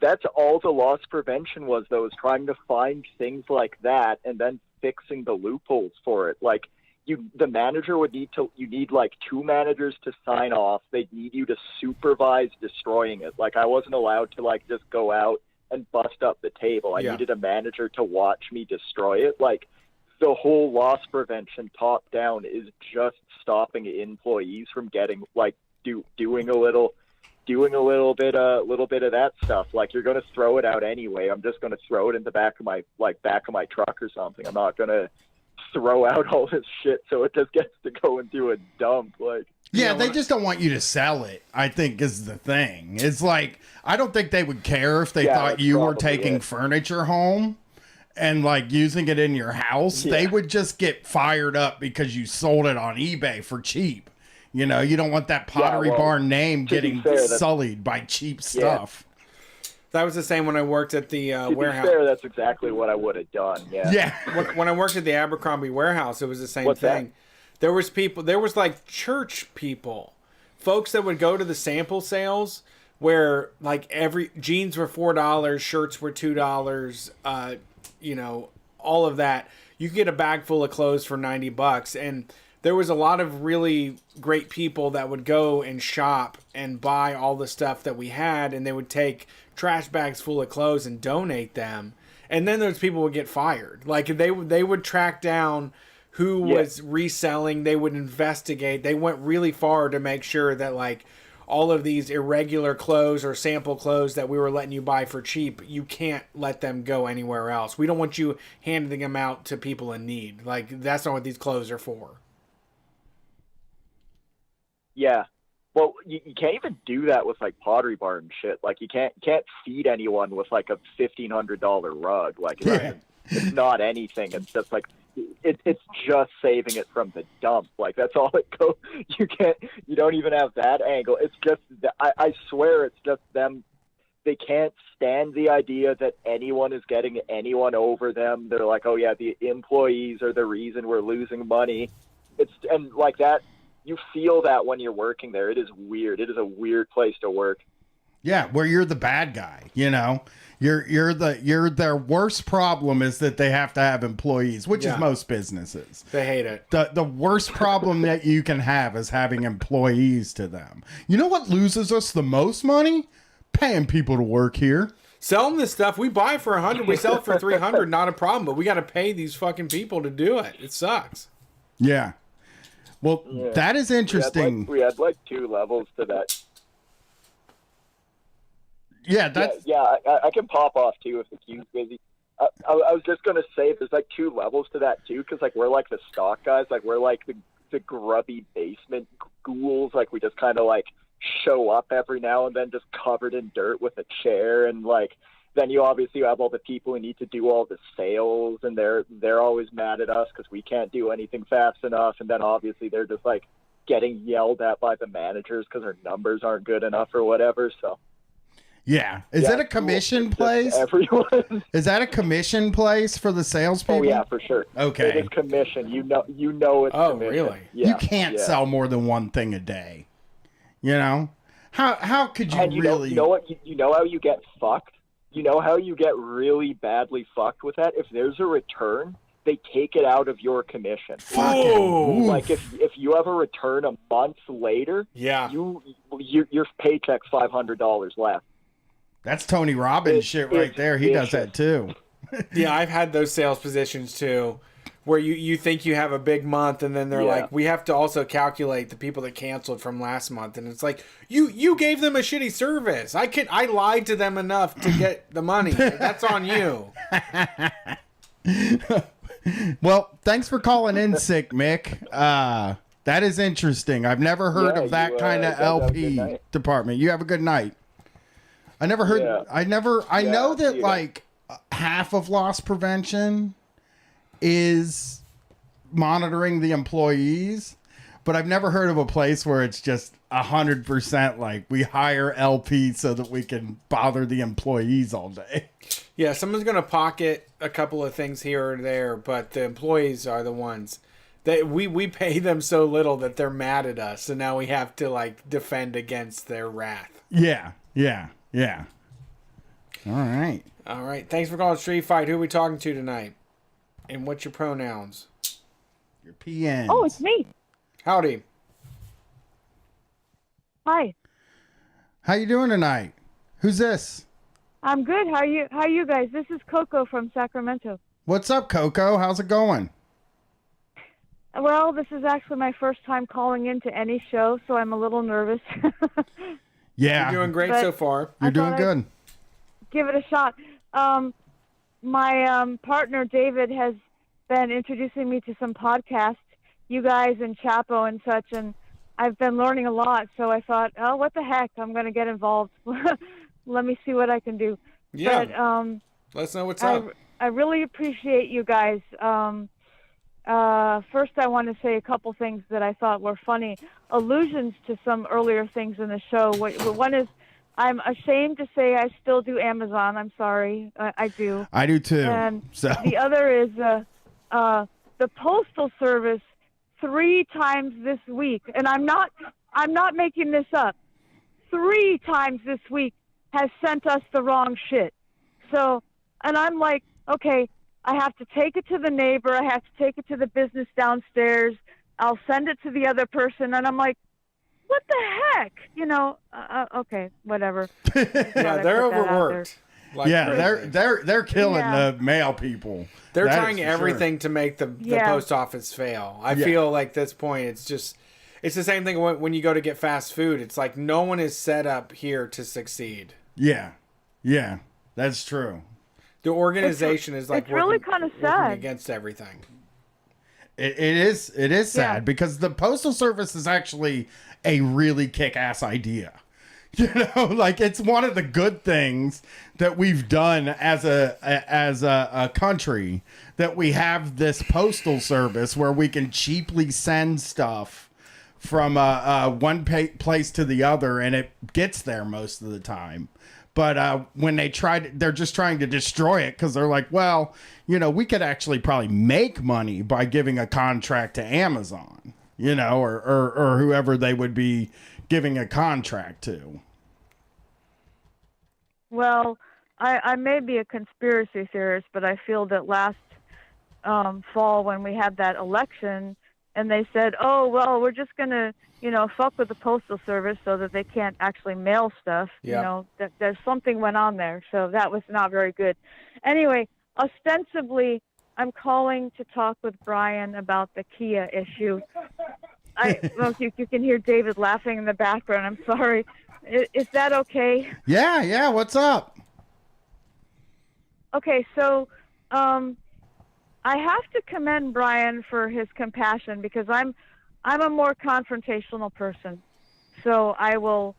That's all the loss prevention was, though, is trying to find things like that and then fixing the loopholes for it. Like, the manager would need like 2 managers to sign off. They'd need you to supervise destroying it. Like, I wasn't allowed to like just go out and bust up the table. I needed a manager to watch me destroy it. Like, the whole loss prevention top down is just stopping employees from getting like doing a little bit of that stuff. Like, you're going to throw it out anyway. I'm just going to throw it in the back of my truck or something. I'm not going to throw out all this shit so it just gets to go into a dump. Like, yeah, they just don't want you to sell it, I think, is the thing. It's like, I don't think they would care if they thought you were taking furniture home and like using it in your house. They would just get fired up because you sold it on eBay for cheap. You know, you don't want that Pottery Barn name getting sullied by cheap stuff. That was the same when I worked at the warehouse. Fair, that's exactly what I would have done. Yeah. When I worked at the Abercrombie warehouse, it was the same thing. That? There was like church people, folks that would go to the sample sales where like jeans were $4, shirts were $2, you know, all of that. You could get a bag full of clothes for $90, and there was a lot of really great people that would go and shop and buy all the stuff that we had, and they would take trash bags full of clothes and donate them. And then those people would get fired. Like, they would track down who was reselling. They would investigate. They went really far to make sure that like all of these irregular clothes or sample clothes that we were letting you buy for cheap, you can't let them go anywhere else. We don't want you handing them out to people in need. Like, that's not what these clothes are for. Yeah. Well, you can't even do that with like Pottery Barn shit. Like, you can't feed anyone with like a $1,500 rug. Like, it's not anything. It's just like it's just saving it from the dump. Like, that's all it goes. You don't even have that angle. It's just I swear it's just them. They can't stand the idea that anyone is getting anyone over them. They're like, oh yeah, the employees are the reason we're losing money. And like that. You feel that when you're working there. It is weird. It is a weird place to work. Yeah, where you're the bad guy, you know. Their worst problem is that they have to have employees, which is most businesses. They hate it. The worst problem that you can have is having employees to them. You know what loses us the most money? Paying people to work here. Sell them this stuff. We buy for $100, we sell it for $300, not a problem. But we got to pay these fucking people to do it. It sucks. Yeah. Well, that is interesting. We had like 2 levels to that. Yeah, that's... I can pop off too if the queue's busy. I was just gonna say there's like 2 levels to that too, because like we're like the stock guys, like we're like the grubby basement ghouls. Like, we just kind of like show up every now and then, just covered in dirt with a chair, and like then you obviously have all the people who need to do all the sales, and they're always mad at us because we can't do anything fast enough, and then obviously they're just like getting yelled at by the managers because their numbers aren't good enough or whatever. So yeah, is that a commission place? Everyone. Is that a commission place for the salespeople? Oh yeah, for sure. Okay, it is commission. You know it's commission. Really? Yeah. You can't sell more than one thing a day. You know, how could you and really? You know what? You know how you get fucked. You know how you get really badly fucked with that? If there's a return, they take it out of your commission. Like if you have a return a month later, your paycheck's $500 left. That's Tony Robbins shit right there. He does that too. Yeah, I've had those sales positions too, where you think you have a big month, and then they're Yeah. like, we have to also calculate the people that canceled from last month, and it's like you gave them a shitty service. I lied to them enough to get the money. That's on you. Well, thanks for calling in, Sick Mick. That is interesting. I've never heard of that kind of LP department. You have a good night. I never heard. Yeah. I know that like half of loss prevention is monitoring the employees, but I've never heard of a place where it's just 100% like we hire LP so that we can bother the employees all day. Yeah, someone's gonna pocket a couple of things here or there, but the employees are the ones that we pay them so little that they're mad at us, and now we have to like defend against their wrath. Yeah. All right. Thanks for calling Street Fight. Who are we talking to tonight? And what's your pronouns? Your PN. Oh, it's me. Howdy. Hi. How you doing tonight? Who's this? I'm good. How are you guys? This is Coco from Sacramento. What's up, Coco? How's it going? Well, this is actually my first time calling into any show, so I'm a little nervous. Yeah. You're doing great But so far. You're doing good. Give it a shot. My partner, David, has been introducing me to some podcasts, you guys and Chapo and such, and I've been learning a lot, so I thought, oh, what the heck, I'm going to get involved. Let me see what I can do. Yeah. But, let us know what's up. I really appreciate you guys. First, I want to say a couple things that I thought were funny allusions to some earlier things in the show. One is, I'm ashamed to say I still do Amazon. I'm sorry, I do. I do too. And so the other is the Postal Service 3 times this week, and I'm not making this up. 3 times this week has sent us the wrong shit. So, and I'm like, okay, I have to take it to the neighbor. I have to take it to the business downstairs. I'll send it to the other person. And I'm like, what the heck? Okay, whatever. Yeah, they're overworked. Like they're killing the mail people. They're trying everything to make the post office fail. I feel like at this point, it's the same thing when you go to get fast food. It's like no one is set up here to succeed. Yeah, that's true. The organization is like it's really kind of sad against everything. It is sad because the Postal Service is actually a really kick-ass idea. Like it's one of the good things that we've done as a country, that we have this postal service where we can cheaply send stuff from one place to the other, and it gets there most of the time. But when they're just trying to destroy it because they're like, well, we could actually probably make money by giving a contract to Amazon, or whoever they would be giving a contract to. Well, I may be a conspiracy theorist, but I feel that last fall when we had that election and they said, oh, well, we're just going to, fuck with the Postal Service so that they can't actually mail stuff, that there's something went on there. So that was not very good. Anyway, ostensibly, I'm calling to talk with Brian about the Kia issue. You can hear David laughing in the background. I'm sorry. Is that okay? Yeah. What's up? Okay, so I have to commend Brian for his compassion because I'm a more confrontational person. So I will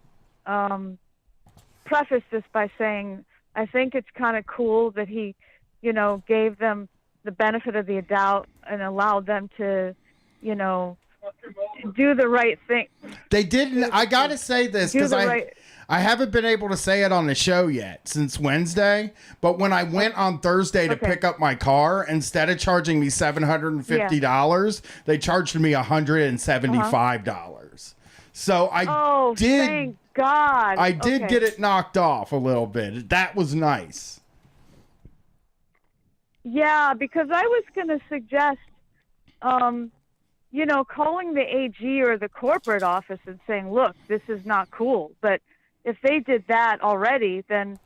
preface this by saying I think it's kind of cool that he, gave them the benefit of the doubt and allowed them to, do the right thing. They didn't. I got to say this because I haven't been able to say it on the show yet since Wednesday. But when I went on Thursday to pick up my car, instead of charging me $750, they charged me $175. So I did. Thank God. I did get it knocked off a little bit. That was nice. Yeah, because I was going to suggest, calling the AG or the corporate office and saying, look, this is not cool. But if they did that already, then,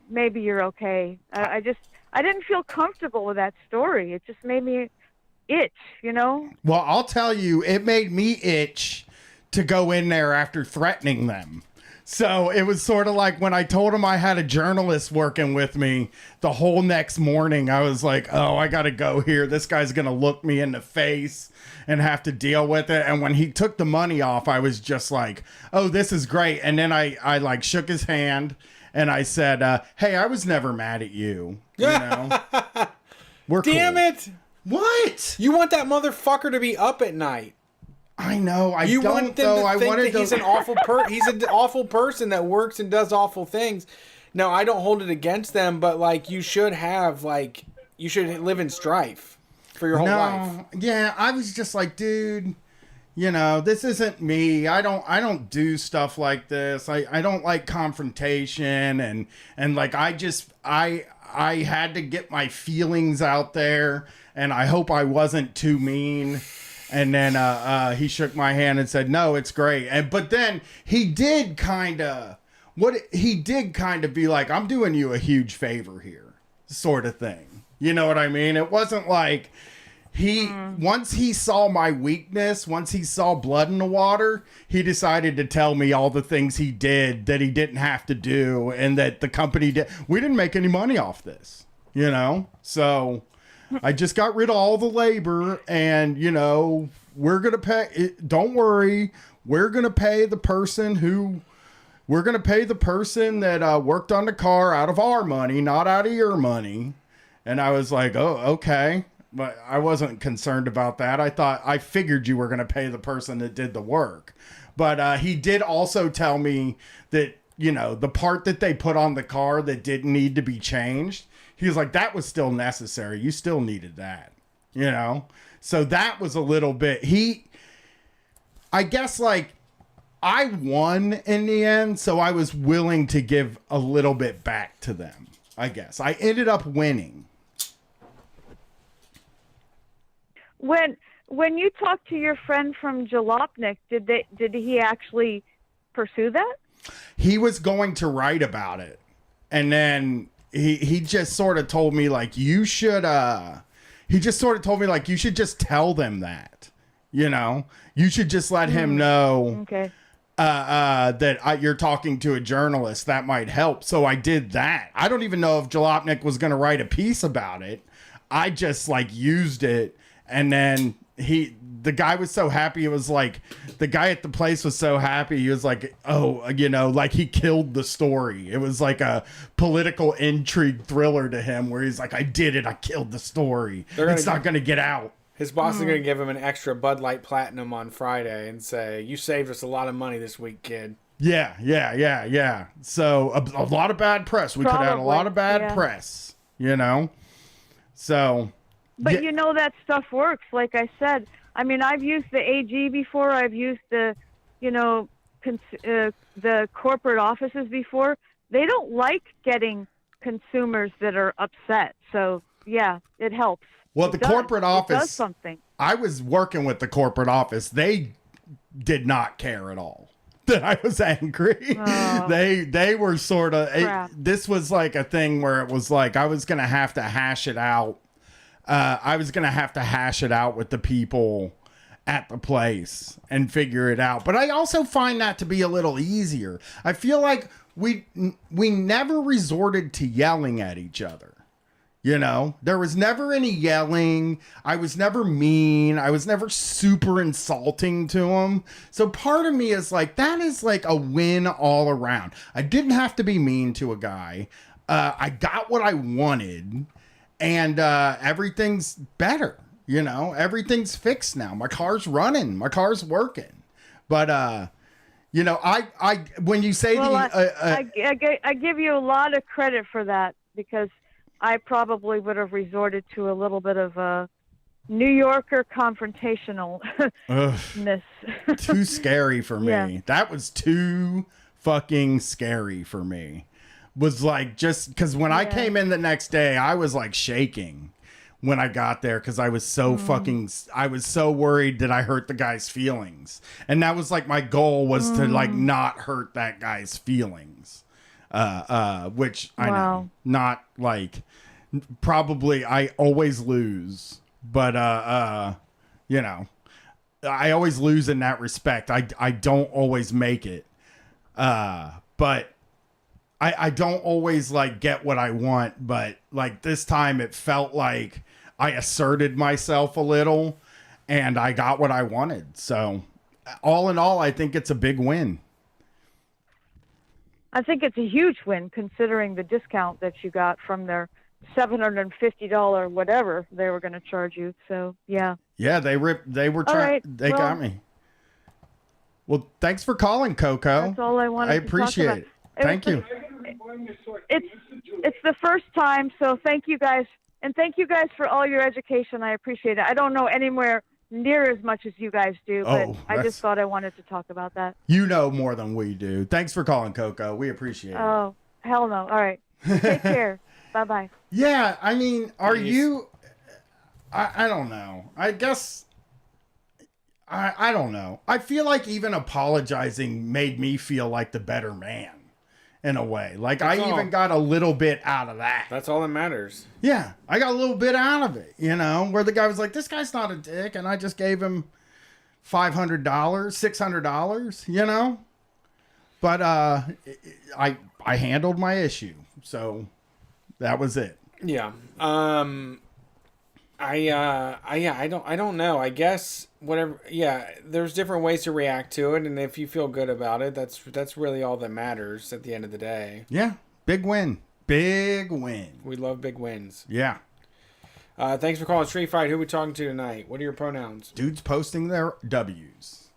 maybe you're okay. I didn't feel comfortable with that story. It just made me itch, you know? Well, I'll tell you, it made me itch to go in there after threatening them. So it was sort of like when I told him I had a journalist working with me the whole next morning, I was like, oh, I got to go here. This guy's going to look me in the face and have to deal with it. And when he took the money off, I was just like, oh, this is great. And then I like shook his hand and I said, hey, I was never mad at you. You know, we're Damn cool. it. What? You want that motherfucker to be up at night. I know. You want them to think that he's an awful he's an awful person that works and does awful things. Now, I don't hold it against them, but like you should live in strife for your whole life. Yeah, I was just like, dude, you know, this isn't me. I don't do stuff like this. I don't like confrontation and like I had to get my feelings out there, and I hope I wasn't too mean. And then he shook my hand and said, no, it's great. But then he did kind of be like, I'm doing you a huge favor here, sort of thing. You know what I mean? It wasn't like once he saw my weakness, once he saw blood in the water, he decided to tell me all the things he did that he didn't have to do and that the company did. We didn't make any money off this, you know? So I just got rid of all the labor and, you know, we're going to pay. Don't worry. We're going to pay the person that worked on the car out of our money, not out of your money. And I was like, oh, okay. But I wasn't concerned about that. I figured you were going to pay the person that did the work. But he did also tell me that, you know, the part that they put on the car that didn't need to be changed, he was like, that was still necessary. You still needed that, you know? So that was a little bit, I guess like I won in the end. So I was willing to give a little bit back to them. I guess I ended up winning. When you talked to your friend from Jalopnik, did he actually pursue that? He was going to write about it. And then he just sort of told me like, you should just tell them that, you know, you should just let him know. Okay. That you're talking to a journalist, that might help. So I did that. I don't even know if Jalopnik was going to write a piece about it. I just like used it. And then the guy was so happy. It was like the guy at the place was so happy. He was like, oh, you know, like he killed the story. It was like a political intrigue thriller to him where he's like, I did it. I killed the story. It's not going to get out. His boss is going to give him an extra Bud Light Platinum on Friday and say, you saved us a lot of money this week, kid. Yeah. So a lot of bad press. We could have had a lot of bad press, you know? So. But you know that stuff works. Like I said, I mean, I've used the AG before. I've used the, you know, the corporate offices before. They don't like getting consumers that are upset. So, yeah, it helps. Well, the corporate office, it does something. I was working with the corporate office. They did not care at all that I was angry. Oh, they were sort of, this was like a thing where it was like, I was going to have to hash it out. With the people at the place and figure it out. But I also find that to be a little easier. I feel like we never resorted to yelling at each other. You know, there was never any yelling. I was never mean. I was never super insulting to him. So part of me is like, that is like a win all around. I didn't have to be mean to a guy. I got what I wanted. And everything's better, you know, everything's fixed now. My car's running, my car's working. But, you know, when you say I give you a lot of credit for that because I probably would have resorted to a little bit of a New Yorker confrontationalness. Too scary for me. Yeah. That was too fucking scary for me. Was like, just because when I came in the next day, I was like shaking when I got there because I was so I was so worried that I hurt the guy's feelings. And that was like my goal was to like not hurt that guy's feelings. Which I know, not like, probably I always lose but you know, I always lose in that respect. I don't always make it, but I don't always like get what I want. But like this time, it felt like I asserted myself a little, and I got what I wanted. So all in all, I think it's a big win. I think it's a huge win considering the discount that you got from their $750 whatever they were going to charge you. So yeah. Yeah, they were trying. Right, They got me. Well, thanks for calling, Coco. That's all I wanted I to appreciate talk it. about. Thank you. It's the first time, so thank you guys, and thank you guys for all your education. I appreciate it. I don't know anywhere near as much as you guys do, but I just thought I wanted to talk about that. You know more than we do. Thanks for calling, Coco. We appreciate it. Oh, hell no. All right. Take care. Bye-bye. Yeah, I mean, are you... I don't know. I guess... I don't know. I feel like even apologizing made me feel like the better man, in a way. Like, That's I all. even got a little bit out of that. That's all that matters. Yeah, I got a little bit out of it, you know, where the guy was like, this guy's not a dick, and I just gave him $500, $600, you know? But I handled my issue, so that was it. Yeah. I don't know. I guess whatever. Yeah, there's different ways to react to it, and if you feel good about it, that's really all that matters at the end of the day. Yeah, big win. Big win. We love big wins. Yeah. Thanks for calling Street Fight. Who are we talking to tonight? What are your pronouns? Dudes posting their W's.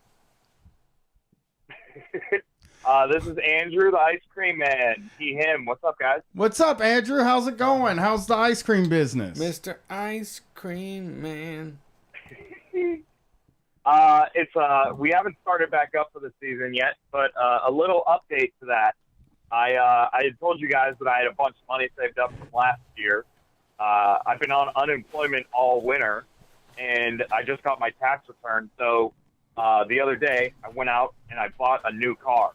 This is Andrew, the ice cream man. He, him. What's up, guys? What's up, Andrew? How's it going? How's the ice cream business? Mr. Ice Cream Man. We haven't started back up for the season yet, but a little update to that. I had told you guys that I had a bunch of money saved up from last year. I've been on unemployment all winter, and I just got my tax return. So the other day, I went out and I bought a new car,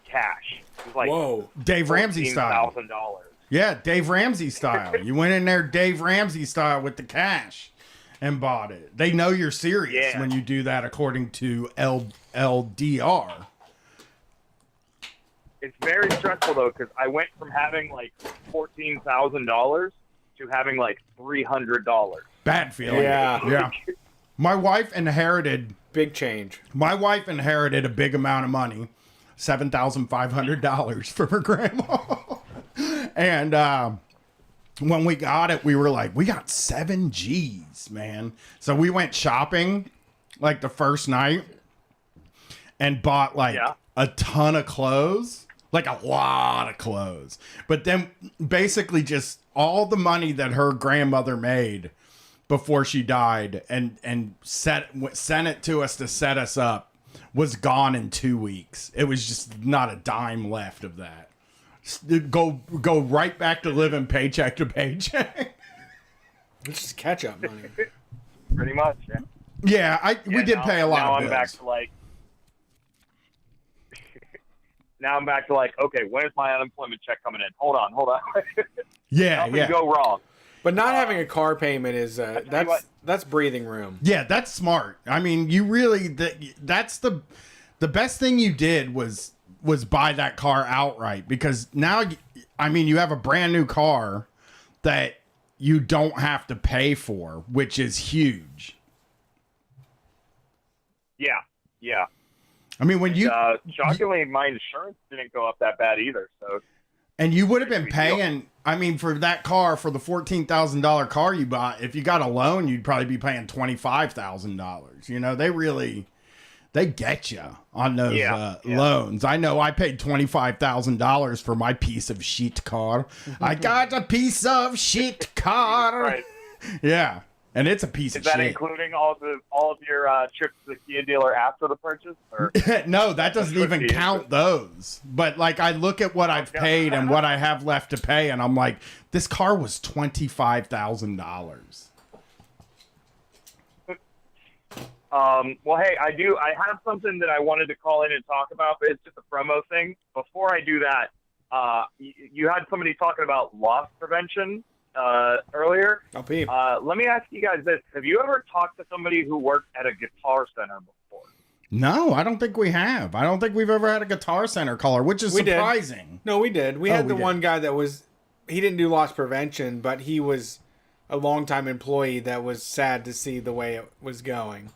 cash. It was like whoa, Dave Ramsey style. $14,000. Yeah, Dave Ramsey style. You went in there Dave Ramsey style with the cash and bought it. They know you're serious when you do that, according to LDR. It's very stressful though, because I went from having like $14,000 to having like $300. Bad feeling. Yeah. Yeah. My wife inherited big change. My wife inherited a big amount of money, $7,500 from her grandma. And when we got it, we were like, we got 7 G's, man. So we went shopping like the first night and bought like a ton of clothes, like a lot of clothes. But then basically just all the money that her grandmother made before she died and sent it to us to set us up was gone in 2 weeks. It was just not a dime left of that. Go right back to living paycheck to paycheck. It's just catch up money. Pretty much, yeah. Yeah, we did pay a lot of bills. Back to like, now I'm back to like, okay, when's my unemployment check coming in? Hold on. Yeah, Nothing go wrong. But not having a car payment is that's breathing room. Yeah, that's smart. I mean, you really that's the best thing you did was buy that car outright, because now, I mean, you have a brand new car that you don't have to pay for, which is huge. Yeah. I mean, when you shockingly, my insurance didn't go up that bad either. So, and you would have been paying. I mean, for that car, for the $14,000 car you bought, if you got a loan, you'd probably be paying $25,000. You know, they get you on those loans. I know I paid $25,000 for my piece of shit car. I got a piece of shit car. Right. Yeah, and it's a piece of shit. Is that including all of your trips to the Kia dealer after the purchase? Or? No, that doesn't even count those. But like, I look at what I've paid and what I have left to pay, and I'm like, this car was $25,000. Well, hey, I have something that I wanted to call in and talk about, but it's just a promo thing. Before I do that, you had somebody talking about loss prevention, earlier. Oh, Pete. Let me ask you guys this: have you ever talked to somebody who worked at a Guitar Center before? No, I don't think we have. I don't think we've ever had a Guitar Center caller, which is surprising. No, we did. We had the one guy that was, he didn't do loss prevention, but he was a longtime employee that was sad to see the way it was going.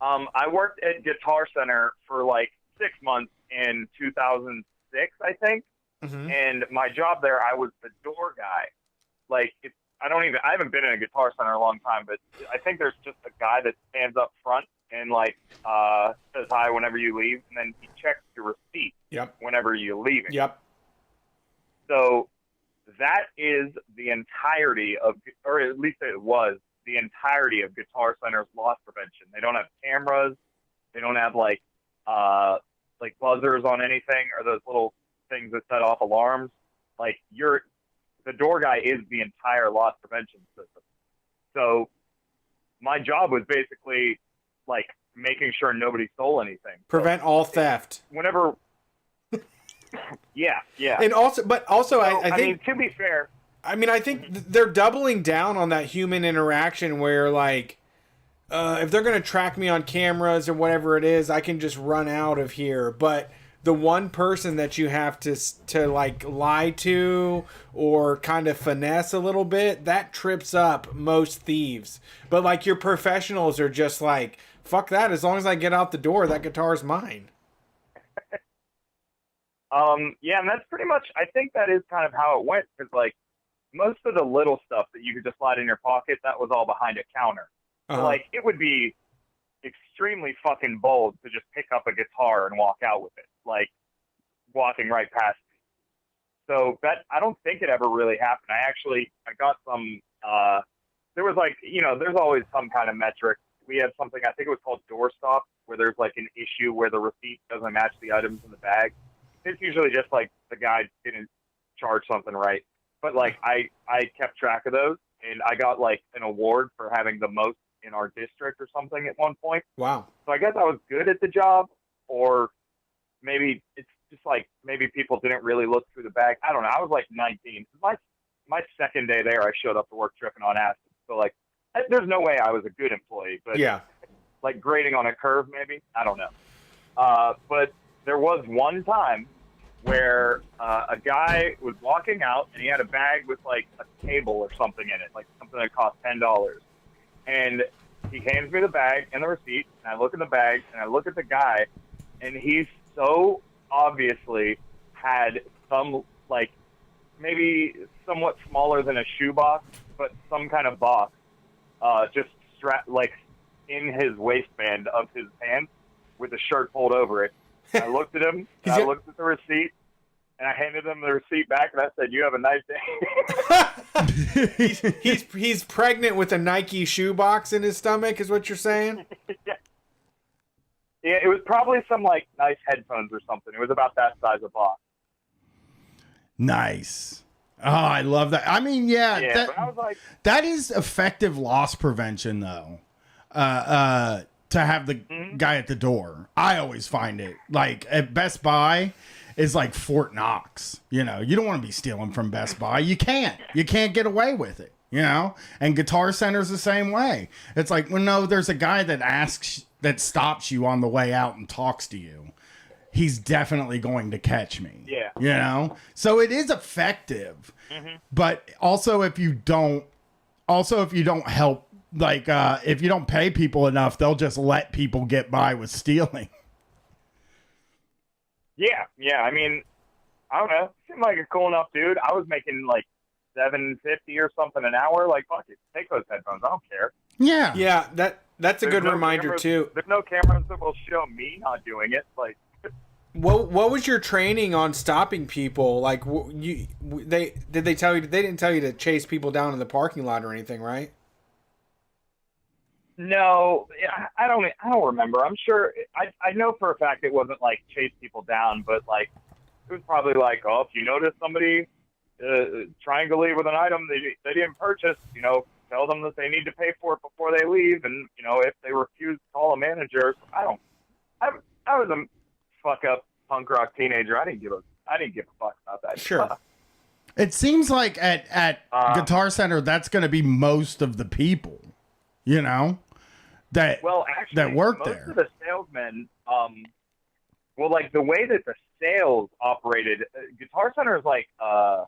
I worked at Guitar Center for like 6 months in 2006, I think. Mm-hmm. And my job there, I was the door guy. Like, I haven't been in a Guitar Center in a long time, but I think there's just a guy that stands up front and like says hi whenever you leave, and then he checks your receipt whenever you're leaving. Yep. So that is the entirety of, or at least it was the entirety of Guitar Center's loss prevention. They don't have cameras. They don't have like buzzers on anything or those little things that set off alarms. Like the door guy is the entire loss prevention system. So my job was basically like making sure nobody stole anything. Prevent all theft. Whenever. Yeah. And also, I think, mean, to be fair, I mean, I think they're doubling down on that human interaction where, like, if they're going to track me on cameras or whatever it is, I can just run out of here. But the one person that you have to like lie to or kind of finesse a little bit, that trips up most thieves. But like your professionals are just like, fuck that. As long as I get out the door, that guitar is mine. Yeah, and that's pretty much, I think that is kind of how it went. Because like most of the little stuff that you could just slide in your pocket, that was all behind a counter. Uh-huh. Like it would be extremely fucking bold to just pick up a guitar and walk out with it, like walking right past me. So that, I don't think it ever really happened. I got some, there was like, there's always some kind of metric. We had something, I think it was called doorstop, where there's like an issue where the receipt doesn't match the items in the bag. It's usually just like the guy didn't charge something right. But like I kept track of those, and I got like an award for having the most in our district or something at one point. Wow. So I guess I was good at the job, or maybe it's just like maybe people didn't really look through the bag. I don't know. I was like 19. My second day there, I showed up to work tripping on acid. So like, there's no way I was a good employee. But yeah, like grading on a curve, maybe, I don't know. But there was one time where a guy was walking out and he had a bag with like a cable or something in it, like something that cost $10. And he hands me the bag and the receipt, and I look at the bag and I look at the guy, and he's so obviously had some like maybe somewhat smaller than a shoebox, but some kind of box just strapped like in his waistband of his pants with a shirt pulled over it. I looked at him, and I looked at the receipt, and I handed him the receipt back, and I said, "You have a nice day." he's pregnant with a Nike shoebox in his stomach, is what you're saying? Yeah, it was probably some like nice headphones or something. It was about that size of box. Nice. Oh, I love that. I mean, but I was like, that is effective loss prevention, though. To have the guy at the door, I always find it like at Best Buy is like Fort Knox. You don't want to be stealing from Best Buy. You can't get away with it. And Guitar Center's the same way. It's like, well, no, there's a guy that stops you on the way out and talks to you. He's definitely going to catch me. Yeah. So it is effective. Mm-hmm. But also if you don't help, like if you don't pay people enough, they'll just let people get by with stealing. Yeah. I mean, I don't know. Seemed like a cool enough dude. I was making like $7.50 or something an hour. Like, fuck it, take those headphones. I don't care. Yeah. Yeah. That's a good reminder too. There's no cameras that will show me not doing it. Like, what was your training on stopping people? Like, they didn't tell you to chase people down in the parking lot or anything, right? No, I don't remember. I'm sure I know for a fact it wasn't like chase people down, but like it was probably like, oh, if you notice somebody trying to leave with an item they didn't purchase, tell them that they need to pay for it before they leave, and if they refuse, call a manager. I was a fuck up punk rock teenager. I didn't give a fuck about that. Sure. It seems like at Guitar Center, that's going to be most of the people, you know, that that work most there. Most of the salesmen, well, like the way that the sales operated, Guitar Center is like a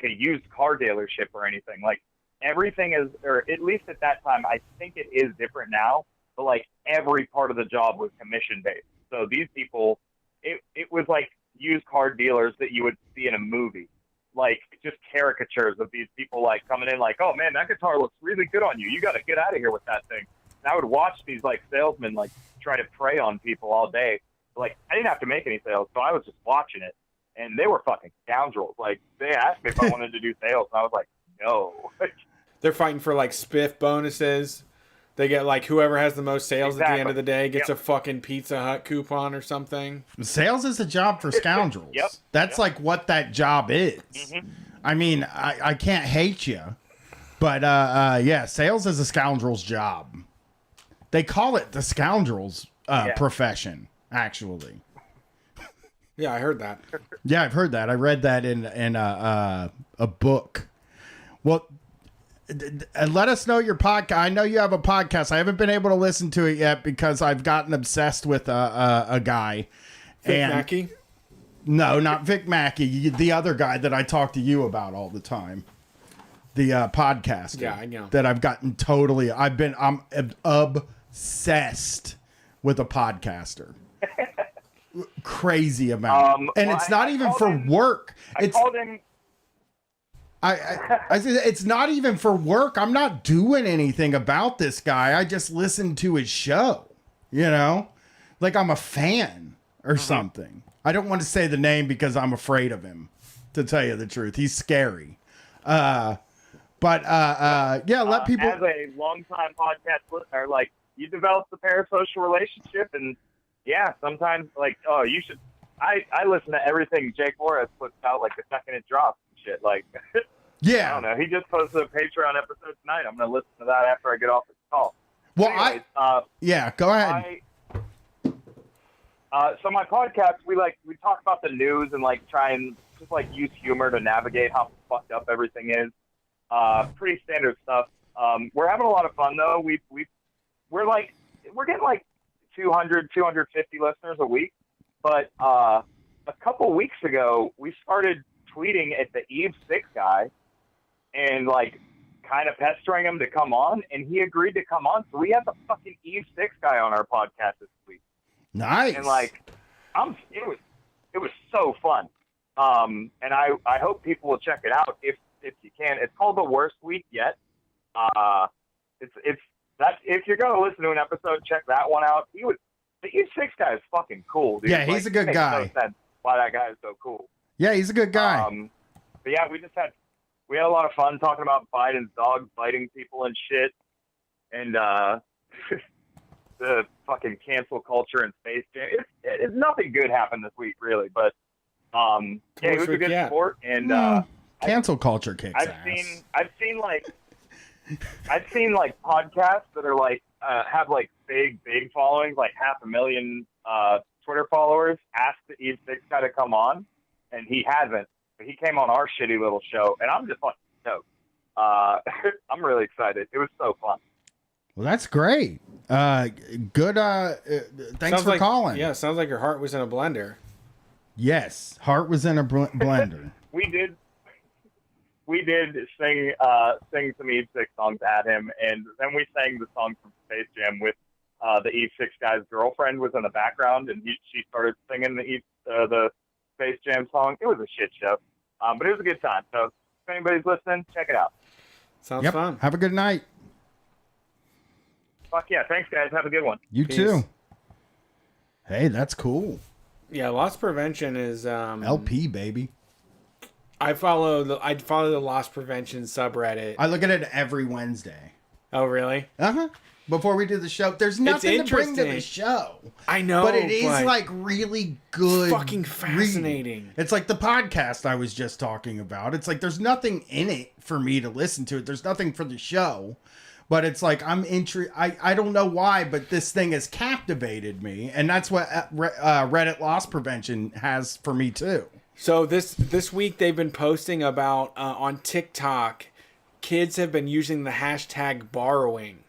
used car dealership or anything. Like everything is, or at least at that time, I think it is different now. But like every part of the job was commission based. So these people, it was like used car dealers that you would see in a movie, like just caricatures of these people like coming in like, oh man, that guitar looks really good on you. You got to get out of here with that thing. And I would watch these like salesmen like try to prey on people all day. Like I didn't have to make any sales, so I was just watching it, and they were fucking scoundrels. Like they asked me if I wanted to do sales, and I was like, no. They're fighting for like spiff bonuses. They get like whoever has the most sales at the end of the day gets a fucking Pizza Hut coupon or something. Sales is a job for scoundrels. That's like what that job is. Mm-hmm. I mean, I can't hate you, but yeah, sales is a scoundrel's job. They call it the scoundrels profession, actually. Yeah, I heard that. Yeah, I've heard that. I read that in a book. Well, let us know your podcast. I know you have a podcast. I haven't been able to listen to it yet because I've gotten obsessed with a guy. Vic Mackey? No, not Vic Mackey. The other guy that I talk to you about all the time. The podcaster. Yeah, I know. That I've gotten totally. I'm obsessed with a podcaster. Crazy amount. And it's not even for work. I called him. I said it's not even for work. I'm not doing anything about this guy. I just listen to his show, you know, like I'm a fan or something. I don't want to say the name because I'm afraid of him, to tell you the truth. He's scary. But yeah, let people. As a longtime podcast listener, like you develop the parasocial relationship, and yeah, sometimes like, oh, you should. I listen to everything Jake Morris puts out like the second it drops and shit. Like, yeah, I don't know. He just posted a Patreon episode tonight. I'm gonna listen to that after I get off this call. Well, anyways, yeah, go ahead. So my podcast, we talk about the news and like try and just like use humor to navigate how fucked up everything is. Pretty standard stuff. We're having a lot of fun though. We're getting like 200, 250 listeners a week. But a couple weeks ago, we started tweeting at the Eve 6 guy and like kind of pestering him to come on, and he agreed to come on. So we have the fucking Eve 6 guy on our podcast this week. Nice. And like, it was so fun. And I hope people will check it out if you can. It's called The Worst Week Yet. If you're gonna listen to an episode, check that one out. The E6 guy is fucking cool, dude. Yeah, he's a good guy. No sense why that guy is so cool. Yeah, he's a good guy. But yeah, we had a lot of fun talking about Biden's dog biting people and shit, and the fucking cancel culture and Space Jam. It's nothing good happened this week, really, but yeah, it was a good sport. And cancel culture kicks ass. I've seen like podcasts that are like have like big followings, like 500,000 Twitter followers. Asked the E6 guy to come on, and he hasn't. But he came on our shitty little show, and I'm just like stoked. I'm really excited. It was so fun. Well, that's great. Good. Thanks for calling. Yeah, sounds like your heart was in a blender. Yes, heart was in a blender. We did sing some Eve 6 songs at him, and then we sang the song from Space Jam with the Eve 6 guy's girlfriend was in the background, and she started singing the Space Jam song. It was a shit show, but it was a good time. So if anybody's listening, check it out. Sounds fun. Have a good night. Fuck yeah. Thanks, guys. Have a good one. You too. Hey, that's cool. Yeah, loss prevention is LP, baby. I follow the loss prevention subreddit. I look at it every Wednesday. Oh, really? Uh-huh. Before we do the show, there's nothing to bring to the show. I know, but it is like really good, fucking fascinating. Reading. It's like the podcast I was just talking about. It's like there's nothing in it for me to listen to. There's nothing for the show, but it's like I'm I don't know why, but this thing has captivated me, and that's what Reddit loss prevention has for me too. So this week they've been posting about on TikTok, kids have been using the hashtag borrowing,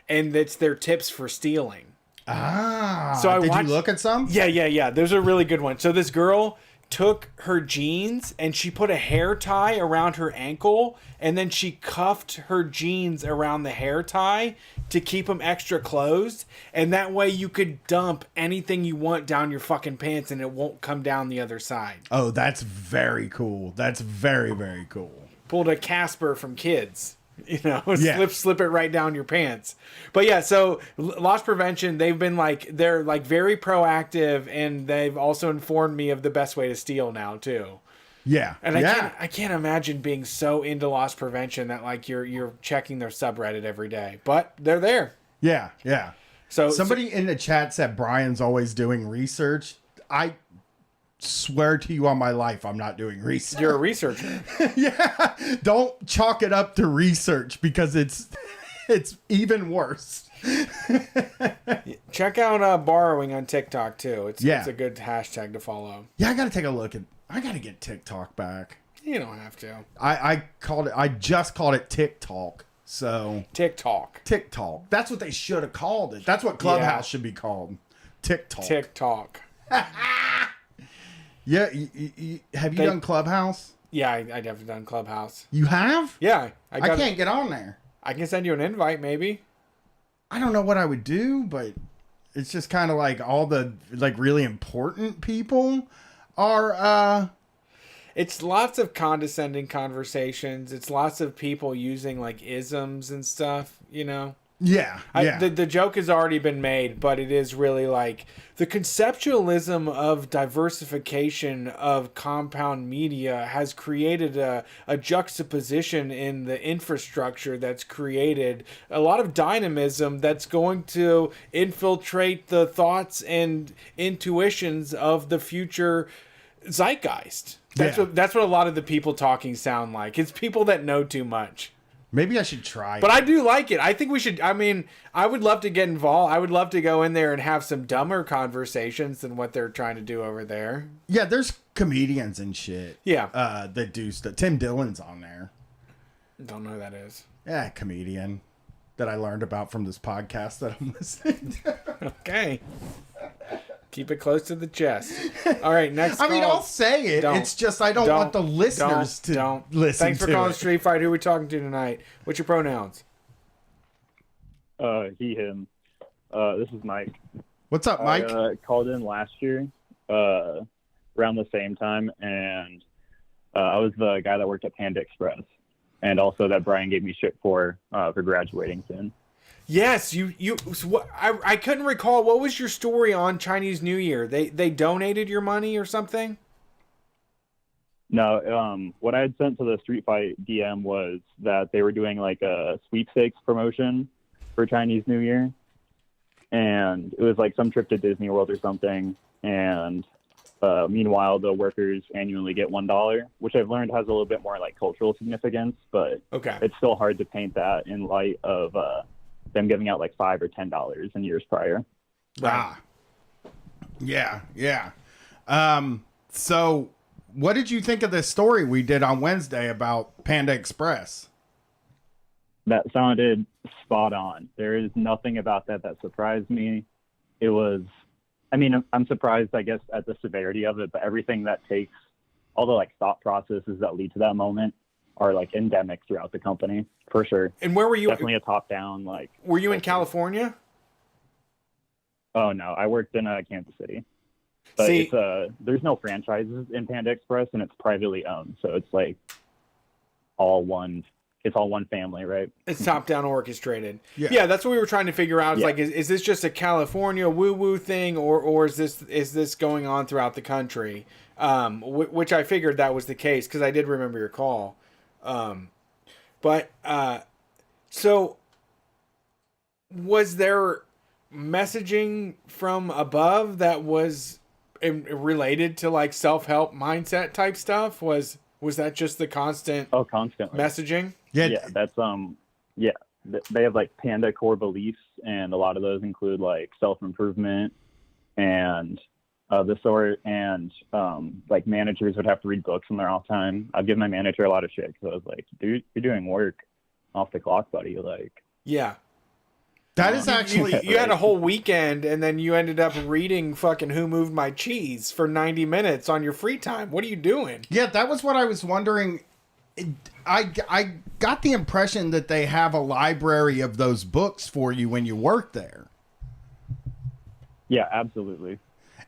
and it's their tips for stealing. So did you look at some? Yeah. There's a really good one. So this girl took her jeans and she put a hair tie around her ankle, and then she cuffed her jeans around the hair tie to keep them extra closed, and that way you could dump anything you want down your fucking pants and it won't come down the other side. Oh, that's very cool. That's very, very cool. Pulled a Casper from Kids. Slip it right down your pants. But yeah, so loss prevention, they're very proactive, and they've also informed me of the best way to steal now too. Yeah. And I can't imagine being so into loss prevention that like you're checking their subreddit every day. But they're there. Yeah. So somebody in the chat said Brian's always doing research. I swear to you on my life, I'm not doing research. You're a researcher. Yeah. Don't chalk it up to research, because it's even worse. Check out borrowing on TikTok too. It's a good hashtag to follow. Yeah, I got to take a look at. I got to get TikTok back. You don't have to. I just called it TikTok. So TikTok. That's what they should have called it. That's what Clubhouse should be called. TikTok. Yeah, have you done Clubhouse? Yeah, I have done Clubhouse. You have? Yeah. I can't get on there. I can send you an invite, maybe. I don't know what I would do, but it's just kind of like all the like really important people are... It's lots of condescending conversations. It's lots of people using like isms and stuff, you know? Yeah. The joke has already been made, but it is really like the conceptualism of diversification of compound media has created a juxtaposition in the infrastructure that's created a lot of dynamism that's going to infiltrate the thoughts and intuitions of the future zeitgeist. That's what a lot of the people talking sound like. It's people that know too much. Maybe I should try it. But I do like it. I think we should. I mean, I would love to get involved. I would love to go in there and have some dumber conversations than what they're trying to do over there. Yeah, there's comedians and shit. Yeah. That do stuff. Tim Dillon's on there. Don't know who that is. Yeah, comedian that I learned about from this podcast that I'm listening to. Okay. Keep it close to the chest. All right, next I mean, call. I'll say it. It's just I don't want the listeners to listen Thanks for to calling it. Street Fight. Who are we talking to tonight? What's your pronouns? He, him. This is Mike. What's up, Mike? I called in last year around the same time, and I was the guy that worked at Panda Express, and also that Brian gave me shit for graduating soon. Yes, I couldn't recall. What was your story on Chinese New Year? They donated your money or something? No, what I had sent to the Street Fight DM was that they were doing like a sweepstakes promotion for Chinese New Year. And it was like some trip to Disney World or something. And meanwhile, the workers annually get $1, which I've learned has a little bit more like cultural significance, but it's still hard to paint that in light of them giving out like $5 or $10 in years prior. Yeah. So what did you think of this story we did on Wednesday about Panda Express? That sounded spot on. There is nothing about that surprised me. It was, I mean, I'm surprised, I guess, at the severity of it, but everything that takes, all the like thought processes that lead to that moment are like endemic throughout the company, for sure. And where were you? Definitely a top down, like. Were you in California? Oh no, I worked in Kansas City. But it's there's no franchises in Panda Express, and it's privately owned, so it's like all one family, right? It's top down orchestrated. Yeah, that's what we were trying to figure out. It's like, is this just a California woo thing, or is this going on throughout the country? Which I figured that was the case because I did remember your call. So was there messaging from above that was related to like self-help mindset type stuff? Was that just the constantly messaging? Yeah, that's they have like Panda core beliefs, and a lot of those include like self-improvement and of the sort, and like managers would have to read books in their off time. I'd give my manager a lot of shit because I was like, dude, you're doing work off the clock, buddy. Like, Yeah. That is actually you had a whole weekend, and then you ended up reading fucking Who Moved My Cheese for 90 minutes on your free time. What are you doing? Yeah, that was what I was wondering. I got the impression that they have a library of those books for you when you work there. yeah, absolutely.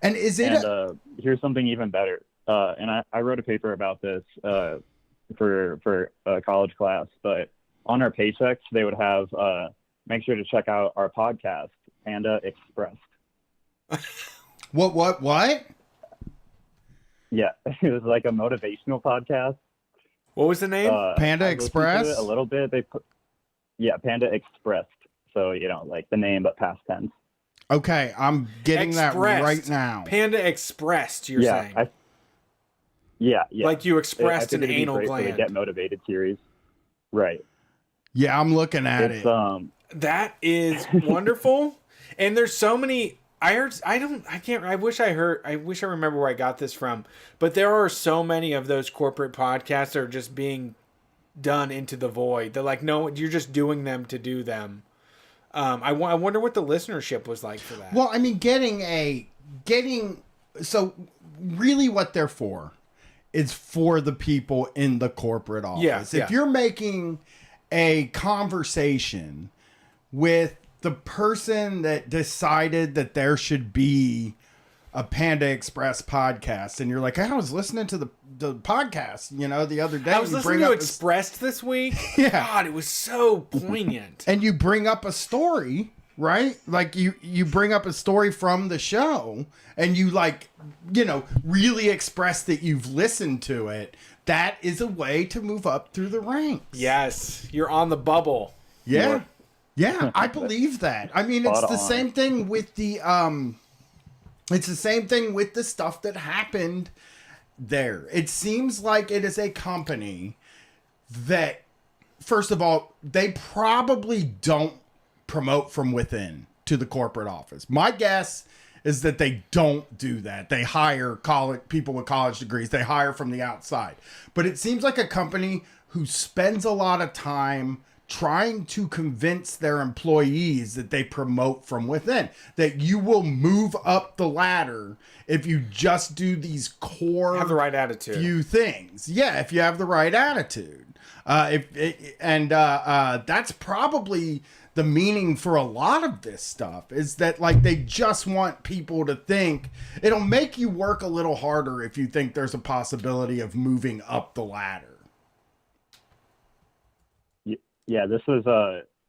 And is it? And here's something even better. And I wrote a paper about this for a college class, but on our paychecks they would have make sure to check out our podcast, Panda Express. What? Yeah, it was like a motivational podcast. What was the name? Panda I listened to Express? it a little bit. Panda Express. So, like the name, but past tense. Okay, I'm getting that right now. Panda Expressed, you're saying? Yeah. Like you expressed I an figured it'd be anal great for the gland. Get Motivated series. Right. Yeah, I'm looking at It's, it. That is wonderful. And there's so many. I wish I remember where I got this from. But there are so many of those corporate podcasts that are just being done into the void. They're like, no, you're just doing them to do them. I wonder what the listenership was like for that. Well, I mean, so really what they're for is for the people in the corporate office. Yeah. If you're making a conversation with the person that decided that there should be a Panda Express podcast, and you're like, I was listening to the podcast, the other day. I was listening to Expressed this week. Yeah. God, it was so poignant. And you bring up a story, right? Like you bring up a story from the show, and you really express that you've listened to it. That is a way to move up through the ranks. Yes, you're on the bubble. Yeah. Yeah, I believe that. I mean, it's the same thing with the stuff that happened there. It seems like it is a company that, first of all, they probably don't promote from within to the corporate office. My guess is that they don't do that. They hire people with college degrees. They hire from the outside. But it seems like a company who spends a lot of time trying to convince their employees that they promote from within, that you will move up the ladder if you just do these core Have the right attitude. few things. Yeah, if you have the right attitude. That's probably the meaning for a lot of this stuff, is that they just want people to think. It'll make you work a little harder if you think there's a possibility of moving up the ladder. Yeah, this was,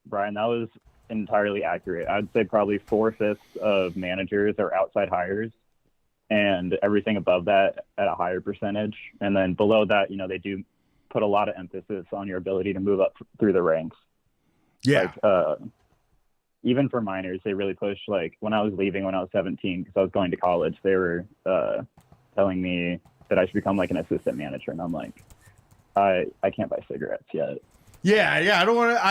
Brian, that was entirely accurate. I'd say probably 4/5 of managers are outside hires, and everything above that at a higher percentage. And then below that, they do put a lot of emphasis on your ability to move up through the ranks. Yeah. Even for minors, they really push, when I was leaving when I was 17, because I was going to college, they were telling me that I should become an assistant manager. And I'm like, I can't buy cigarettes yet. Yeah. I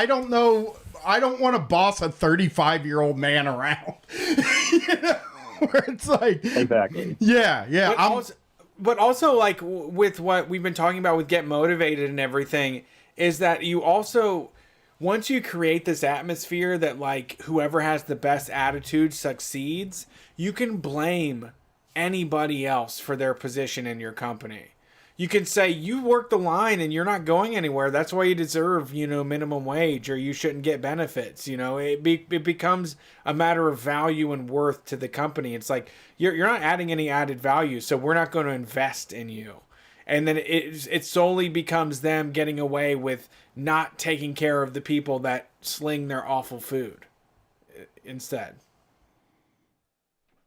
don't want to boss a 35-year-old man around. Where it's exactly. Yeah. But also, with what we've been talking about with Get Motivated and everything, is that you also, once you create this atmosphere that whoever has the best attitude succeeds, you can blame anybody else for their position in your company. You can say, you work the line and you're not going anywhere. That's why you deserve, minimum wage, or you shouldn't get benefits. It becomes a matter of value and worth to the company. It's like, you're not adding any added value, so we're not going to invest in you. And then it solely becomes them getting away with not taking care of the people that sling their awful food instead.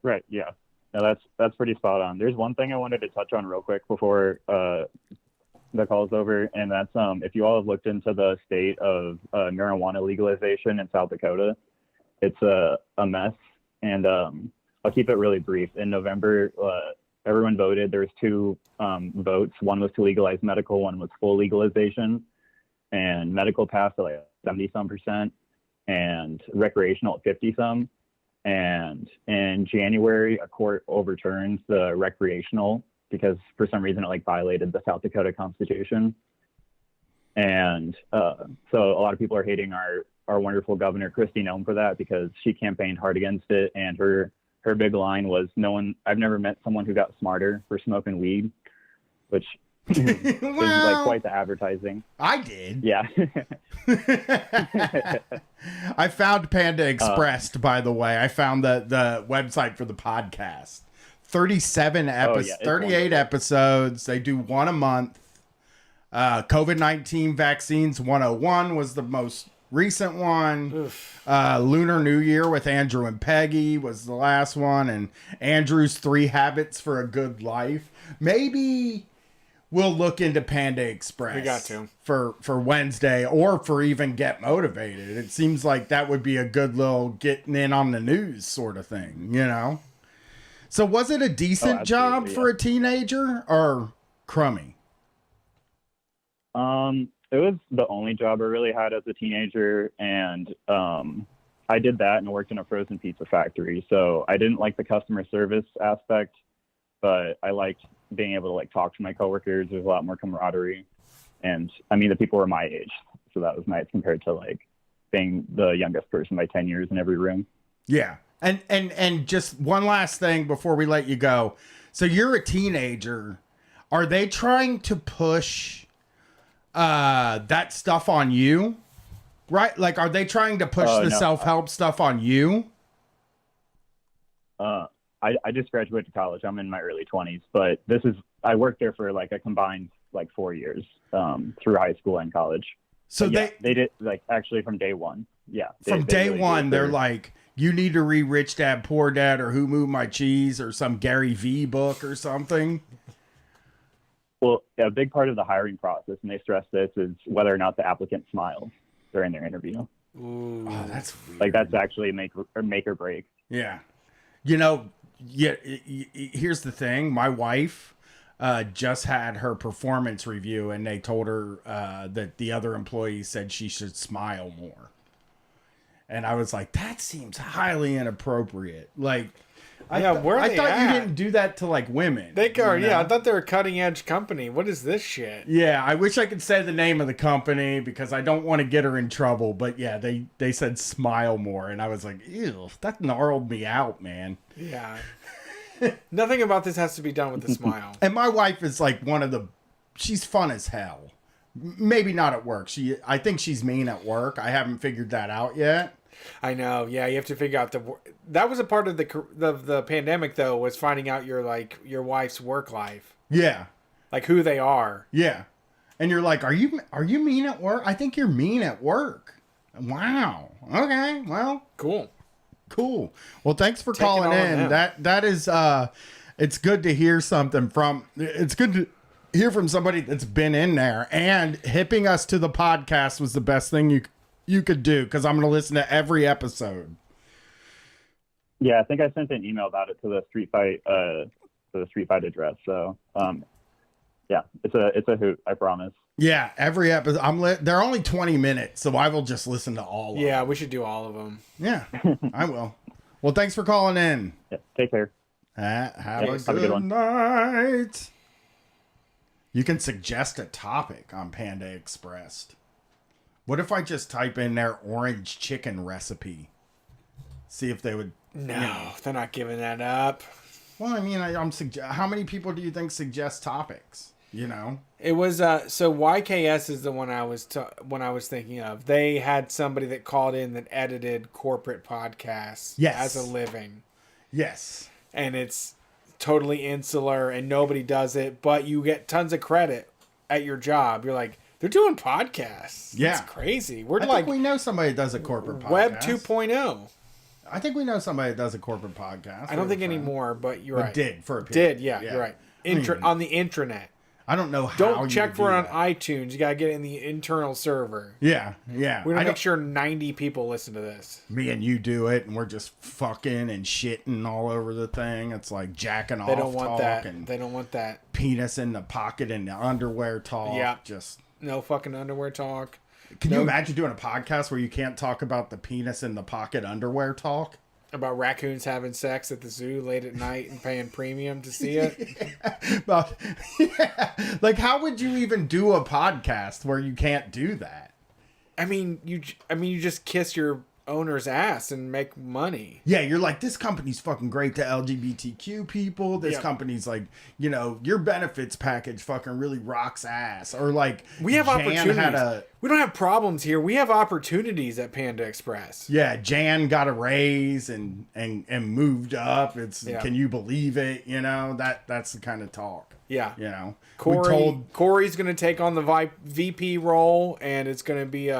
Right, yeah. No, that's pretty spot on. There's one thing I wanted to touch on real quick before the call's over, and that's if you all have looked into the state of marijuana legalization in South Dakota, it's a mess. And I'll keep it really brief. In November, everyone voted. There was 2 votes. One was to legalize medical, one was full legalization. And medical passed at 70-some%, and recreational at 50-some%. And in January, a court overturned the recreational because for some reason it like violated the South Dakota Constitution. And so a lot of people are hating our wonderful governor, Kristi Noem, for that because she campaigned hard against it. And her big line was, I've never met someone who got smarter for smoking weed, which is like quite the advertising. I did. Yeah. I found Panda Express, by the way. I found the website for the podcast. 38 episodes. They do one a month. COVID-19 Vaccines 101 was the most recent one. Lunar New Year with Andrew and Peggy was the last one. And Andrew's 3 Habits for a Good Life. Maybe we'll look into Panda Express. We got to. For Wednesday or for even Get Motivated. It seems like that would be a good little getting in on the news sort of thing, you know? So was it a decent job for a teenager or crummy? It was the only job I really had as a teenager, and I did that and worked in a frozen pizza factory. So I didn't like the customer service aspect, but I liked being able to like talk to my coworkers. There's a lot more camaraderie, and I mean the people were my age, so that was nice compared to like being the youngest person by 10 years in every room. Yeah. And just one last thing before we let you go. So you're a teenager. Are they trying to push that stuff on you? Right? Like, are they trying to push the self-help stuff on you? I just graduated college. I'm in my early 20s, but I worked there for like a combined like 4 years through high school and college. So they did like actually from day one. Yeah. From day one, they're like, you need to read Rich Dad, Poor Dad or Who Moved My Cheese or some Gary V book or something. Well, a big part of the hiring process, and they stress this, is whether or not the applicant smiles during their interview. Ooh, oh, that's weird. Like that's actually make or break. Yeah. You know, here's the thing. My wife just had her performance review, and they told her that the other employees said she should smile more. And I was like, that seems highly inappropriate. Like, I thought you didn't do that to like women. They are, yeah. I thought they were a cutting edge company. What is this shit? Yeah, I wish I could say the name of the company because I don't want to get her in trouble. But yeah, they said smile more, and I was like, ew, that gnarled me out, man. Yeah. Nothing about this has to be done with a smile. And my wife is like she's fun as hell. Maybe not at work. I think she's mean at work. I haven't figured that out yet. I know. Yeah, you have to figure out that was a part of the pandemic though, was finding out your wife's work life. Yeah. Like who they are. Yeah. And you're like, are you mean at work? I think you're mean at work. Wow. Okay. Well, cool. Well, thanks for calling in. That is it's good to hear something it's good to hear from somebody that's been in there, and hipping us to the podcast was the best thing you could do, because I'm going to listen to every episode. Yeah, I think I sent an email about it to the Street Fight address. So, yeah, it's a hoot. I promise. Yeah, every episode. They're only 20 minutes, so I will just listen to all of them. Yeah, we should do all of them. Yeah, I will. Well, thanks for calling in. Yeah, take care. Have a good night. You can suggest a topic on Panda Express. What if I just type in their orange chicken recipe? See if they would. No, they're not giving that up. Well, I mean, how many people do you think suggest topics? You know, it was so YKS is the one I was thinking of. They had somebody that called in that edited corporate podcasts as a living. Yes, and it's totally insular and nobody does it, but you get tons of credit at your job. You're like, they're doing podcasts. Yeah, it's crazy. I think we know somebody that does a corporate podcast. Web 2.0. I think we know somebody that does a corporate podcast. I don't think anymore, but you're right. Did for a period. Yeah, you're right. On the intranet. I don't know how. Don't check for it on iTunes. You gotta get it in the internal server. Yeah. We're gonna make sure 90 people listen to this. Me and you do it, and we're just fucking and shitting all over the thing. It's like jacking off. They don't want that. And they don't want that. Penis in the pocket and the underwear talk. Yeah. Just no fucking underwear talk. Can you imagine doing a podcast where you can't talk about the penis in the pocket underwear talk? About raccoons having sex at the zoo late at night and paying premium to see it. Like, how would you even do a podcast where you can't do that? I mean, you just kiss your owner's ass and make money. Yeah, you're like, this company's fucking great to LGBTQ people. This company's like, you know, your benefits package fucking really rocks ass. Or like, we have Jan opportunities. We don't have problems here. We have opportunities at Panda Express. Yeah, Jan got a raise and moved up. Can you believe it? You know, that's the kind of talk. Yeah. You know, Corey's going to take on the VP role, and it's going to be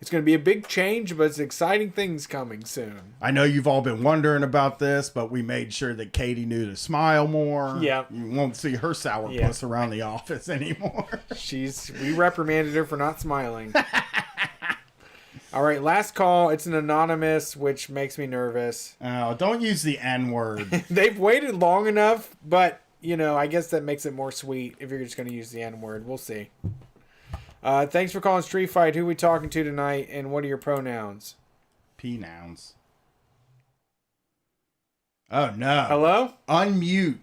it's going to be a big change, but it's exciting things coming soon. I know you've all been wondering about this, but we made sure that Katie knew to smile more. Yeah. You won't see her sourpuss around the office anymore. We reprimanded her for not smiling. All right, last call. It's an anonymous, which makes me nervous. Oh, don't use the N-word. They've waited long enough, but, you know, I guess that makes it more sweet if you're just going to use the N-word. We'll see. Thanks for calling Street Fight. Who are we talking to tonight, and what are your pronouns? P-nouns. Oh, no. Hello? Unmute.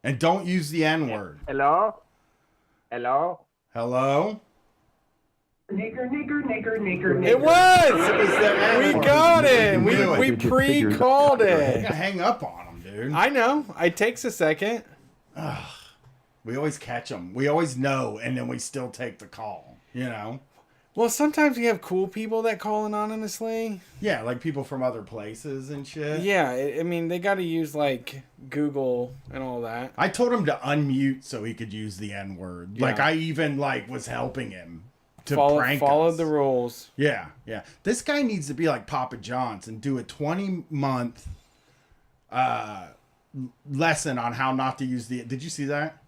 And don't use the N-word. Hello? Hello? Hello? Nigger. It was! We got it! We pre-called it. You gotta hang up on him, dude. I know. It takes a second. Ugh. We always catch them. We always know, and then we still take the call, you know? Well, sometimes we have cool people that call anonymously. Yeah, like people from other places and shit. Yeah, I mean, they got to use, like, Google and all that. I told him to unmute so he could use the N-word. Yeah. Like, I even, like, was helping him to prank follow us. the rules. Yeah. This guy needs to be like Papa John's and do a 20-month lesson on how not to use the... Did you see that?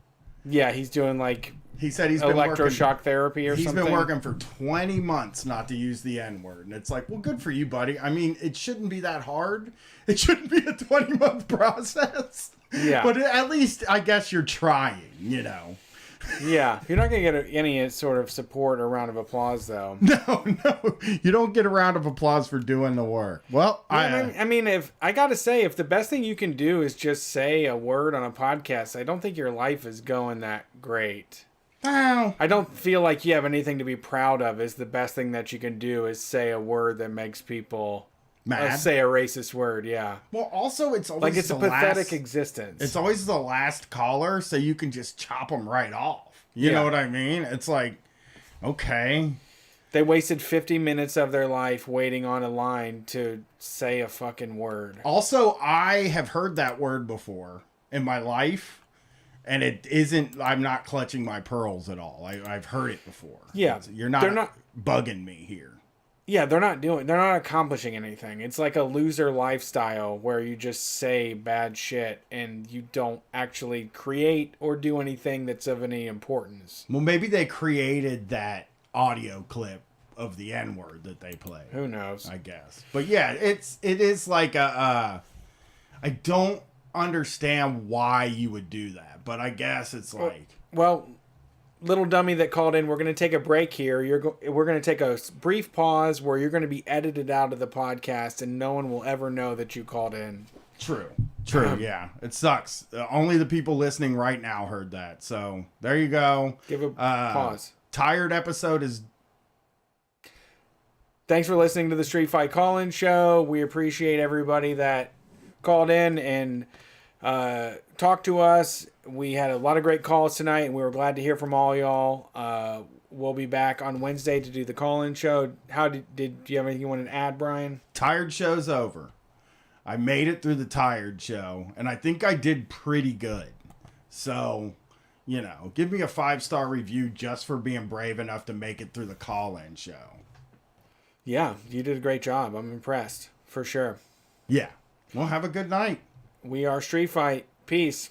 Yeah, he's doing like he said he's been electroshock therapy or something. something. He's been working for 20 months not to use the N-word. And it's like, well, good for you, buddy. I mean, it shouldn't be that hard. It shouldn't be a 20-month process. Yeah. But at least I guess you're trying, you know. Yeah. You're not going to get any sort of support or round of applause, though. No. You don't get a round of applause for doing the work. Well, I mean, if I got to say, if the best thing you can do is just say a word on a podcast, I don't think your life is going that great. Well, I don't feel like you have anything to be proud of. Is the best thing that you can do is say a word that makes people mad. Say a racist word, yeah. Well, also it's always like it's a the pathetic last, existence. It's always the last caller, so you can just chop them right off. You know what I mean? It's like, okay. They wasted 50 minutes of their life waiting on a line to say a fucking word. Also, I have heard that word before in my life. And it isn't, I'm not clutching my pearls at all. I've heard it before. Yeah. They're not bugging me here. Yeah, they're not accomplishing anything. It's like a loser lifestyle where you just say bad shit and you don't actually create or do anything that's of any importance. Well, maybe they created that audio clip of the N-word that they play. Who knows? I guess. But yeah, it is like I don't understand why you would do that, but I guess it's like... Well, little dummy that called in, we're going to take a break here. We're going to take a brief pause where you're going to be edited out of the podcast and no one will ever know that you called in. True, yeah. It sucks. Only the people listening right now heard that. So, there you go. Give a pause. Tired episode is... Thanks for listening to the Street Fight Call-In Show. We appreciate everybody that called in and talked to us. We had a lot of great calls tonight, and we were glad to hear from all y'all. We'll be back on Wednesday to do the call-in show. Did you have anything you wanted to add, Brian? Tired show's over. I made it through the tired show, and I think I did pretty good. So, you know, give me a 5-star review just for being brave enough to make it through the call-in show. Yeah, you did a great job. I'm impressed, for sure. Yeah. Well, have a good night. We are Street Fight. Peace.